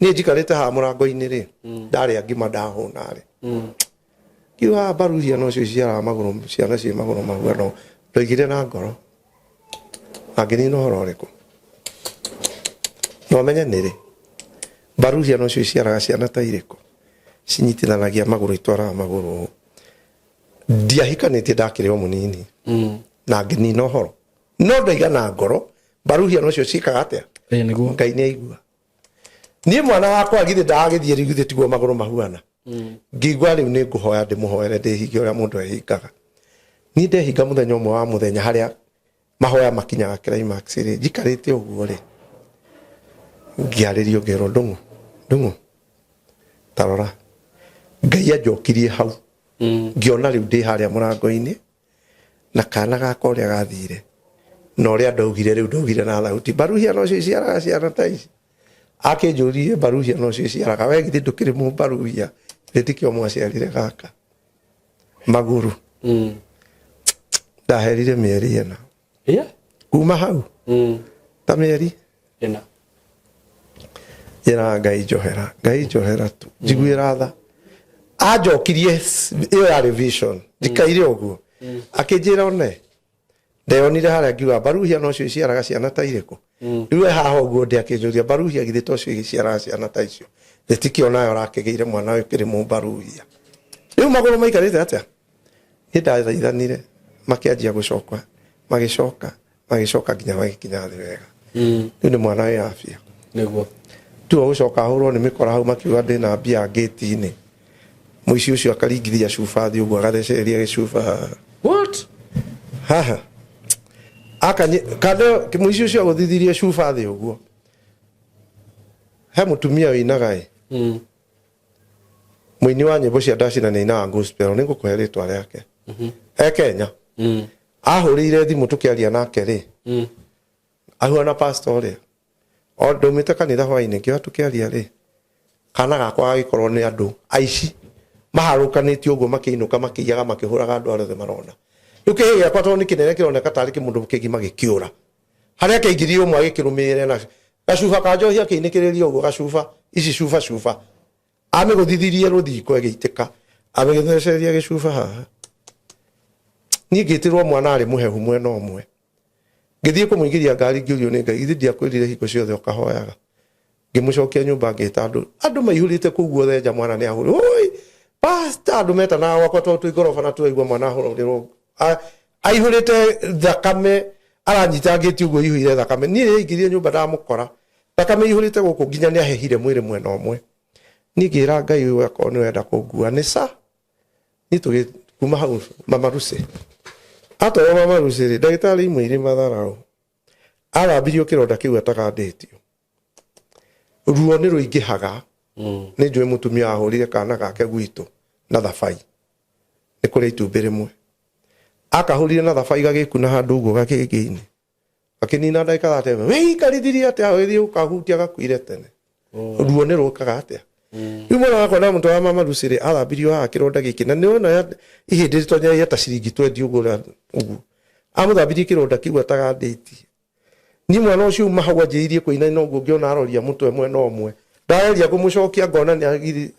niĩ njikarĩte haha mũrango-inĩ rĩ ndarĩa ngima ndahũna rĩ kiuga mbaru ciana cio ciara magũrũ ciana ciĩ magũrũ mahuano ndoigire na ngoro angĩnina ũhoro ũrĩkũ no menye nĩrĩ mbaru ciana cio ciaraga ciana ta irĩkũ cinyitithanagia magũrũ itwaraga magũrũ ndiahikanĩtie ndakĩrĩ o mũnini na ngĩnina ũhoro no ndoiga na ngoro mbaru ciana cio ciĩkaga atĩa Ngai nĩ aigua niĩ mwana wakwa githĩ ndagĩthiĩ rĩu githĩ tiguo magũrũ mahuana ngĩigua rĩu nĩ ngũhoya ndĩmũhoere ndĩhinge ũrĩa mũndũ ehingaga niĩ ndehinga mũthenya ũmwe wa mũthenya harĩa mahoya makinyaga climax rĩ njikarĩte ũguo rĩ ngĩarĩrio ngero ndũng'ũ tarora Ngai anjokirie hau ngĩona rĩu ndĩ harĩa mũrango-inĩ na kana gakwa ũrĩa gathire na ũrĩa ndaugire rĩu ndaugire na thauti mbaruhia no cio ciaraga ciana ta ici akĩnjũririe mbaruhia no cio ciaraga we githĩ ndũkĩrĩ mũmbaruhia rĩtikĩo mwaciarire gaka magũrũ ndaherire mĩeri ĩna kuma hau ta mĩeri ĩna Ngai njohera tu njiguĩra tha anjokirie ĩyo yarĩ vision njikaire ũguo akĩnjĩra one ndeyonire harĩa ngiuga mbaruhia no cio ciaraga ciana ta irĩkũ rĩu haha ũguo ndĩ akĩnjũria mbaruhia githĩ to cio ciaraga ciana ta icio rĩtikĩonayo rakĩgĩire mwana ũyũ kĩrĩ mũmbaruhia rĩu magũrũ maikarĩte atĩa nĩ ndathaithanire makĩanjia gũcoka magĩcoka nginya magĩkinya thĩ wega rĩu nĩ mwana wĩ afya nĩguo tu gũcoka ahũrwo nĩ mĩkora hau makiuga ndĩna mbia ngĩti-inĩ mũici ũcio akaringithia cuba thĩ ũguo agathecereria gĩcuba haha kando mũici ũcio agũthithirie cuba thĩ ũguo he mũtumia wĩinaga mũini wa nyĩmbo cia ndacina nĩ ainaga gospel nĩ ngũkũhe rĩtwa rĩake Kenya ahũrĩire thimũ tũkĩaria nake rĩ ahuana pastor ũrĩa o ndaumĩte kanitha hwainĩ ngĩoya tũkĩaria rĩ kana gakwa gikorwo ni andu aici maharukanitio uguo makiinuka makiyaga makihuraga andu arothe marona riu kihi yakwa to ni kinene kironeka tari kimundu kigima gikiura haria keingirio mwa gikirumire na gacuba ka njohi akiinikiririo uguo gacuba ici cuba ame guthithirie ruthiko egiitika ame githeceria gicuba haha ni gitirwo mwana ari muhehu mwena omwe ngithie kumuingiria ngari ngiurio ni ngai ithindia kwirire hiko ciothe ukahoyaga ngimucokia nyumba ngita andu maihurite kuguo thenja mwana ni ahuri oi pastor andu meta na wakwa to igorofa na tuigua mwana ahururiro aihurite thakame aranyita ngiti uguo ihuire thakame ni ingirie nyumba ndamukora thakame ihurite guku nginya ni ahehire mwire mwena omwe ni ngira ngai uyu akoro ni wenda kungua ni sa ni tugi kuma hau mama Rusi ato mama Rusi ndagitari imwe iri matharau arambirio kironda kiu atakanditio ruo ni ruingihaga ni njue mutumia ahurire kana gake gwitu na thabai ni kuri itumbi rimwe akahurire na thabai gagikuna handu uguo gakigiini akinina ndagika 30 wei karithirie atia withie ukahutia gakuire tene ruo ni rukaga atia riu mwana wakwa na muntu wa mama Rusi arambirio haha kironda giki na niona ihindi ritonya yeta ciringi 20 uguo amuthambirie kironda kiu atagandĩtie ni mwana ucio mahau anjirie kuina no guo ngiona aroria mutwe mwena omwe ndaeria kumucokia ngona ni agiri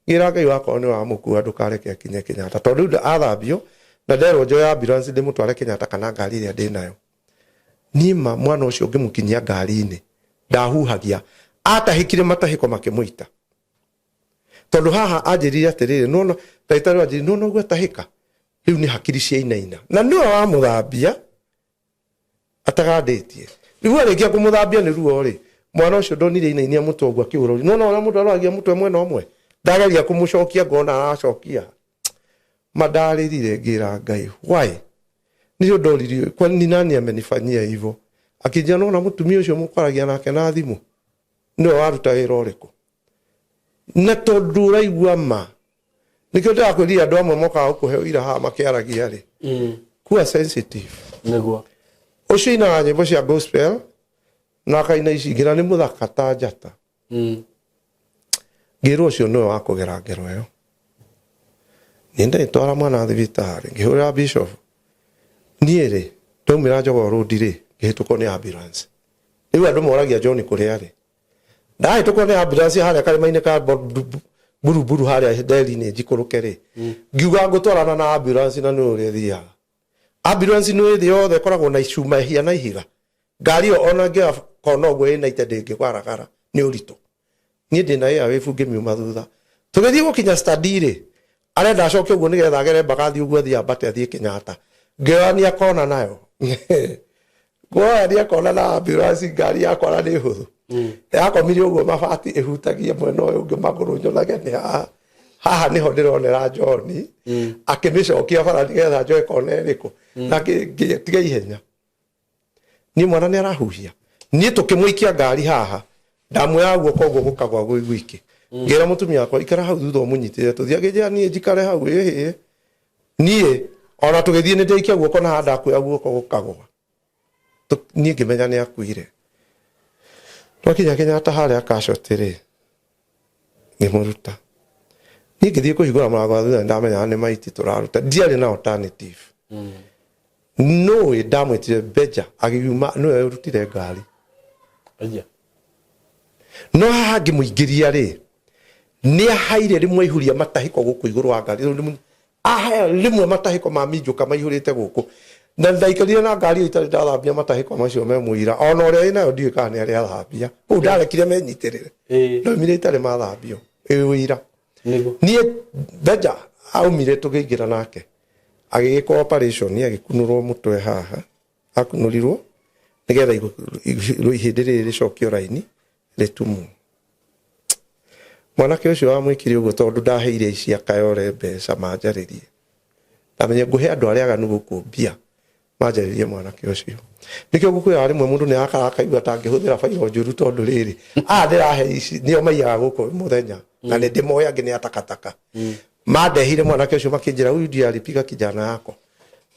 gira ngai wakwa ni wa mukua ndukareke kinye Kenyatta tondu athambio na ndero njoya ambulance ndimutware Kenyatta kana ngari iria ndinayo nima mwana ucio ngimukinyia ngari-ini ndahuhagia atahikire matahiko makimuita tondu haha anjirire atiriri nono ndagitari anjiri nono gwe tahika riu ni hakiri cia inaina na niwe wa muthambia atagandĩtie riu arikia kumuthambia ni ruo ri mwana ucio ndonire inainia mutwe akiurori nono ona mundu aragia mutwe mwena omwe ndageria kumucokia ngona aracokia madarĩrire ngira ngai why ndio ndoririo kwa ni nani amenifanyia hivyo akijia nona mutumia ucio mukwaragia nake na thimu ndio waruta wĩra ũrĩkũ na tondu ũraigua ma nikio ndakwĩrire andũ amwe mokaga gũkũhe ira haha makĩaragia ri kuwa sensitive niguo ucio ina nyĩmbo cia gospel na kaina ici ngira ni muthaka ta njata ngĩrwo ucio niwe wa kũgera ngero ĩyo niĩ twara mwana thibitarĩ ngĩhũrĩra bishop niĩ rĩ ndaumĩra Jogoo Road rĩ ngĩhĩtũkwo nĩ ambulance rĩu andũ moragia John kũrĩa rĩ ndahĩtũkwo nĩ ambulance harĩa karĩma-inĩ ka buruburu harĩa nderi-inĩ njikũrũke rĩ ngiuga ngũtwarana na ambulance na nĩ ũrĩa thiaga ambulance nĩ thĩ yothe koragwo na icuma hia na ihiga ngari ona ngĩkona ũguo ĩna ite ndĩngĩgaragara nĩ ũritũ niĩ ndĩna wĩbu ngĩmiuma thutha tũgĩthiĩ gũkinya stadi rĩ arenda acoke ũguo nĩgetha agere mbagathi ũguo thiĩ ambate athiĩ Kenyatta ngĩoania kona nayo ngĩoania kona na ambulance ngari yakwa nĩ hũthũ yakomire ũguo mabati ĩhutagia mwena ũyũ ũngĩ magũrũ nyonaga nĩ haha niho ndironera John akimicokia bara nigetha njoe kona ĩrĩkũ na tiga ihenya ni mwana nĩ arahuhia ni tukimuikia ngari haha ndamwira guoko ũguo gũkagwa gwiki ngira mutumia akwa ikara hau thutha mũnyitire tuthiage ni njikare hau ni ona tugithie ni ndeikia guoko na handa kwĩa guoko gũkagwa ni ngimenya ni akuire twakinya Kenyatta harĩa akacotire ngimuruta ni ngithie kuhingũra mũrango thutha ndamenya ni maiti turaruta ndiarĩ na alternative no ndamwĩtire Beja agiuma no urutire ngari Beja no haha ngĩmũingĩria rĩ nĩ ahaire rimwe ihuria matahiko gũkũ igũrũ wa ngari ahaya rimwe matahiko ma minjuka maihurĩte gũkũ na ndaikarire na ngari itarĩ ndathambia matahiko macio me mũira ona ũrĩa ĩnayo ndiũĩ kana nĩ arĩa athambia ũũ ndarekire menyitĩrĩre ndoimire itarĩ mathambio wĩira niĩ Beja aumire tũkĩingĩra nake agĩgĩka operation agĩkunũrwo mũtwe haha akunurirwo nigetha ihĩndĩ rĩrĩ rĩcokio raini rĩtumwo mwanake ũcio wamwĩkire ũguo tondũ ndaheire ici akayore mbeca manjarĩrie ndamenye ngũhe andũ arĩa aganu gũkũ mbia manjarĩrie mwanake ũcio nikio gũkwĩra rĩmwe mũndũ nĩ akaigua atangĩhũthĩra bairo njũru tondũ rĩrĩ ndĩrahe ici nĩo maiyaga gũkũ mũthenya na nĩ ndĩmoya ngĩ nĩ atakataka mandehire mwanake ũcio makĩnjĩra huyu ndiye alipiga kijana yako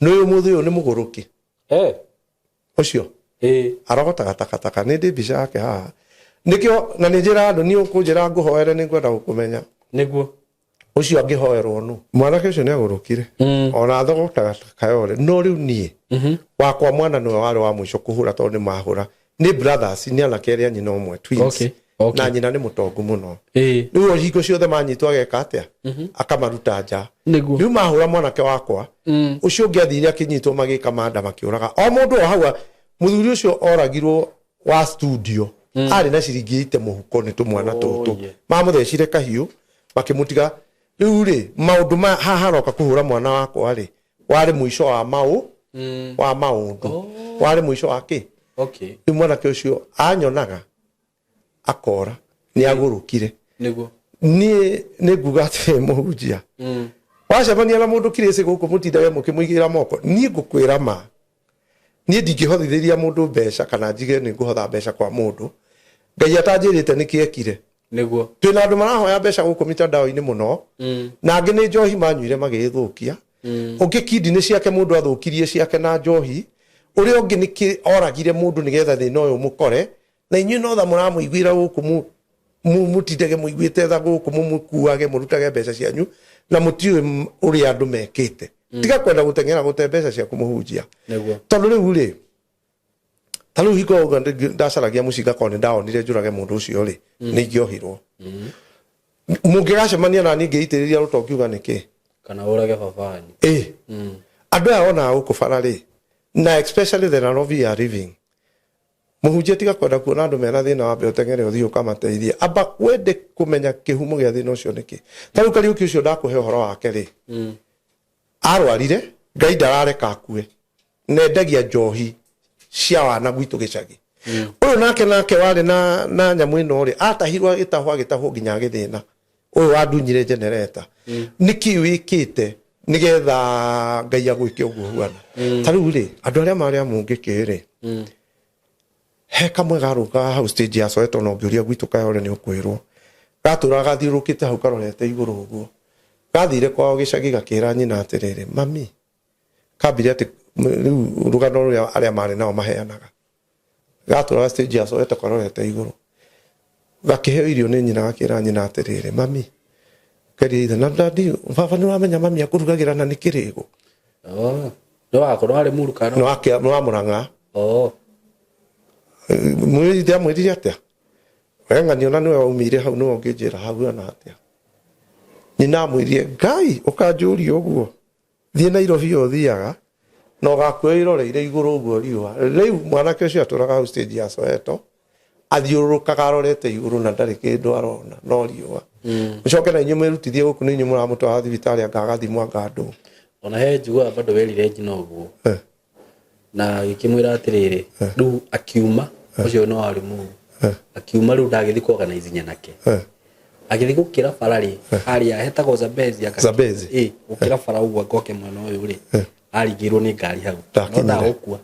nĩũyũ mũthĩ ũyũ nĩ mũgũrũki ũcio arogotaga takataka nĩ ndĩ mbica yake haha nikio na njira andu ni ukunjira nguhoere ni ngwenda gukumenya niguo ucio angihoerwo nu mwanake ucio ni agurukire ona thogotaga kayore no riu nie wakwa mwana niwe wari wa mwisho kuhura tondu ni mahura ni brothers ni anake eri nyina umwe twins na nyina ni mutongu muno riu hingo ciothe manyitwo ageka atia akamaruta nja riu mahura mwanake wakwa ucio ngiathire akinyitwo magika manda makiuraga o mundu o hawa muthuri ucio oragirwo wa studio ari na ciringi ite muhuko ni tumwana tutu mamuthecire kahiu makimutiga riu ri maundu ma haharoka kuhura mwana wakwa ri wari mwisho wa wa maundu wari mwisho wake riu mwanake ucio anyonaga akora ni agurukire niguo ni nguga ati muhunjia wacemania na mundu kirisi guku mutindaga mukimuigira moko ni ngukwira ma ni ndingihothitheria mundu mbeca kana njige ni nguhotha mbeca kwa mundu ngai atanjirite nikiekire niguo twina andu marahoya mbeca guku mitandao-ini muno na angi ni njohi manyuire magithukia ungi kindi ni ciake mundu athukirie ciake na njohi uri ungi niki oragire mundu nigetha thina uyu mukore na inyu no tha muramuiguira guku mutindege muiguite tha guku mumukuage murutage mbeca cianyu na mutiwe uri andu mekite tiga kwenda gutengera gute mbeca cia kumuhunjia tondu riu ri talu hiko ndacaragia mucinga kone ndaonire njurage mundu ucio ri ni ngiohirwo mungigacemania na ni ngiitiriria rutongiuga niki kana urage babanyu andu aya ona guku bara ri na especially the Nairobi are living muhunjia tiga kwenda kuona andu mena thina wa beotengere uthio kamateithia aba kwende kumenya kihumo gia thina ucio niki talu Kariuki ucio ndakuhe uhoro wake ri arwarire ngai ndarareka akue nendagia njohi cia wana gwitu gicagi uyu nake wari na nyamu ino ri atahirwa gitahwo nginya githina uyu wadunyire generator niki wikite nigetha ngai agwike uguo huana tariu ri andu aria mari amungikire he kamwe garuka hau stage ya Soweto no ngiuria gwitu kayore ni ukwirwo gatura gathirukite hau karorete iguru uguo gathire kwao gicagi gakira nyina atiriri mami kabire ati rugano ruria aria mari nao maheanaga gatura stage ya Soweto karorete iguru gakiheo irio ni nyina gakira nyina atiriri mami kari na dadi baba ni wamenya mami akurugagira na nikirigo no wakorwo ari murukano no amuranga mwiri mwiri atia wenga niona niwe umire hau no ngijira hau na atia nyina mwiri ngai ukanjuria uguo thie Nairobi othiaga no gakwe iroreire iguru uguo riwa riu mwanake ucio aturaga hau stage ya Soweto athiurukaga arorete iguru na ndari kindu arona no riwa ucoke na inyu mwirutithie guku ni inyu muramutwara thibitari angagathimwa ngandu ona he njugua bado werire njino uguo na ikimwira atiriri riu akiuma ucio no ari mu akiuma riu ndagithi ku organize nyanake agithi gukira farari ari ahetagwo Zabezi gukira fara uguo goke mwana uyu ri arigirwo ni ngari hau no gukua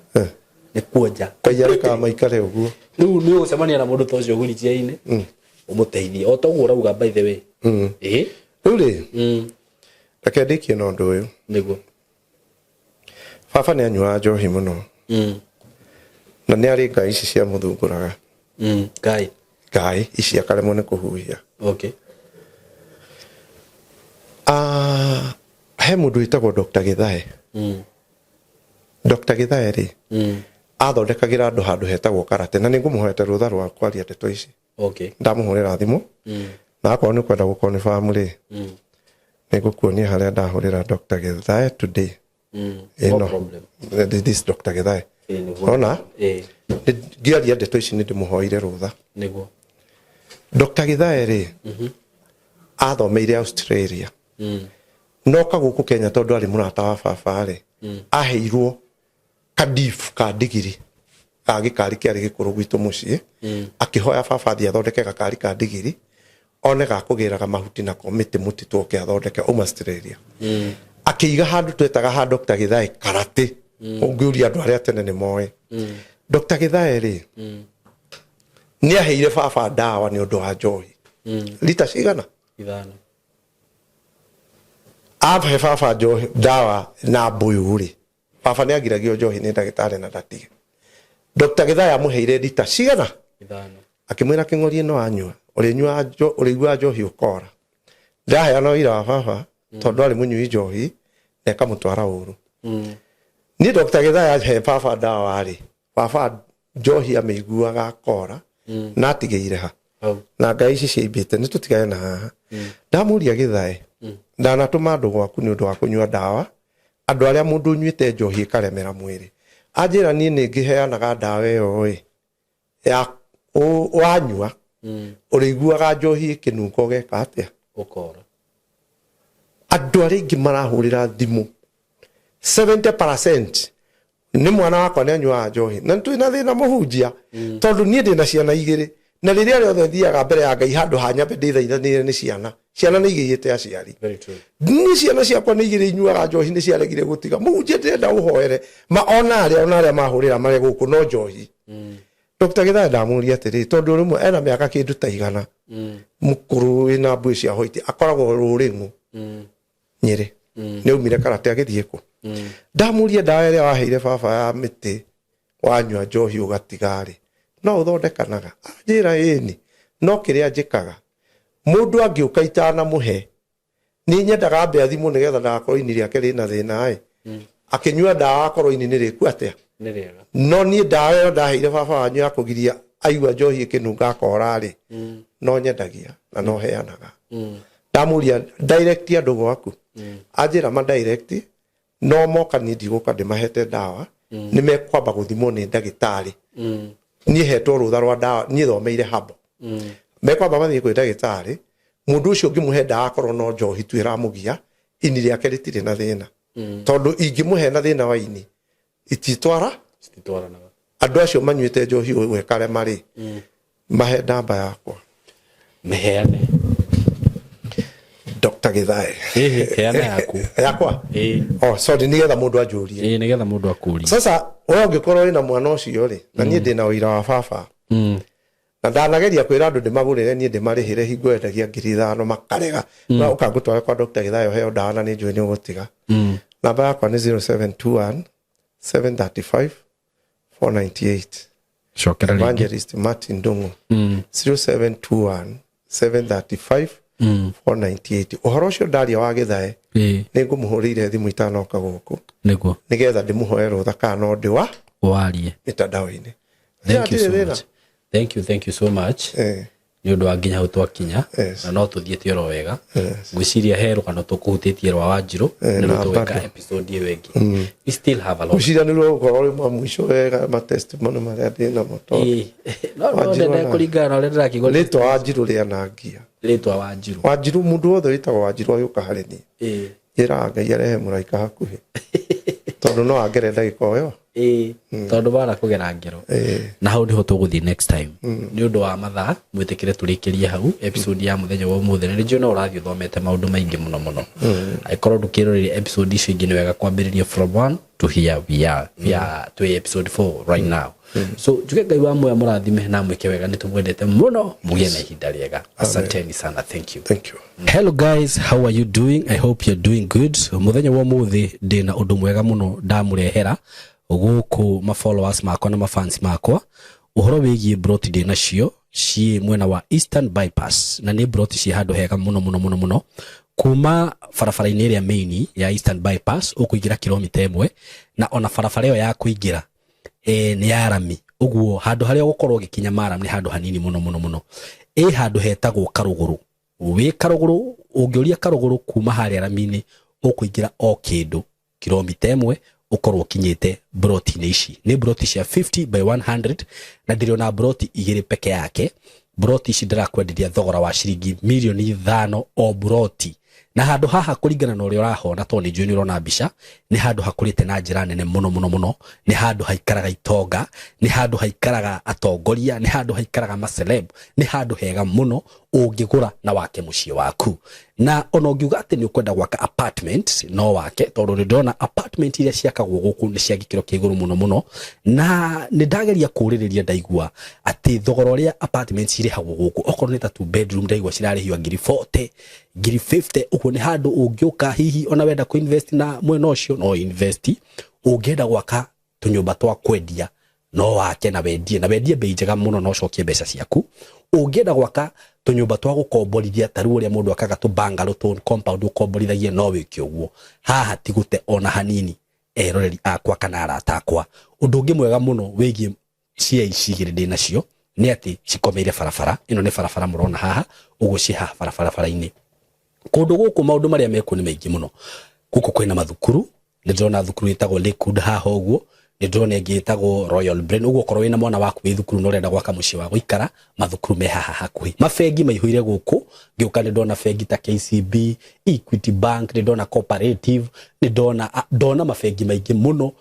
ni kuonja kayareka maikare uguo riu ni ucemania na mundu tocio guricia-ini umuteithie o toguo urauga by the way riu ri reke ndikie no ndu uyu niguo baba ni anyua njohi muno na ni ari ngai ici cia muthunguraga ngai ici akaremwo ni kuhuhia he mundu witagwo Dr. Githae Dr. Githae ri athondekagira andu handu hetagwo Karate na ningumuhoete rutha rwa kwaria ndeto ici ndamuhurira thimu na akorwo ni kwenda gukorwo ni family nigukuonia haria ndahurira Dr. Githae today no problem this Dr. Githae ona ngiaria ndeto ici ni ndimuhoire rutha niguo Dr. Githae ri athomeire Australia no kaguku Kenya tondu ari murata wa baba ri aheirwo kadifu ka digiri agikari kiari gikuru gwitu mucii akihoya baba thia thondeke gakari ka digiri one gakugiraga mahuti na komiti muti twoke athondeke Australia akiiga handu twetaga ha Dr. Githae Karate ungiuria andu aria tene ni moe Dr. Githae ri ni aheire baba dawa ni undu wa njohi lita cigana 5 ahe baba njohi dawa na mbuyu ri baba ni agiragio njohi ni ndagitari na ndatige Dr. Githae amuheire lita cigana 5 akimwira king'ori no anyua urinyua njohi ukora ndahe no ira baba tondu ari munyui njohi na kamutwara uru ni Dr. Githaya he baba dawa ari baba njohi ameiguaga akora na atigeire ha na ngai ici ciimbite ni tutigae na haha ndamuria Githaya ndanatuma andu gwaku ni undu wa kunyua dawa andu aria mundu nyuite njohi karemera mwiri ajira ni ngiheanaga dawa iyo ya wanyua uriguaga njohi kinungo geka atia ukora andu aria ingi marahurira thimu 70% ni mwana wakwa ni anyua njohi na twina thina muhunjia tondu ni ndina ciana igiri na riria riothe thiaga mbere ya Ngai handu hanyambe ndithaithanire ni ciana ni igiyite aciari ni ciana ciakwa ni igiri inyuaga njohi ni ciaregire gutiga muhunjia ndenda uhoere ma ona aria mahurira mare guku no njohi Dr. Githaya ndamuria atiri tondu rimwe ena miaka kindu ta igana mukuru wina mbui cia hoiti akoragwo ruringu Nyeri ni umire karate agithie ku ndamuria dawa iria waheire baba ya miti wanyua njohi ugatigari no uthondekanaga ajira ini no kiria njikaga mundu angiuka itana muhe ni nyendaga mbe thimu nigetha ndakorwo ini riake rina thina akinyua dawa akorwo ini ni riku atia no ni dawa yo ndaheire baba wanyu ya kugiria aigua njohi kinunga akorari no nyendagia na no heanaga ndamuria direct andu gwaku ajira ma direct no moka ni ndiguka ndimahete dawa ni mekwamba guthimwo ni ndagitari ni hetwo rutha rwa dawa ni thomeire habo mekwamba mathie kwi ndagitari mundu ucio ngimuhe dawa akorwo no njohi tu iramugia ini riake ritire na thina tondu ingimuhe na thina wa ini ititwara andu acio manyuite njohi wekare mari mahe namba yakwa meheane Dr. Githaya heana yaku yakwa sorry nigetha mundu anjurie nigetha mundu akurie sasa wewe ungikorwo ina mwana ucio ri na nie ndina wira wa baba na ndanageria kwira andu ndimagurire nie ndimarihire hingo endagia 5,000 makarega na ukangutwara kwa Dr. Githaya heo dawa na ni njui ni ugutiga namba yakwa ni 0721 735 498 shokera ringi Evangelist Martin Ndungu 0721 735 498 uhoro ucio ndaria wa Githaya ni ngumuhurire thimu itanoka guku niguo nigetha ndimuhoe rutha kana ndi wa warie mitandao-ini thank you so much ni undu wa nginya utwakinya na no tuthiete oro wega ngwiciria heru kana tukuhutitie rwa Wanjiru ni tuweka episode iyo wengi we still have a lot ngwiciria ni rwo goro mwa mwisho wega ma testimony maria ndina moto no ndenda kuringana na ndira kigo litwa Wanjiru ria nangia litwa Wanjiru mundu wothe witagwo Wanjiru ayuka hari ni ira Ngai arehe muraika hakuhi tondu no angere ndagika yo tondu bara kugera ngero na hau ndiho tuguthii next time ni undu wa mathaa mwitikire turikirie hau episode ya muthenya wa umuthi ni njona urathio thomete maundu maingi muno aikorwo ndukirorire episode icio ingi ni wega kwambiriria from 1 to here we are to episode 4 right now so juke Ngai wa moya murathime na mwike wega nitumwendete muno mugie na ihinda riega asanteni sana thank you hello guys, how are you doing? I hope you're doing good. Muthenya wa umuthi ndina undu mwega muno ndamurehera guku ma followers makwa na ma fans makwa uhoro wigie broti ndina cio ci mwena wa Eastern Bypass na ni broti ci handu hega muno kuma farafara-ini iria main ya Eastern Bypass ukuingira kilomita 1 na ona farafara iyo ya kuingira ni ya rami uguo handu haria gukorwo gikinya maram ni handu hanini muno handu hetagwo Karuguru we Karuguru ungioria Karuguru kuma haria rami-ini ukuingira o kindu kilomita 1 ukorwo kinyite broti ici ni broti cia 50 by 100 na ndiriona broti igiri peke yake broti ici ndirakwenderia thogora wa ciringi milioni 5 o broti na handu haha kuringana na uria urahona to ni njui urona mbica ni handu hakurite na njira nene muno ni handu haikaraga itonga ni handu haikaraga atongoria ni handu haikaraga maceleb ni handu hega muno ungigura na wake mucie waku na ona ungiuga ati ni ukwenda gwaka apartment no wake tondu ni ndona apartment iria ciakagwo guku ni cia gikiro kia iguru muno na ni ndageria kuririria ndaigua ati thogora uria apartments irihagwo guku okorwo ni ta 2 bedroom ndaigua cirarihio ngiri 40 ngiri 50 uko ni handu ungiuka hihi ona wenda ku invest na mwena ucio no invest ungienda gwaka tunyumba twa kwendia no wake na wendie bei njega muno no cokie mbeca ciaku ungienda gwaka tunyumba twa gukomborithia taru uria mundu akaga tu bungalow tu compound ukomborithagie no wiki uguo haha tigute ona hanini eroreri akwa kana arata akwa undu ungi mwega muno wigie cia icigire ndi nacio ni ati cikomeire barabara ino ni barabara murona haha uguo ci haha barabara-ini kundu guku maundu maria meku ni maingi muno guku kwina mathukuru ni ndona thukuru itagwo Lakewood haha uguo ni ndona ingi itagwo Royal Brain uguo korwo wina mwana waku wi thukuru no renda gwaka mucii wa guikara mathukuru me haha hakuhi mafengi maihuire guku ngiuka ni ndona fengi ta KCB Equity Bank ni ndona Cooperative ni ndona mafengi maingi muno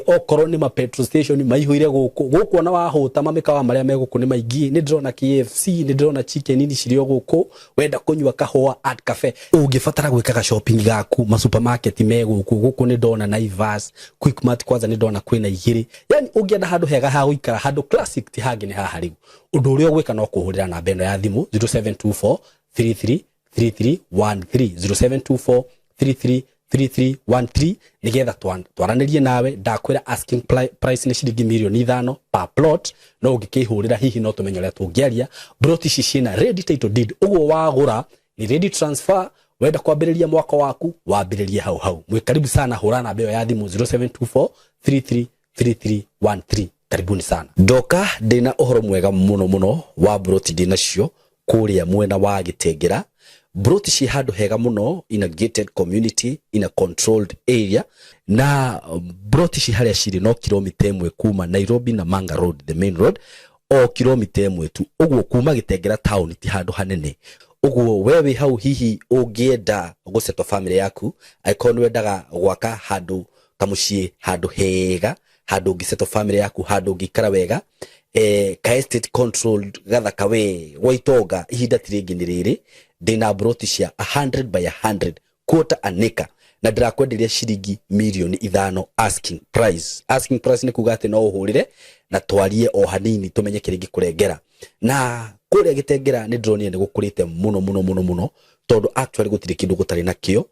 okorwo ni ma petrol station maihuire guku ona wahuta mamikawa maria me guku ni maingi ni ndona KFC ni ndona chicken ini cirio guku wenda kunywa kahua at cafe ungifatara gwikaga shopping gaku ma supermarket me guku ni ndona Naivas Quickmart kwanza ni ndona kwina igiri yani ungienda handu hega ha guikara handu classic ti hangi ni haha riu undu uria gwika no kuhurira na beno ya thimu 0724 33 3313 0724 3313 nigetha twaranirie nawe ndakwira asking price ni shilingi milioni 5 per plot no ungikihurira hihi no tumenye uria tungiaria broti cicina ready title deed uguo wagura ni ready transfer wenda kwambiriria mwaka waku wambiririe hau mwe karibu sana hura na beo ya thimu 0724 333313 karibuni sana doka ndina uhoro mwega muno wa broti dinacio kuria mwena wa Gitengera broti ci handu hega muno in a gated community in a controlled area na broti ci haria ciri no kilomita 1 kuma Nairobi na Manga Road the main road o kilomita 1 tu uguo kuma Gitengera town ti handu hanene uguo wewe hau hihi ungienda gusetwa family yaku aikoni wendaga gwaka handu kamucii handu hega handu ngisetwa family yaku handu ngikara wega ka estate controlled gathaka we waitonga ihinda tiringi ni riri ndina broti cia 100 by 100 quarter an acre na ndirakwenderia shilingi milioni 5 asking price ni kuga ati no uhurire na twarie o hanini tumenye kiringi kurengera na kuria Gitengera ni ndronie ni gukurite muno tondu actually gutire kindu gutari nakio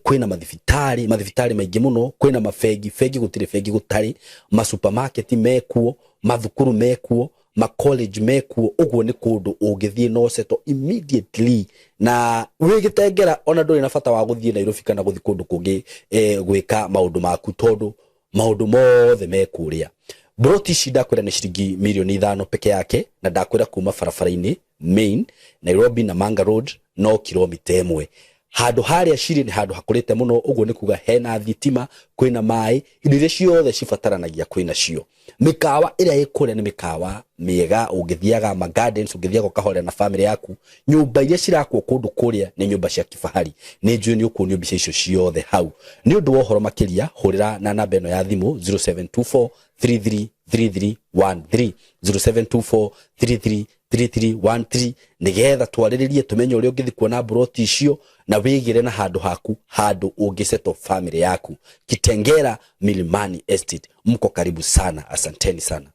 kwina mathibitari maingi muno kwina mafegi gutire fegi gutari ma supermarket mekuo mathukuru mekuo ma college mekuo uguo ni kundu ungithie no seto immediately na wi Gitengera ona nduri na bata wa guthie Nairobi kana guthi kundu kungi gwika maundu maku tondu maundu mothe mekuria broti shida kwira ni shilingi milioni 5 peke yake na ndakwira kuma barabara-ini main Nairobi na Manga Road no kilomita 1 handu haria ciri ni handu hakurite muno uguo ni kuga hena thitima kwina mai indo ciothe cibataranagia kwina cio mikawa ira ikuria ni mikawa miega ungithiaga ma gardens ungithiaga kahore na family yaku nyumba iria cirakwo kundu kuria ni nyumba cia kifahari ni njui ni ukuonio mbica icio ciothe hau ni undu wohoro makiria hurira na namba eno ya thimu 0724 333313 0724 333313 nigetha twariririe tumenye uria ungithi kuona broti icio na wigire na handu haku handu ungiseto family yaku Kitengera Milimani Estate mko karibu sana asanteni sana